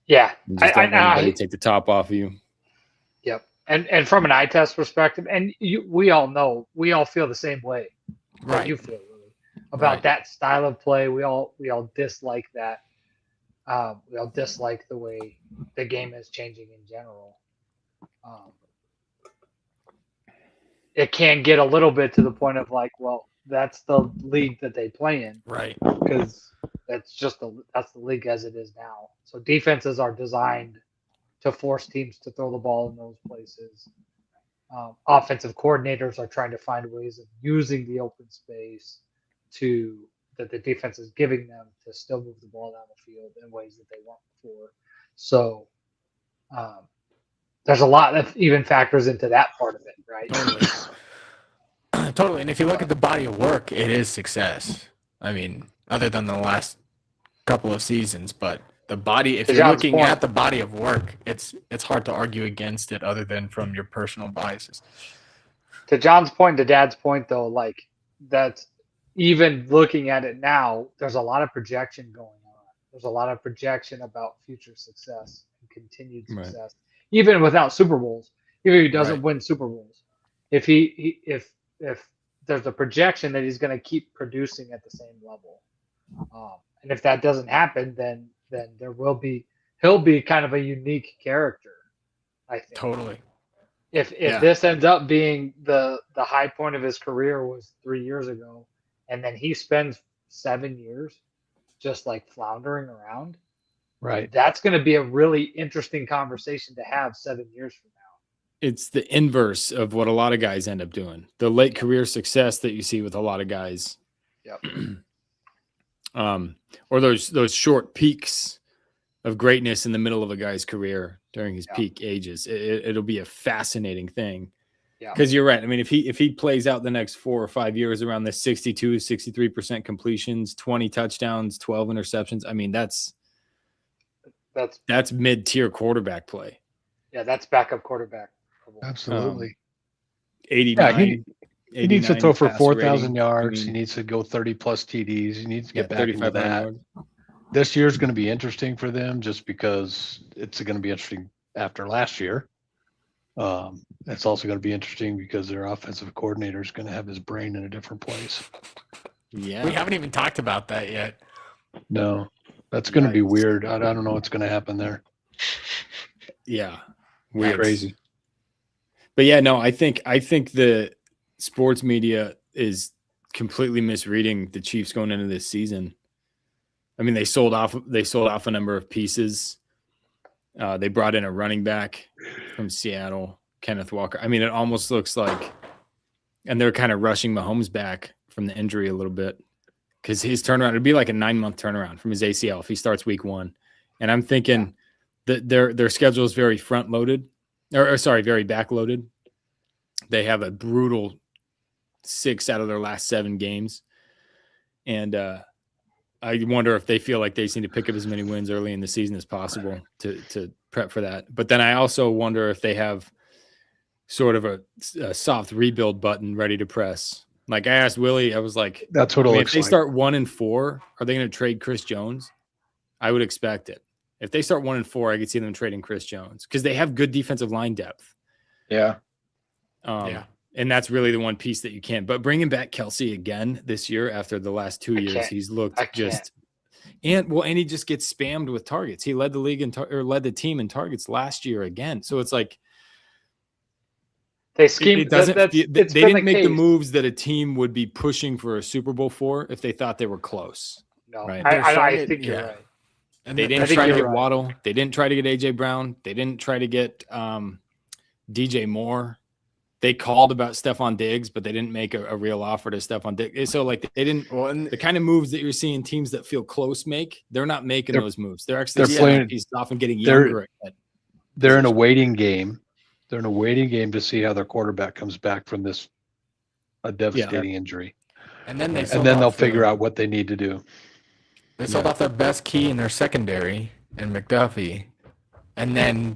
Speaker 3: Yeah,
Speaker 1: And just don't let anybody take the top off of you.
Speaker 3: Yep. And from an eye test perspective, and we all know, we all feel the same way. What
Speaker 7: Right.
Speaker 3: you feel really about
Speaker 7: Right.
Speaker 3: that style of play. We all dislike that. We all dislike the way the game is changing in general. It can get a little bit to the point of like, well, that's the league that they play in,
Speaker 7: Right.
Speaker 3: because that's the league as it is now. So defenses are designed to force teams to throw the ball in those places. Offensive coordinators are trying to find ways of using the open space that the defense is giving them to still move the ball down the field in ways that they weren't before. So there's a lot that even factors into that part of it, right?
Speaker 7: Totally. Totally. And if you look at the body of work, it is success. I mean, other than the last couple of seasons, but the body, if
Speaker 3: To
Speaker 7: you're
Speaker 3: John's
Speaker 7: looking
Speaker 3: point.
Speaker 7: at the body of work, it's hard to argue against it other than from your personal biases.
Speaker 3: To John's point, to Dad's point, though, like that's even looking at it now, there's a lot of projection going on. There's a lot of projection about future success and continued
Speaker 1: Right.
Speaker 3: success, even without Super Bowls. Even if he doesn't
Speaker 1: Right.
Speaker 3: win Super Bowls, if if there's a projection that he's going to keep producing at the same level, and if that doesn't happen, then he'll be kind of a unique character, I think.
Speaker 7: Totally.
Speaker 3: If
Speaker 1: Yeah.
Speaker 3: this ends up being the high point of his career was 3 years ago, and then he spends 7 years just like floundering around,
Speaker 5: Right.
Speaker 3: that's going to be a really interesting conversation to have 7 years from now.
Speaker 1: It's the inverse of what a lot of guys end up doing. The late career success that you see with a lot of guys.
Speaker 3: Yep.
Speaker 1: Or those short peaks of greatness in the middle of a guy's career during his
Speaker 3: Yeah.
Speaker 1: peak ages. It'll be a fascinating thing.
Speaker 3: Yeah.
Speaker 1: Because you're right. I mean, if he plays out the next 4 or 5 years around the 63% completions, 20 touchdowns, 12 interceptions, I mean, that's mid-tier quarterback play.
Speaker 3: That's backup quarterback.
Speaker 5: Absolutely.
Speaker 1: 89.
Speaker 5: He needs to throw for
Speaker 1: passer
Speaker 5: 4,000
Speaker 1: rating.
Speaker 5: yards.
Speaker 1: I
Speaker 5: He
Speaker 1: mean,
Speaker 5: needs to go 30 plus TDs. He needs to get back into
Speaker 1: 3,500
Speaker 5: that.
Speaker 1: yards.
Speaker 5: This year's going to be interesting for them just because it's going to be interesting after last year. It's also going to be interesting because their offensive coordinator is going to have his brain in a different place.
Speaker 1: Yeah.
Speaker 7: We haven't even talked about that yet.
Speaker 5: No, that's going to be
Speaker 1: Yikes.
Speaker 5: weird. I don't know what's going to happen there.
Speaker 1: Yeah.
Speaker 5: Weird. Crazy.
Speaker 1: But yeah, no, I think the sports media is completely misreading the Chiefs going into this season. I mean, they sold off a number of pieces. They brought in a running back from Seattle, Kenneth Walker. I mean, it almost looks like, and they're kind of rushing Mahomes back from the injury a little bit because his turnaround, it'd be like a 9-month turnaround from his ACL if he starts week 1. And I'm thinking that their schedule is very front loaded, very back loaded. They have a brutal 6 out of their last 7 games. And I wonder if they feel like they just need to pick up as many wins early in the season as possible to prep for that. But then I also wonder if they have sort of a soft rebuild button ready to press. Like I asked Willie, I was like,
Speaker 5: That's what it
Speaker 1: if
Speaker 5: looks
Speaker 1: they
Speaker 5: like.
Speaker 1: start 1-4, are they going to trade Chris Jones? I would expect it. If they start 1-4, I could see them trading Chris Jones because they have good defensive line depth.
Speaker 6: Yeah.
Speaker 7: Yeah.
Speaker 1: And that's really the one piece that you can't. But bringing back Kelsey again this year after the last 2 years,
Speaker 3: can't.
Speaker 1: he's looked
Speaker 3: I can't.
Speaker 1: just and he just gets spammed with targets. He led the league or led the team in targets last year again. So it's like
Speaker 3: They schemed.
Speaker 1: it doesn't.
Speaker 3: They
Speaker 1: They didn't make the moves that a team would be pushing for a Super Bowl for if they thought they were close.
Speaker 3: No,
Speaker 1: Right.
Speaker 3: I think you're
Speaker 7: Yeah.
Speaker 3: right.
Speaker 7: And
Speaker 1: They
Speaker 3: I
Speaker 1: didn't
Speaker 3: think
Speaker 1: try to
Speaker 3: you're
Speaker 1: get
Speaker 3: right.
Speaker 1: Waddle. They didn't try to get AJ Brown. They didn't try to get DJ Moore. They called about Stephon Diggs, but they didn't make a real offer to Stephon Diggs. So like they didn't.
Speaker 7: Well, and
Speaker 1: The kind of moves that you're seeing teams that feel close make, they're not making
Speaker 5: They're-
Speaker 1: those moves. They're actually
Speaker 5: they're
Speaker 1: selling
Speaker 5: playing-
Speaker 1: pieces off and getting
Speaker 5: they're-
Speaker 1: younger.
Speaker 5: They're in a waiting game. They're in a waiting game to see how their quarterback comes back from this a devastating injury.
Speaker 7: and then they
Speaker 5: And then they'll
Speaker 7: off
Speaker 5: figure
Speaker 7: their-
Speaker 5: out what they need to do.
Speaker 7: They sold off their best key in their secondary and McDuffie, and then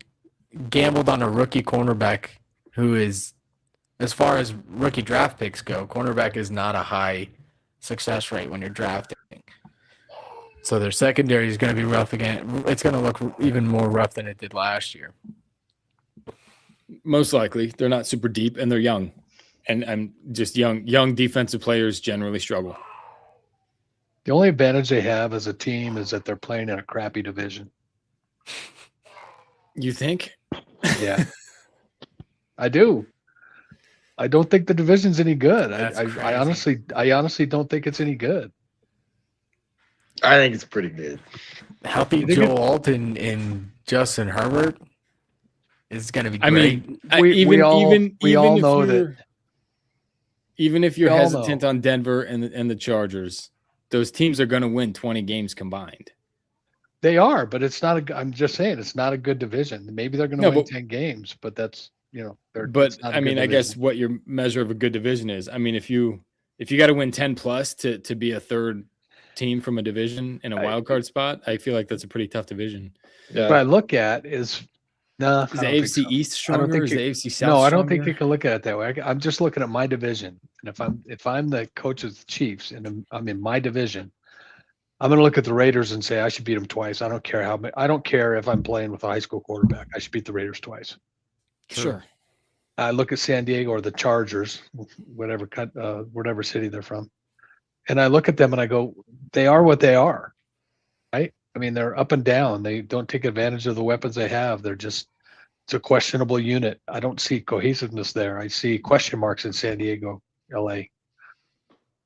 Speaker 7: gambled on a rookie cornerback who is, as far as rookie draft picks go, cornerback is not a high success rate when you're drafting. So their secondary is going to be rough again. It's going to look even more rough than it did last year.
Speaker 1: Most likely, they're not super deep and they're young, and just young defensive players generally struggle.
Speaker 5: The only advantage they have as a team is that they're playing in a crappy division.
Speaker 1: You think?
Speaker 5: Yeah. I do. I don't think the division's any good.
Speaker 7: That's
Speaker 5: I
Speaker 7: crazy.
Speaker 5: honestly don't think it's any good.
Speaker 6: I think it's pretty good.
Speaker 7: Healthy
Speaker 5: You think
Speaker 7: Joe Alton and Justin Herbert is going to be
Speaker 1: I
Speaker 7: great.
Speaker 1: mean,
Speaker 5: We all
Speaker 1: if
Speaker 5: know
Speaker 1: you're- even if you're
Speaker 5: We all
Speaker 1: hesitant
Speaker 5: know.
Speaker 1: on Denver and the Chargers, those teams are going to win 20 games combined.
Speaker 5: They are, but it's not I'm just saying it's not a good division. Maybe they're going to
Speaker 1: No,
Speaker 5: win
Speaker 1: but-
Speaker 5: 10 games, but that's
Speaker 1: But
Speaker 5: it's not a
Speaker 1: I
Speaker 5: good
Speaker 1: mean, I
Speaker 5: division.
Speaker 1: guess what your measure of a good division is. I mean, if you got to win 10 plus to be a third team from a division in a wild card spot, I feel like that's a pretty tough division.
Speaker 5: what I look at is
Speaker 1: Is the AFC East
Speaker 5: I don't
Speaker 1: stronger?
Speaker 5: think
Speaker 1: Is the
Speaker 5: you-
Speaker 1: AFC South
Speaker 5: No, I
Speaker 1: stronger?
Speaker 5: don't think you can look at it that way. I'm just looking at my division, and if I'm the coach of the Chiefs and I'm in my division, I'm going to look at the Raiders and say I should beat them twice. I don't care if I'm playing with a high school quarterback. I should beat the Raiders twice.
Speaker 1: Sure.
Speaker 5: I look at San Diego or the Chargers, whatever city they're from, and I look at them and I go, they are what they are, right? I mean, they're up and down. They don't take advantage of the weapons they have. It's a questionable unit. I don't see cohesiveness there. I see question marks in San Diego, LA. I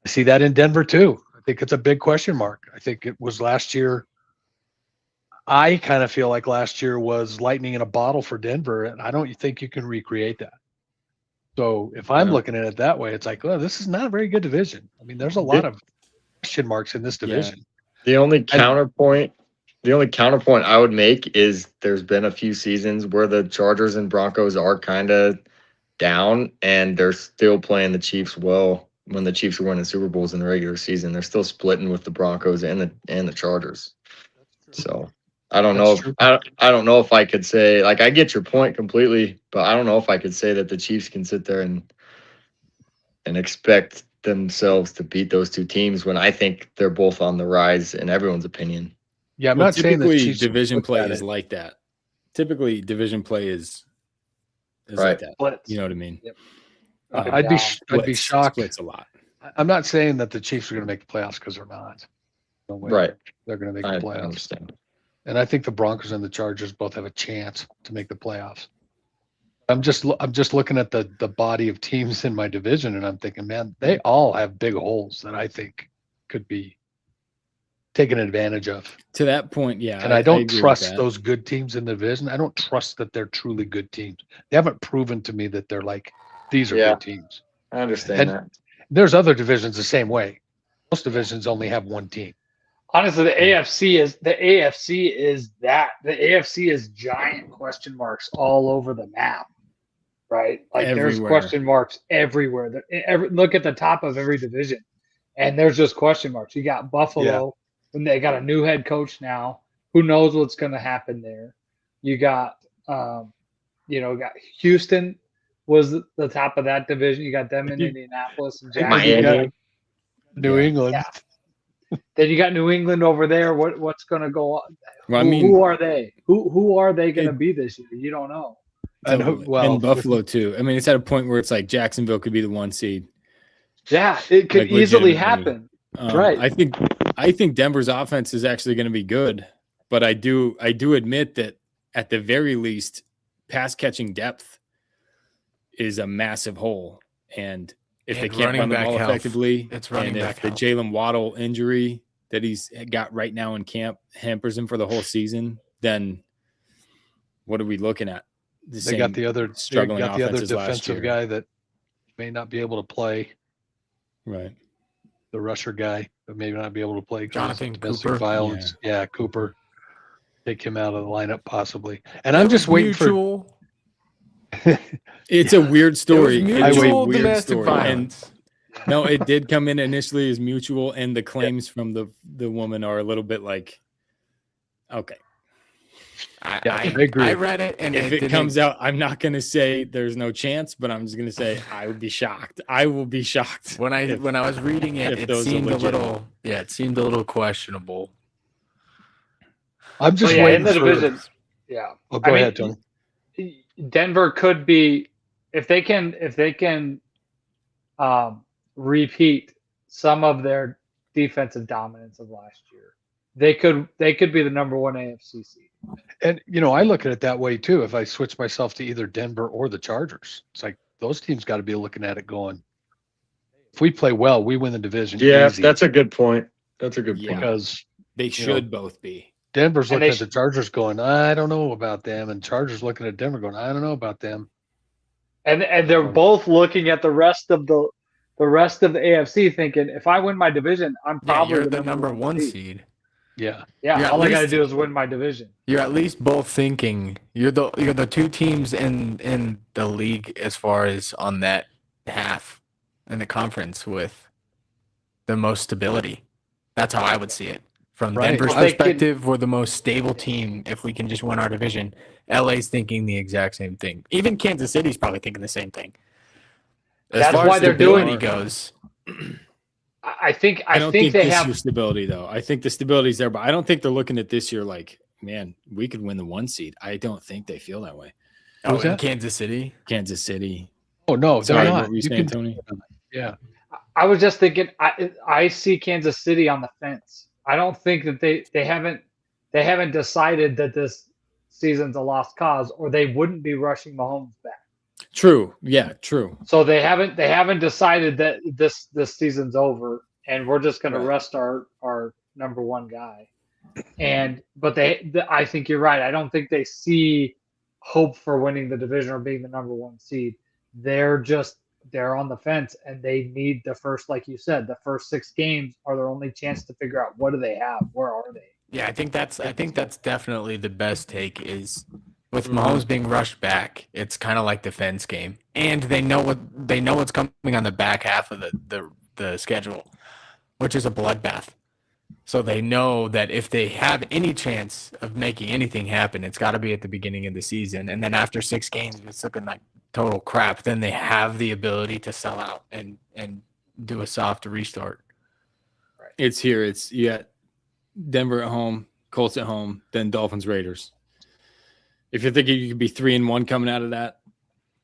Speaker 5: see that in Denver too. I think it's a big question mark. I think it was last year. I kind of feel like last year was lightning in a bottle for Denver, and I don't think you can recreate that. So if I'm looking at it that way, it's like, well, this is not a very good division. I mean, there's a lot of question marks in this division.
Speaker 6: The only counterpoint I would make is there's been a few seasons where the Chargers and Broncos are kind of down, and they're still playing the Chiefs well. When the Chiefs were winning Super Bowls in the regular season, they're still splitting with the Broncos and the Chargers. So I don't know. I don't know if I could say, like, I get your point completely, but I don't know if I could say that the Chiefs can sit there and expect themselves to beat those two teams when I think they're both on the rise in everyone's opinion.
Speaker 5: Yeah, I'm not saying that
Speaker 1: typically
Speaker 5: Chiefs
Speaker 1: division
Speaker 5: look
Speaker 1: play
Speaker 5: at
Speaker 1: is
Speaker 5: it.
Speaker 1: like that. Typically, division play is
Speaker 6: Right.
Speaker 1: like that.
Speaker 3: Splits.
Speaker 1: You know what I mean?
Speaker 3: Yep.
Speaker 1: Uh,
Speaker 5: I'd be
Speaker 1: splits-
Speaker 5: shocked.
Speaker 1: Splits a lot.
Speaker 5: I'm not saying that the Chiefs are going to make the playoffs because they're not. No way.
Speaker 6: Right.
Speaker 5: They're going to make
Speaker 6: I
Speaker 5: the playoffs.
Speaker 6: understand.
Speaker 5: And I think the Broncos and the Chargers both have a chance to make the playoffs. I'm just looking at the body of teams in my division, and I'm thinking, man, they all have big holes that I think could be taken advantage of.
Speaker 1: To that point, yeah.
Speaker 5: And I don't
Speaker 1: agree with
Speaker 5: trust
Speaker 1: that.
Speaker 5: those good teams in the division. I don't trust that they're truly good teams. They haven't proven to me that they're like, these are
Speaker 6: Yeah.
Speaker 5: good teams.
Speaker 6: I understand
Speaker 5: And
Speaker 6: that.
Speaker 5: there's other divisions the same way. Most divisions only have one team.
Speaker 3: Honestly, the AFC is that. The AFC is giant question marks all over the map, right? Like there's
Speaker 1: Everywhere.
Speaker 3: question marks everywhere. Look at the top of every division, and there's just question marks. You got Buffalo, and they got a new head coach now. Who knows what's going to happen there? You got, got Houston was the top of that division. You got them in Indianapolis and Jacksonville.
Speaker 6: Miami.
Speaker 5: New England.
Speaker 3: Yeah. Then you got New England over there. What's going to go on?
Speaker 1: Well, I
Speaker 3: who,
Speaker 1: mean,
Speaker 3: who are they? Who are they going to
Speaker 1: It-
Speaker 3: be this year? You don't know.
Speaker 5: And
Speaker 1: and Buffalo too. I mean, it's at a point where it's like Jacksonville could be the 1 seed.
Speaker 3: Yeah, it could
Speaker 1: Like,
Speaker 3: easily
Speaker 1: legitimately.
Speaker 3: happen. Right.
Speaker 1: I think Denver's offense is actually going to be good, but I do admit that at the very least, pass catching depth is a massive hole. And if
Speaker 7: And
Speaker 1: they can't
Speaker 7: running
Speaker 1: run the
Speaker 7: back
Speaker 1: ball
Speaker 7: health.
Speaker 1: effectively,
Speaker 7: It's running
Speaker 1: and
Speaker 7: back
Speaker 1: if the
Speaker 7: health.
Speaker 1: Jalen Waddle injury that he's got right now in camp hampers him for the whole season, then what are we looking at?
Speaker 5: They got the other
Speaker 1: struggling
Speaker 5: got the other
Speaker 1: offenses last
Speaker 5: defensive
Speaker 1: year.
Speaker 5: guy that may not be able to play.
Speaker 1: Right.
Speaker 5: The rusher guy that may not be able to play. 'cause of
Speaker 7: Jonathan
Speaker 5: domestic
Speaker 7: Cooper.
Speaker 5: violence. Yeah, Cooper. Take him out of the lineup possibly. And I'm just waiting for.
Speaker 7: Mutual,
Speaker 1: It's a weird story.
Speaker 7: It was
Speaker 1: It's a
Speaker 7: mutual
Speaker 1: weird
Speaker 7: domestic
Speaker 1: story.
Speaker 7: violence.
Speaker 1: And no, it did come in initially as mutual, and the claims from the woman are a little bit like, okay.
Speaker 7: I
Speaker 5: agree.
Speaker 7: I read it, and
Speaker 1: If it comes out, I'm not going to say there's no chance, but I'm just going to say I would be shocked. I will be shocked.
Speaker 7: when I was reading it,
Speaker 1: if
Speaker 7: it
Speaker 1: those are
Speaker 7: seemed a
Speaker 1: legit.
Speaker 7: little it seemed a little questionable.
Speaker 5: I'm just
Speaker 3: in
Speaker 5: waiting
Speaker 3: the
Speaker 5: for.
Speaker 3: division. Yeah.
Speaker 5: Oh, go
Speaker 3: I mean,
Speaker 5: ahead, Tony.
Speaker 3: Denver could be if they can repeat some of their defensive dominance of last year. They could be the number 1 AFC seed.
Speaker 5: And I look at it that way too. If I switch myself to either Denver or the Chargers, it's like those teams got to be looking at it going, if we play well, we win the division.
Speaker 6: Yeah,
Speaker 5: easy.
Speaker 6: that's a good point. That's a good
Speaker 1: Yeah.
Speaker 6: point.
Speaker 5: because
Speaker 1: They should both be.
Speaker 5: Denver's
Speaker 3: And
Speaker 5: looking
Speaker 3: they
Speaker 5: at the Chargers going, I don't know about them, and Chargers looking at Denver going, I don't know about them.
Speaker 3: And they're both looking at the rest of the AFC thinking, if I win my division, I'm
Speaker 7: Yeah,
Speaker 3: probably
Speaker 7: you're the number 1
Speaker 3: seed.
Speaker 7: seed.
Speaker 5: Yeah.
Speaker 3: Yeah,
Speaker 7: Yeah,
Speaker 3: all I
Speaker 7: at
Speaker 3: got to
Speaker 7: least-
Speaker 3: do is win my division.
Speaker 7: You're at least both thinking you're the two teams in the league as far as on that half in the conference with the most stability. That's how I would see it. From
Speaker 5: Right.
Speaker 7: Denver's
Speaker 3: Well, they could-
Speaker 7: perspective, we're the most stable team if we can just win our division. LA's thinking the exact same thing. Even Kansas City's probably thinking the same thing. As
Speaker 3: That's
Speaker 7: far
Speaker 3: why
Speaker 7: as
Speaker 3: they're doing
Speaker 7: stability
Speaker 3: it.
Speaker 7: goes,
Speaker 3: I think
Speaker 1: I don't
Speaker 3: think
Speaker 1: think
Speaker 3: they
Speaker 1: this
Speaker 3: have.
Speaker 1: year's stability though. I think the stability's there, but I don't think they're looking at this year like, man, we could win the 1 seed. I don't think they feel that way.
Speaker 5: Who's
Speaker 7: in
Speaker 5: that?
Speaker 7: Kansas City,
Speaker 1: Kansas City.
Speaker 5: Oh no, they're
Speaker 1: Sorry,
Speaker 5: not.
Speaker 1: what were you
Speaker 5: You
Speaker 1: saying,
Speaker 5: can-
Speaker 1: Tony?
Speaker 5: Yeah.
Speaker 3: I was just thinking. I see Kansas City on the fence. I don't think that they haven't decided that this season's a lost cause, or they wouldn't be rushing Mahomes back.
Speaker 1: True. Yeah, true.
Speaker 3: So they haven't decided that this season's over, and we're just going
Speaker 1: Right.
Speaker 3: to rest our number one guy. But I think you're right. I don't think they see hope for winning the division or being the number one seed. They're on the fence, and they need the first, like you said, the first 6 games are their only chance to figure out what do they have, where are they.
Speaker 7: yeah, I think that's definitely the best take is with
Speaker 1: Mhm.
Speaker 7: Mahomes being rushed back. It's kind of like the fence game, and they know what's coming on the back half of the schedule, which is a bloodbath. So they know that if they have any chance of making anything happen, it's got to be at the beginning of the season. And then after 6 games, it's looking like total crap. Then they have the ability to sell out and do a soft restart.
Speaker 1: It's here. It's Denver at home, Colts at home, then Dolphins, Raiders. If you're thinking you could be 3-1 coming out of that,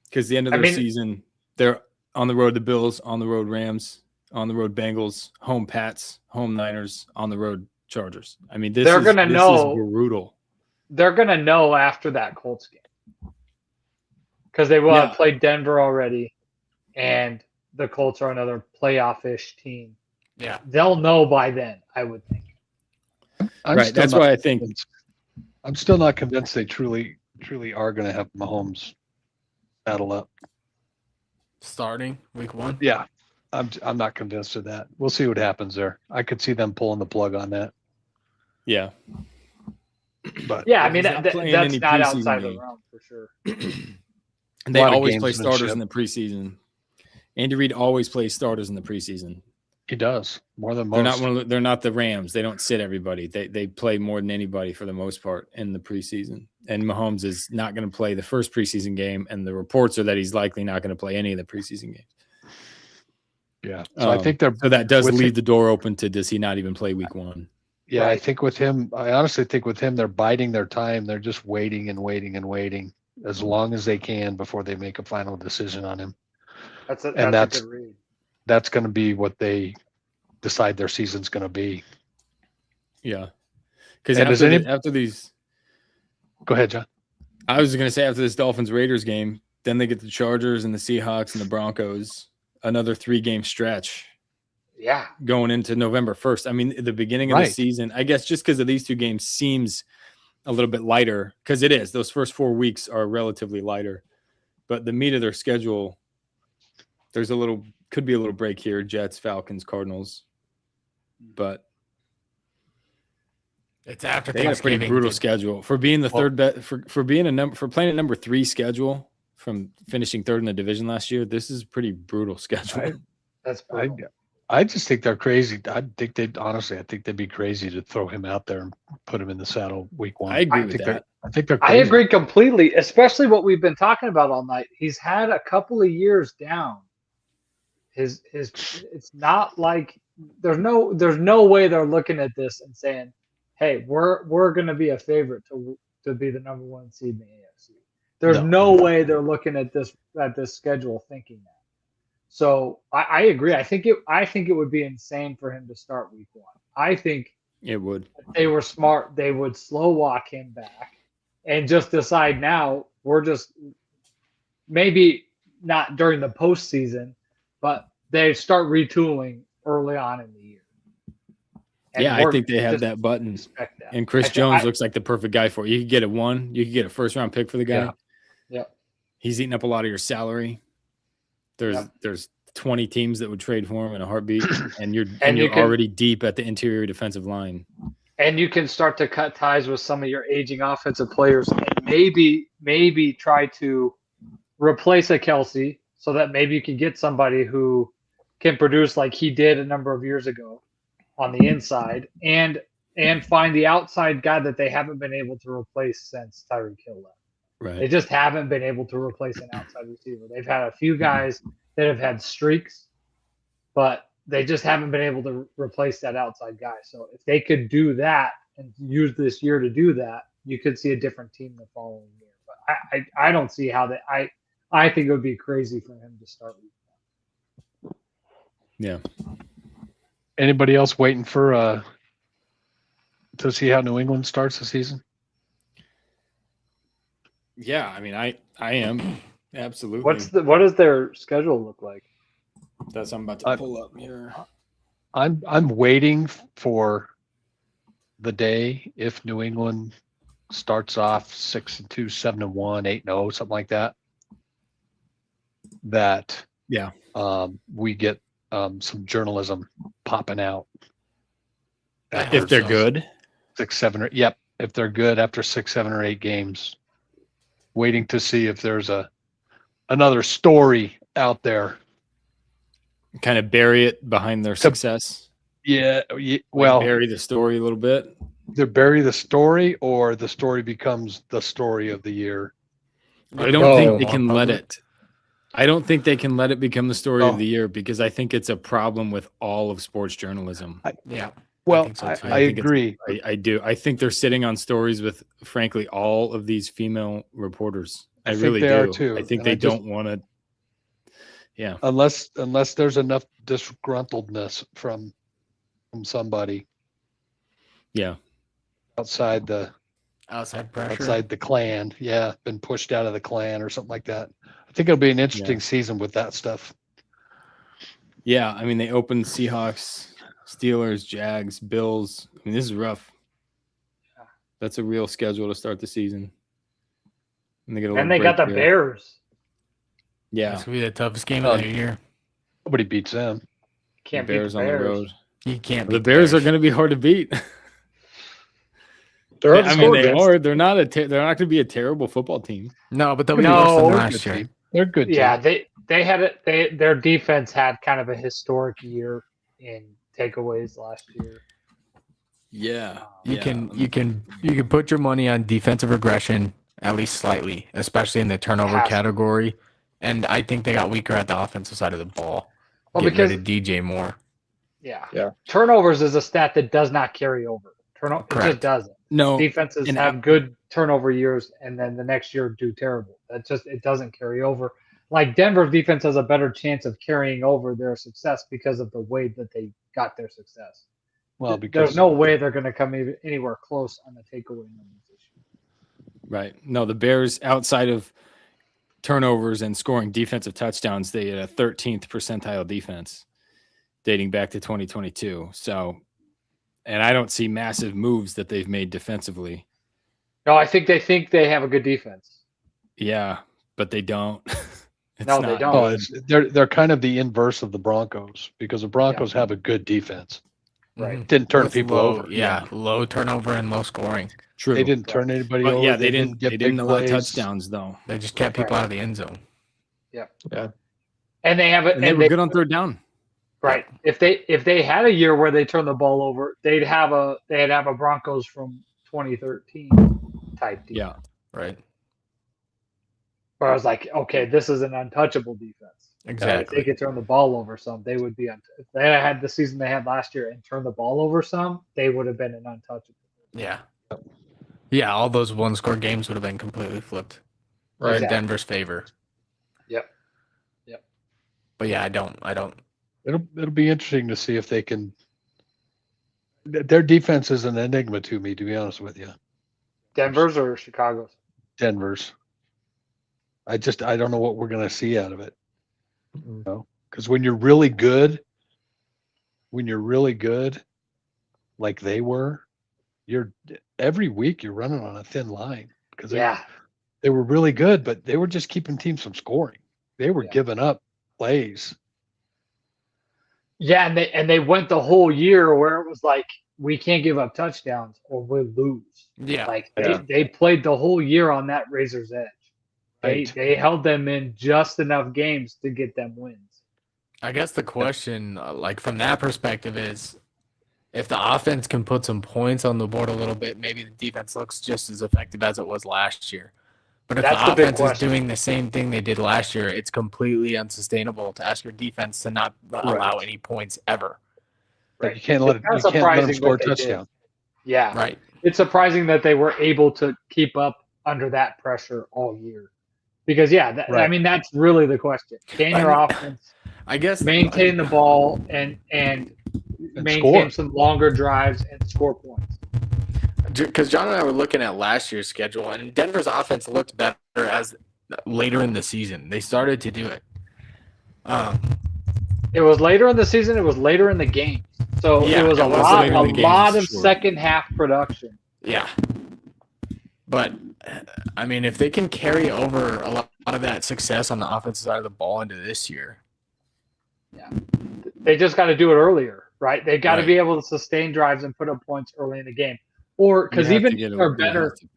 Speaker 1: because the end of
Speaker 3: I
Speaker 1: their
Speaker 3: mean-
Speaker 1: season, they're on the road to Bills, on the road Rams, on the road Bengals, home Pats, home Niners, on the road Chargers. I mean, this
Speaker 3: They're
Speaker 1: is
Speaker 3: gonna
Speaker 1: this
Speaker 3: know-
Speaker 1: is brutal.
Speaker 3: They're going to know after that Colts game because they will
Speaker 1: Yeah.
Speaker 3: have played Denver already, and the Colts are another playoff-ish team.
Speaker 7: Yeah.
Speaker 3: They'll know by then, I would think.
Speaker 5: I'm
Speaker 1: Right.
Speaker 5: still
Speaker 1: That's
Speaker 5: not
Speaker 1: why I think
Speaker 5: convinced- I'm still not convinced they truly are going to have Mahomes battle up.
Speaker 7: Starting week 1.
Speaker 5: Yeah. I'm not convinced of that. We'll see what happens there. I could see them pulling the plug on that,
Speaker 1: yeah.
Speaker 5: but
Speaker 3: Yeah, I
Speaker 1: He's
Speaker 3: mean,
Speaker 1: not playing
Speaker 3: that's
Speaker 1: any
Speaker 3: not
Speaker 1: preseason
Speaker 3: outside the
Speaker 1: game.
Speaker 3: realm for sure.
Speaker 1: And they
Speaker 5: A lot of
Speaker 1: always play
Speaker 5: gamesmanship.
Speaker 1: starters in the preseason. Andy Reid always plays starters in the preseason.
Speaker 5: he does more than
Speaker 1: They're
Speaker 5: most.
Speaker 1: they're not the Rams. They don't sit everybody. They play more than anybody for the most part in the preseason. And Mahomes is not going to play the first preseason game, and the reports are that he's likely not going to play any of the preseason games.
Speaker 5: Yeah. So I think they're
Speaker 1: So that does
Speaker 5: with
Speaker 1: leave
Speaker 5: him-
Speaker 1: the door open to does he not even play week 1?
Speaker 5: Yeah, I
Speaker 3: Right.
Speaker 5: think with him, I honestly think with him, they're biding their time. They're just waiting and waiting and waiting as long as they can before they make a final decision on him.
Speaker 3: That's
Speaker 5: And
Speaker 3: a
Speaker 5: that's-
Speaker 3: good read.
Speaker 5: That's going to be what they decide their season's going to be.
Speaker 1: Yeah. Because
Speaker 5: And does
Speaker 1: after these,
Speaker 5: Go ahead, John.
Speaker 1: I was going to say after this Dolphins Raiders game, then they get the Chargers and the Seahawks and the Broncos, another 3-game stretch
Speaker 3: Yeah,
Speaker 1: going into November 1st. I mean, the beginning of the
Speaker 5: Right.
Speaker 1: season, I guess just because of these 2 games seems a little bit lighter because it is. Those first 4 weeks are relatively lighter, but the meat of their schedule, could be a little break here. Jets, Falcons, Cardinals, but
Speaker 7: It's after
Speaker 1: they got a
Speaker 7: Thanksgiving.
Speaker 1: pretty brutal
Speaker 7: dude.
Speaker 1: schedule for being the
Speaker 5: Well-
Speaker 1: third bet for being for playing a number 3 schedule from finishing third in the division last year. This is a pretty brutal schedule.
Speaker 3: that's
Speaker 5: I,
Speaker 3: brutal.
Speaker 5: I just think they're crazy. I think they'd be crazy to throw him out there and put him in the saddle week 1.
Speaker 1: I agree
Speaker 5: think
Speaker 1: with
Speaker 5: they're-
Speaker 1: that.
Speaker 5: I think they're
Speaker 3: I
Speaker 5: crazy.
Speaker 3: agree completely, especially what we've been talking about all night. He's had a couple of years down. It's not like there's no way they're looking at this and saying, "Hey, we're going to be a favorite to be the number 1 seed in the AFC." There's no way they're looking at this schedule thinking that. So I agree. I think it would be insane for him to start week 1. I think
Speaker 1: It would.
Speaker 3: if they were smart, they would slow walk him back and just decide now we're just maybe not during the postseason, but they start retooling early on in the year. And
Speaker 1: Yeah, I
Speaker 3: we're
Speaker 1: think they have
Speaker 3: just
Speaker 1: that button.
Speaker 3: respect that.
Speaker 1: And Chris
Speaker 3: I think-
Speaker 1: Jones looks like the perfect guy for it. You could get you could get a first round pick for the guy.
Speaker 5: Yeah.
Speaker 3: Yep.
Speaker 1: He's eating up a lot of your salary. There's 20 teams that would trade for him in a heartbeat, and you're
Speaker 3: And you can-
Speaker 1: already deep at the interior defensive line.
Speaker 3: And you can start to cut ties with some of your aging offensive players and maybe try to replace a Kelsey so that maybe you can get somebody who can produce like he did a number of years ago on the inside and find the outside guy that they haven't been able to replace since Tyreek Hill left. They
Speaker 1: Right.
Speaker 3: just haven't been able to replace an outside receiver. They've had a few guys that have had streaks, but they just haven't been able to replace that outside guy. So if they could do that and use this year to do that, you could see a different team the following year. But I don't see how they. I think it would be crazy for him to start.
Speaker 1: Yeah.
Speaker 5: Anybody else waiting for to see how New England starts the season?
Speaker 1: Yeah. I mean, I am absolutely.
Speaker 3: What does their schedule look like?
Speaker 1: That's what I'm about to pull up here.
Speaker 5: I'm waiting for the day if New England starts off 6-2, 7-1, 8-0, something like that. That
Speaker 1: Yeah.
Speaker 5: We get some journalism popping out.
Speaker 1: If they're good.
Speaker 5: 6, 7, or yep. If they're good after 6, 7, or 8 games, waiting to see if there's another story out there.
Speaker 1: Kind of bury it behind their success.
Speaker 5: Yeah.
Speaker 1: Like
Speaker 5: Well,
Speaker 1: bury the story a little bit.
Speaker 5: either bury the story or the story becomes the story of the year.
Speaker 1: I don't think they can let it. I don't think they can let it become the story of the year because I think it's a problem with all of sports journalism.
Speaker 7: Yeah.
Speaker 5: Well,
Speaker 7: think so,
Speaker 5: I,
Speaker 7: too.
Speaker 5: I
Speaker 1: think it's-
Speaker 5: agree.
Speaker 1: I do. I think they're sitting on stories with, frankly, all of these female reporters. I
Speaker 5: think
Speaker 1: really
Speaker 5: they
Speaker 1: do.
Speaker 5: are, too.
Speaker 1: I think
Speaker 5: And
Speaker 1: they
Speaker 5: I just-
Speaker 1: don't want to. Yeah.
Speaker 5: Unless there's enough disgruntledness from somebody
Speaker 1: Yeah.
Speaker 5: outside the
Speaker 7: Outside pressure.
Speaker 5: outside the clan. Yeah, been pushed out of the clan or something like that. I think it'll be an interesting season with that stuff.
Speaker 1: Yeah. I mean, they opened Seahawks, Steelers, Jags, Bills. I mean, this is rough. That's a real schedule to start the season. And they get a
Speaker 3: And
Speaker 1: little
Speaker 3: they got the
Speaker 1: break here.
Speaker 3: Bears.
Speaker 1: Yeah.
Speaker 7: It's gonna be the toughest game of the year.
Speaker 5: Nobody beats them.
Speaker 3: Can't
Speaker 1: the Bears
Speaker 3: beat the
Speaker 1: on
Speaker 3: Bears.
Speaker 1: the road.
Speaker 7: You can't.
Speaker 1: The
Speaker 7: beat
Speaker 1: Bears are going to be hard to beat.
Speaker 6: They're on the
Speaker 1: I mean,
Speaker 6: score,
Speaker 1: they
Speaker 6: Vince.
Speaker 1: are. They're not they're not going to be a terrible football team.
Speaker 7: No, but they'll be
Speaker 3: No,
Speaker 7: worse than
Speaker 3: they're
Speaker 7: last year.
Speaker 5: They're a good. Team.
Speaker 3: Yeah, they had it. Their defense had kind of a historic year in takeaways last year.
Speaker 1: Yeah.
Speaker 7: You can put your money on defensive regression at least slightly, especially in the turnover
Speaker 3: Has to.
Speaker 7: category. And I think they got weaker at the offensive side of the ball.
Speaker 3: Well,
Speaker 7: Getting
Speaker 3: because
Speaker 7: rid of DJ Moore.
Speaker 3: yeah, turnovers is a stat that does not carry over. It just
Speaker 7: Correct.
Speaker 3: doesn't.
Speaker 1: No.
Speaker 3: Defenses
Speaker 1: and
Speaker 3: have good turnover years, and then the next year do terrible. It doesn't carry over. Like Denver's defense has a better chance of carrying over their success because of the way that they got their success.
Speaker 5: Well, because
Speaker 3: There's no way they're going to come anywhere close on the takeaway numbers this year.
Speaker 1: Right. No, the Bears, outside of turnovers and scoring defensive touchdowns, they had a 13th percentile defense dating back to 2022. So, and I don't see massive moves that they've made defensively.
Speaker 3: No, I think they have a good defense.
Speaker 1: Yeah, but they don't. It's
Speaker 3: No, they
Speaker 1: not-
Speaker 3: don't.
Speaker 5: Oh, they're kind of the inverse of the Broncos because the Broncos have a good defense.
Speaker 3: Right.
Speaker 7: Mhm.
Speaker 5: Didn't turn
Speaker 7: With
Speaker 5: people
Speaker 7: low-
Speaker 5: over.
Speaker 7: Yeah, low turnover and low scoring.
Speaker 1: True.
Speaker 5: They didn't turn anybody
Speaker 1: But
Speaker 5: over.
Speaker 1: yeah, they didn't
Speaker 5: get big
Speaker 1: allow
Speaker 5: plays.
Speaker 1: touchdowns though.
Speaker 7: They just kept people
Speaker 3: Right.
Speaker 7: out of the end zone.
Speaker 3: And they have it.
Speaker 1: And they were good on third down.
Speaker 3: Right. If they had a year where they turned the ball over, they'd have a Broncos from 2013 type deal.
Speaker 1: Yeah.
Speaker 7: Right.
Speaker 3: Where I was like, okay, this is an untouchable defense. If
Speaker 7: Exactly.
Speaker 3: they could turn the ball over some, they would be. If they had the season they had last year and turned the ball over some, they would have been an untouchable.
Speaker 7: Yeah. Yeah, all those one score games would have been completely flipped.
Speaker 6: Right.
Speaker 7: In
Speaker 3: Exactly.
Speaker 7: Denver's favor.
Speaker 3: Yep.
Speaker 7: But yeah, I don't
Speaker 5: It'll be interesting to see if they can. Their defense is an enigma to me, to be honest with you.
Speaker 3: Denver's or Chicago's?
Speaker 5: Denver's. I don't know what we're going to see out of it. Because when you're really good, like they were, every week you're running on a thin line because
Speaker 3: Yeah.
Speaker 5: they were really good, but they were just keeping teams from scoring. They were
Speaker 3: Yeah.
Speaker 5: giving up plays.
Speaker 3: Yeah, and they went the whole year where it was like we can't give up touchdowns or we'll lose.
Speaker 7: Yeah.
Speaker 3: Like
Speaker 6: Yeah.
Speaker 3: they played the whole year on that razor's edge.
Speaker 5: Right.
Speaker 3: They held them in just enough games to get them wins.
Speaker 7: I guess the question, like from that perspective, is if the offense can put some points on the board a little bit, maybe the defense looks just as effective as it was last year. But if
Speaker 3: That's
Speaker 7: the
Speaker 3: the big
Speaker 7: offense is
Speaker 3: question.
Speaker 7: doing the same thing they did last year, it's completely unsustainable to ask your defense to not allow any points ever.
Speaker 5: Like, you can't let
Speaker 3: It's not
Speaker 5: them
Speaker 3: surprising
Speaker 5: score a
Speaker 3: what they did.
Speaker 5: touchdown.
Speaker 3: Yeah.
Speaker 7: Right.
Speaker 3: It's surprising that they were able to keep up under that pressure all year. Because I
Speaker 5: Right.
Speaker 3: mean that's really the question. Can your
Speaker 7: I mean,
Speaker 3: offense
Speaker 7: I guess
Speaker 3: maintain the ball and maintain
Speaker 5: score.
Speaker 3: some longer drives and score points?
Speaker 7: because John and I were looking at last year's schedule, and Denver's offense looked better as later in the season. They started to do it.
Speaker 3: It was later in the season. It was later in the game. So
Speaker 7: Yeah,
Speaker 3: it was
Speaker 7: it
Speaker 3: a
Speaker 7: was
Speaker 3: lot,
Speaker 1: later in the games,
Speaker 3: lot of
Speaker 1: sure.
Speaker 3: second half production.
Speaker 7: Yeah. But, I mean, if they can carry over a lot of that success on the offensive side of the ball into this year.
Speaker 3: They just got to do it earlier, right? They got to
Speaker 7: Right.
Speaker 3: be able to sustain drives and put up points early in the game. Or because
Speaker 1: You have
Speaker 3: even
Speaker 1: to
Speaker 3: if
Speaker 1: get a-
Speaker 3: they're
Speaker 1: you
Speaker 3: better,
Speaker 1: have to-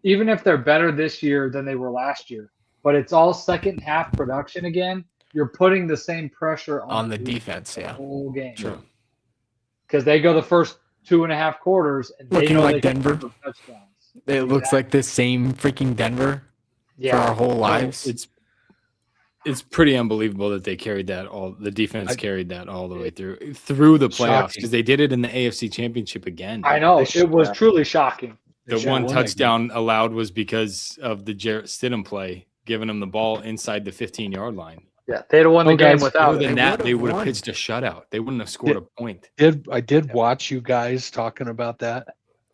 Speaker 3: even if they're better this year than they were last year, but it's all second half production again, you're putting the same pressure
Speaker 7: On the
Speaker 3: the
Speaker 7: defense,
Speaker 3: the
Speaker 7: yeah.
Speaker 3: whole game.
Speaker 7: True.
Speaker 3: Because they go the first 2.5 quarters and they
Speaker 7: Looking
Speaker 3: know
Speaker 7: like
Speaker 3: they can
Speaker 7: Denver.
Speaker 3: put up touchdowns.
Speaker 7: It looks like the same freaking Denver for our
Speaker 3: Yeah,
Speaker 7: whole lives.
Speaker 1: It's pretty unbelievable that they carried that all. The defense
Speaker 5: I-
Speaker 1: carried that all the way through the playoffs
Speaker 5: Shocking.
Speaker 1: because they did it in the AFC Championship again.
Speaker 3: I know
Speaker 5: They
Speaker 3: it was
Speaker 6: should-
Speaker 3: truly shocking.
Speaker 5: They
Speaker 1: The
Speaker 5: should've
Speaker 1: one
Speaker 5: won that game.
Speaker 1: touchdown allowed was because of the Jarrett Stidham play, giving them the ball inside the 15-yard line.
Speaker 3: Yeah, they'd have won the
Speaker 5: Oh,
Speaker 3: game
Speaker 5: guys,
Speaker 3: without
Speaker 1: Other
Speaker 3: it.
Speaker 1: than
Speaker 7: They
Speaker 1: that,
Speaker 7: would've
Speaker 1: they would have
Speaker 7: won.
Speaker 1: pitched a shutout. They wouldn't have scored a point.
Speaker 5: I did watch you guys talking about that,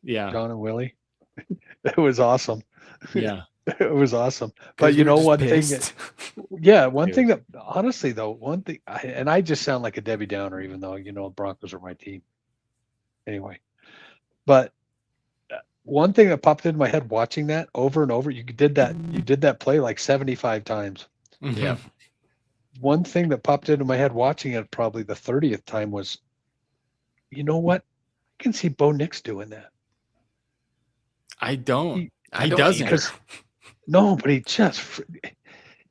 Speaker 1: Yeah,
Speaker 5: John and Willie. It was awesome.
Speaker 1: yeah.
Speaker 5: It was awesome.
Speaker 7: 'Cause
Speaker 5: But
Speaker 7: we
Speaker 5: you
Speaker 7: were
Speaker 5: know,
Speaker 7: just
Speaker 5: one thing
Speaker 7: pissed.
Speaker 5: one
Speaker 1: Dude.
Speaker 5: thing that honestly though, and I just sound like a Debbie Downer, even though the Broncos are my team. Anyway, but one thing that popped into my head watching that over and over, you did that play like 75 times.
Speaker 7: Yeah.
Speaker 5: One thing that popped into my head watching it probably the 30th time was, you know what? I can see Bo Nix doing that.
Speaker 1: I don't.
Speaker 7: I
Speaker 1: He
Speaker 7: don't
Speaker 1: doesn't.
Speaker 7: either.
Speaker 5: No, but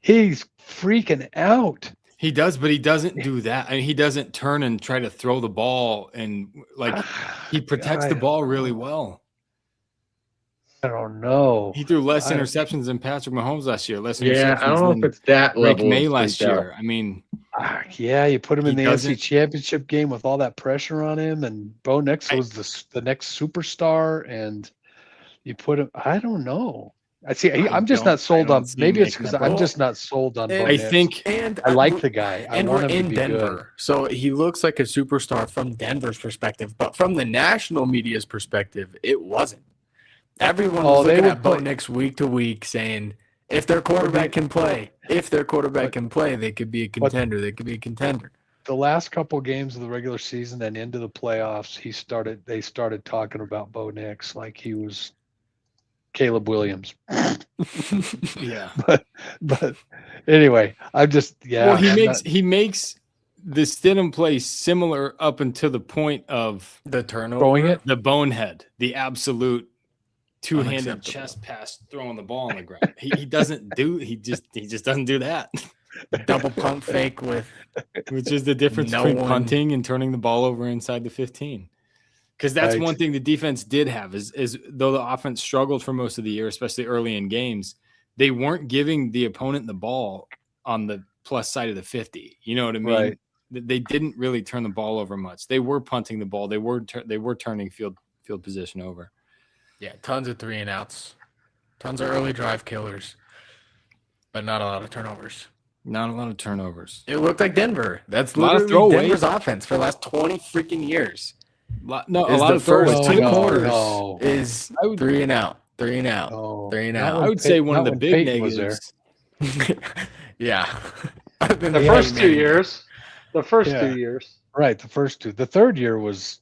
Speaker 5: he's freaking out.
Speaker 1: He does, but he doesn't do that. I mean, he doesn't turn and try to throw the ball, and like he protects the ball really well.
Speaker 5: I don't know.
Speaker 1: He threw less
Speaker 5: I-
Speaker 1: interceptions than Patrick Mahomes last year. Less
Speaker 6: Yeah, I
Speaker 1: interceptions
Speaker 6: don't know if
Speaker 1: than
Speaker 6: it's that
Speaker 1: Drake
Speaker 6: level.
Speaker 1: May
Speaker 6: of
Speaker 1: last
Speaker 6: freaked out.
Speaker 1: year. I mean,
Speaker 5: Yeah, you put him in
Speaker 1: He
Speaker 5: the NFC
Speaker 1: doesn't-
Speaker 5: Championship game with all that pressure on him, and Bo Nix
Speaker 1: I-
Speaker 5: was the next superstar, and you put him. I don't know. I'm just not sold
Speaker 1: don't
Speaker 5: on.
Speaker 1: see him
Speaker 5: Maybe it's
Speaker 1: making
Speaker 5: because
Speaker 1: that
Speaker 5: I'm
Speaker 7: ball.
Speaker 5: just not sold on Bo
Speaker 7: And
Speaker 1: I
Speaker 5: Nix.
Speaker 1: think
Speaker 7: And
Speaker 5: I like the guy. I
Speaker 7: and
Speaker 5: want
Speaker 7: we're
Speaker 5: him to
Speaker 7: in
Speaker 5: be
Speaker 7: Denver,
Speaker 5: good.
Speaker 7: so he looks like a superstar from Denver's perspective, but from the national media's perspective, it wasn't. Everyone was
Speaker 5: they
Speaker 7: looking
Speaker 5: would
Speaker 7: at Bo
Speaker 5: play-
Speaker 7: Nix week to week, saying if their quarterback can play, they could be a contender. They could be a contender.
Speaker 5: The last couple games of the regular season and into the playoffs, they started talking about Bo Nix like he was Caleb Williams.
Speaker 1: yeah.
Speaker 5: But anyway, I'm just
Speaker 1: Well,
Speaker 5: I'm
Speaker 1: he makes the Stidham play similar up until the point of
Speaker 7: The turnover.
Speaker 5: throwing it.
Speaker 1: the bonehead, the absolute two-handed
Speaker 7: Unacceptable.
Speaker 1: chest pass throwing the ball on the ground. He just doesn't do that.
Speaker 7: double pump fake with
Speaker 1: Which is the difference
Speaker 7: No
Speaker 1: between
Speaker 7: one-
Speaker 1: punting and turning the ball over inside the 15. Because that's
Speaker 5: Right.
Speaker 1: one thing the defense did have is though the offense struggled for most of the year, especially early in games, they weren't giving the opponent the ball on the plus side of the 50. You know what I mean?
Speaker 5: Right.
Speaker 1: They didn't really turn the ball over much. They were punting the ball. They were turning field position over.
Speaker 7: yeah, tons of 3 and outs, tons of early drive killers, but not a lot of turnovers.
Speaker 1: Not a lot of turnovers.
Speaker 7: It looked like Denver. That's
Speaker 1: A lot of
Speaker 7: literally
Speaker 1: throwaways.
Speaker 7: Denver's offense for the last 20 freaking years.
Speaker 1: A lot
Speaker 7: Is
Speaker 1: of
Speaker 7: the first
Speaker 1: throwaways,
Speaker 7: two
Speaker 1: too.
Speaker 5: no,
Speaker 7: quarters
Speaker 5: no.
Speaker 7: is
Speaker 1: I would-
Speaker 7: 3 and out, 3 and out.
Speaker 5: Oh,
Speaker 7: Three and
Speaker 5: not
Speaker 7: out.
Speaker 5: when
Speaker 1: I would say one of
Speaker 5: not
Speaker 1: the
Speaker 5: when
Speaker 1: big
Speaker 5: Peyton was there.
Speaker 1: negatives.
Speaker 7: Yeah.
Speaker 3: The first 2 years. The first
Speaker 5: Yeah.
Speaker 3: 2 years.
Speaker 5: Right, the first two. The third year was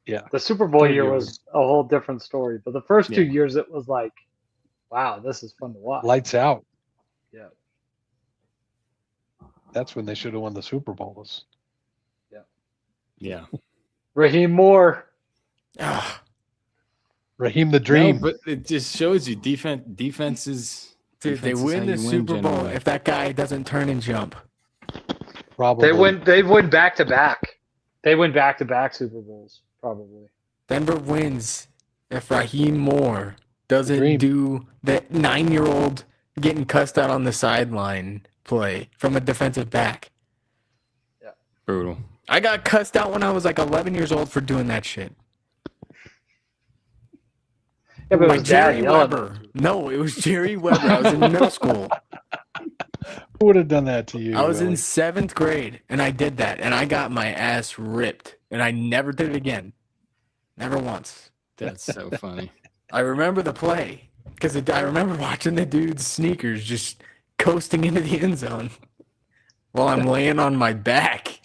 Speaker 3: The Super Bowl
Speaker 5: Third
Speaker 3: year
Speaker 5: year
Speaker 3: was a whole different story. But the first 2
Speaker 1: Yeah.
Speaker 3: years, it was like, wow, this is fun to watch.
Speaker 5: lights out.
Speaker 3: Yeah.
Speaker 5: That's when they should have won the Super Bowl.
Speaker 1: Yeah.
Speaker 3: Raheem Moore.
Speaker 7: Ah,
Speaker 5: Raheem the
Speaker 1: No,
Speaker 5: Dream.
Speaker 1: but it just shows you defenses.
Speaker 7: dude, they
Speaker 1: defense is
Speaker 7: win
Speaker 1: how
Speaker 7: the
Speaker 1: you
Speaker 7: Super Bowl
Speaker 1: generally.
Speaker 7: if that guy doesn't turn and jump.
Speaker 5: Probably.
Speaker 3: They win back to back. They win back to back Super Bowls, probably.
Speaker 7: Denver wins if Raheem Moore doesn't
Speaker 5: Dream.
Speaker 7: do that 9-year-old getting cussed out on the sideline play from a defensive back.
Speaker 1: Brutal.
Speaker 7: I got cussed out when I was like 11 years old for doing that shit.
Speaker 3: Yeah, but it
Speaker 7: By
Speaker 3: was Dad
Speaker 7: Jerry
Speaker 3: yelling at
Speaker 7: Weber.
Speaker 3: you.
Speaker 7: No, it was Jerry Weber. I was in middle school.
Speaker 5: Who would have done that to you?
Speaker 7: I was in
Speaker 5: Willie?
Speaker 7: 7th grade, and I did that, and I got my ass ripped, and I never did it again. Never once.
Speaker 1: That's so funny.
Speaker 7: I remember the play because I remember watching the dude's sneakers just coasting into the end zone while I'm laying on my back.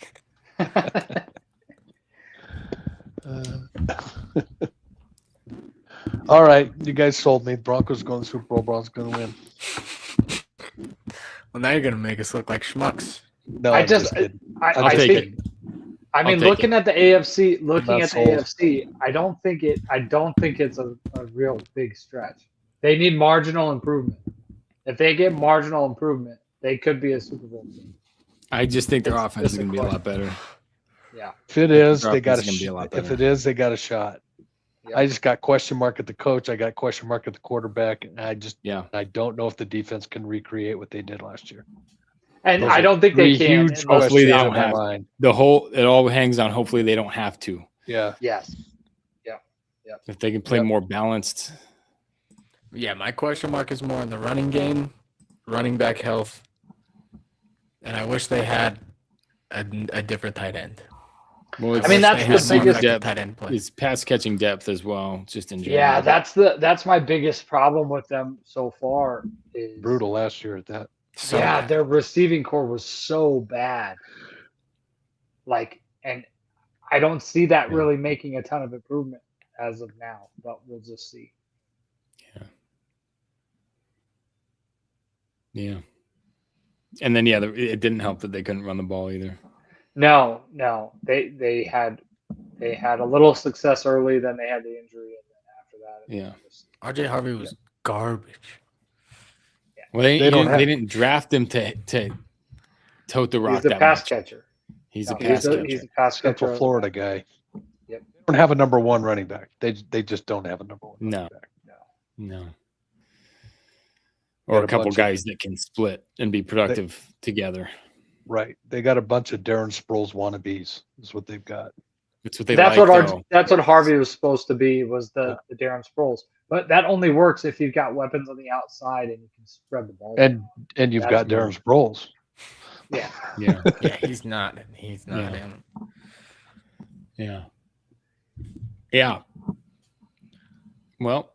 Speaker 5: All right, you guys sold me. Broncos going to the Super Bowl. Broncos going to win.
Speaker 7: Well, now you're gonna make us look like schmucks.
Speaker 5: No,
Speaker 3: I
Speaker 5: I'm
Speaker 3: just-
Speaker 5: kidding.
Speaker 3: I
Speaker 1: I'll take
Speaker 3: think.
Speaker 1: it.
Speaker 3: I mean,
Speaker 1: I'll take
Speaker 3: looking at the AFC,
Speaker 5: not sold.
Speaker 3: I don't think it's a real big stretch. They need marginal improvement. If they get marginal improvement, they could be a Super Bowl team.
Speaker 1: I just think their
Speaker 3: It's
Speaker 1: offense is
Speaker 3: just a
Speaker 1: going to be a lot better.
Speaker 3: Yeah.
Speaker 5: If it is,
Speaker 1: Their
Speaker 5: they got
Speaker 1: offense is gonna be a lot
Speaker 5: If
Speaker 1: better.
Speaker 5: it is, they got a shot.
Speaker 3: Yeah.
Speaker 5: I just got question mark at the coach. I got question mark at the quarterback, and
Speaker 1: Yeah.
Speaker 5: I don't know if the defense can recreate what they did last year.
Speaker 3: And
Speaker 5: Those
Speaker 3: I
Speaker 5: are
Speaker 3: don't think they
Speaker 5: three
Speaker 3: can.
Speaker 5: huge
Speaker 3: unless
Speaker 1: Hopefully they
Speaker 3: they
Speaker 5: questions
Speaker 1: don't
Speaker 5: in my
Speaker 1: have-
Speaker 5: mind.
Speaker 1: It all hangs on. Hopefully they don't have to.
Speaker 5: Yeah,
Speaker 3: Yes.
Speaker 1: If they can play
Speaker 5: Yep.
Speaker 1: more balanced.
Speaker 7: Yeah, my question mark is more in the running game, running back health, and I wish they had a different tight end.
Speaker 1: Well,
Speaker 3: I mean,
Speaker 7: Wish
Speaker 3: that's
Speaker 7: they
Speaker 3: the
Speaker 7: had more
Speaker 3: biggest-
Speaker 7: effective tight end play.
Speaker 1: It's pass catching depth as well, just in general.
Speaker 3: Yeah, that's my biggest problem with them so far. Is
Speaker 5: brutal last year at that.
Speaker 7: So
Speaker 3: yeah,
Speaker 7: bad.
Speaker 3: their receiving core was so bad. Like, and I don't see that
Speaker 1: Yeah.
Speaker 3: really making a ton of improvement as of now, but we'll just see.
Speaker 1: Yeah. And then it didn't help that they couldn't run the ball either.
Speaker 3: No, they had a little success early, then they had the injury, and then after that, it
Speaker 1: Yeah.
Speaker 3: was just-
Speaker 7: RJ Harvey was garbage.
Speaker 1: Well, they
Speaker 5: They don't have-
Speaker 1: didn't draft him to tote the rock
Speaker 3: he's the
Speaker 1: that
Speaker 3: pass
Speaker 1: much.
Speaker 3: catcher.
Speaker 1: He's a
Speaker 3: No,
Speaker 1: pass catcher.
Speaker 3: he's a pass catcher.
Speaker 5: Central Florida guy.
Speaker 3: Yep.
Speaker 5: They don't have a number one running back. They just don't have a number one.
Speaker 1: No.
Speaker 5: running back.
Speaker 1: No.
Speaker 5: Got
Speaker 1: Or
Speaker 5: a
Speaker 1: a couple
Speaker 5: bunch of-
Speaker 1: guys that can split and be productive together.
Speaker 5: Right. They got a bunch of Darren Sproles wannabes. Is what they've got.
Speaker 1: That's what they
Speaker 3: That's
Speaker 1: like,
Speaker 3: what
Speaker 1: though.
Speaker 3: that's what Harvey was supposed to be, was the Darren Sproles. But that only works if you've got weapons on the outside and you can spread the ball.
Speaker 5: And you've
Speaker 3: That's
Speaker 5: got Darren Sproles.
Speaker 3: yeah,
Speaker 1: Yeah.
Speaker 7: Yeah, he's not. He's not
Speaker 1: Yeah.
Speaker 7: him.
Speaker 1: Yeah. Yeah. Well,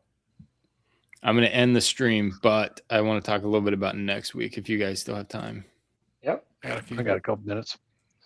Speaker 1: I'm going to end the stream, but I want to talk a little bit about next week if you guys still have time.
Speaker 3: yep.
Speaker 7: I got a few.
Speaker 5: I got a couple minutes.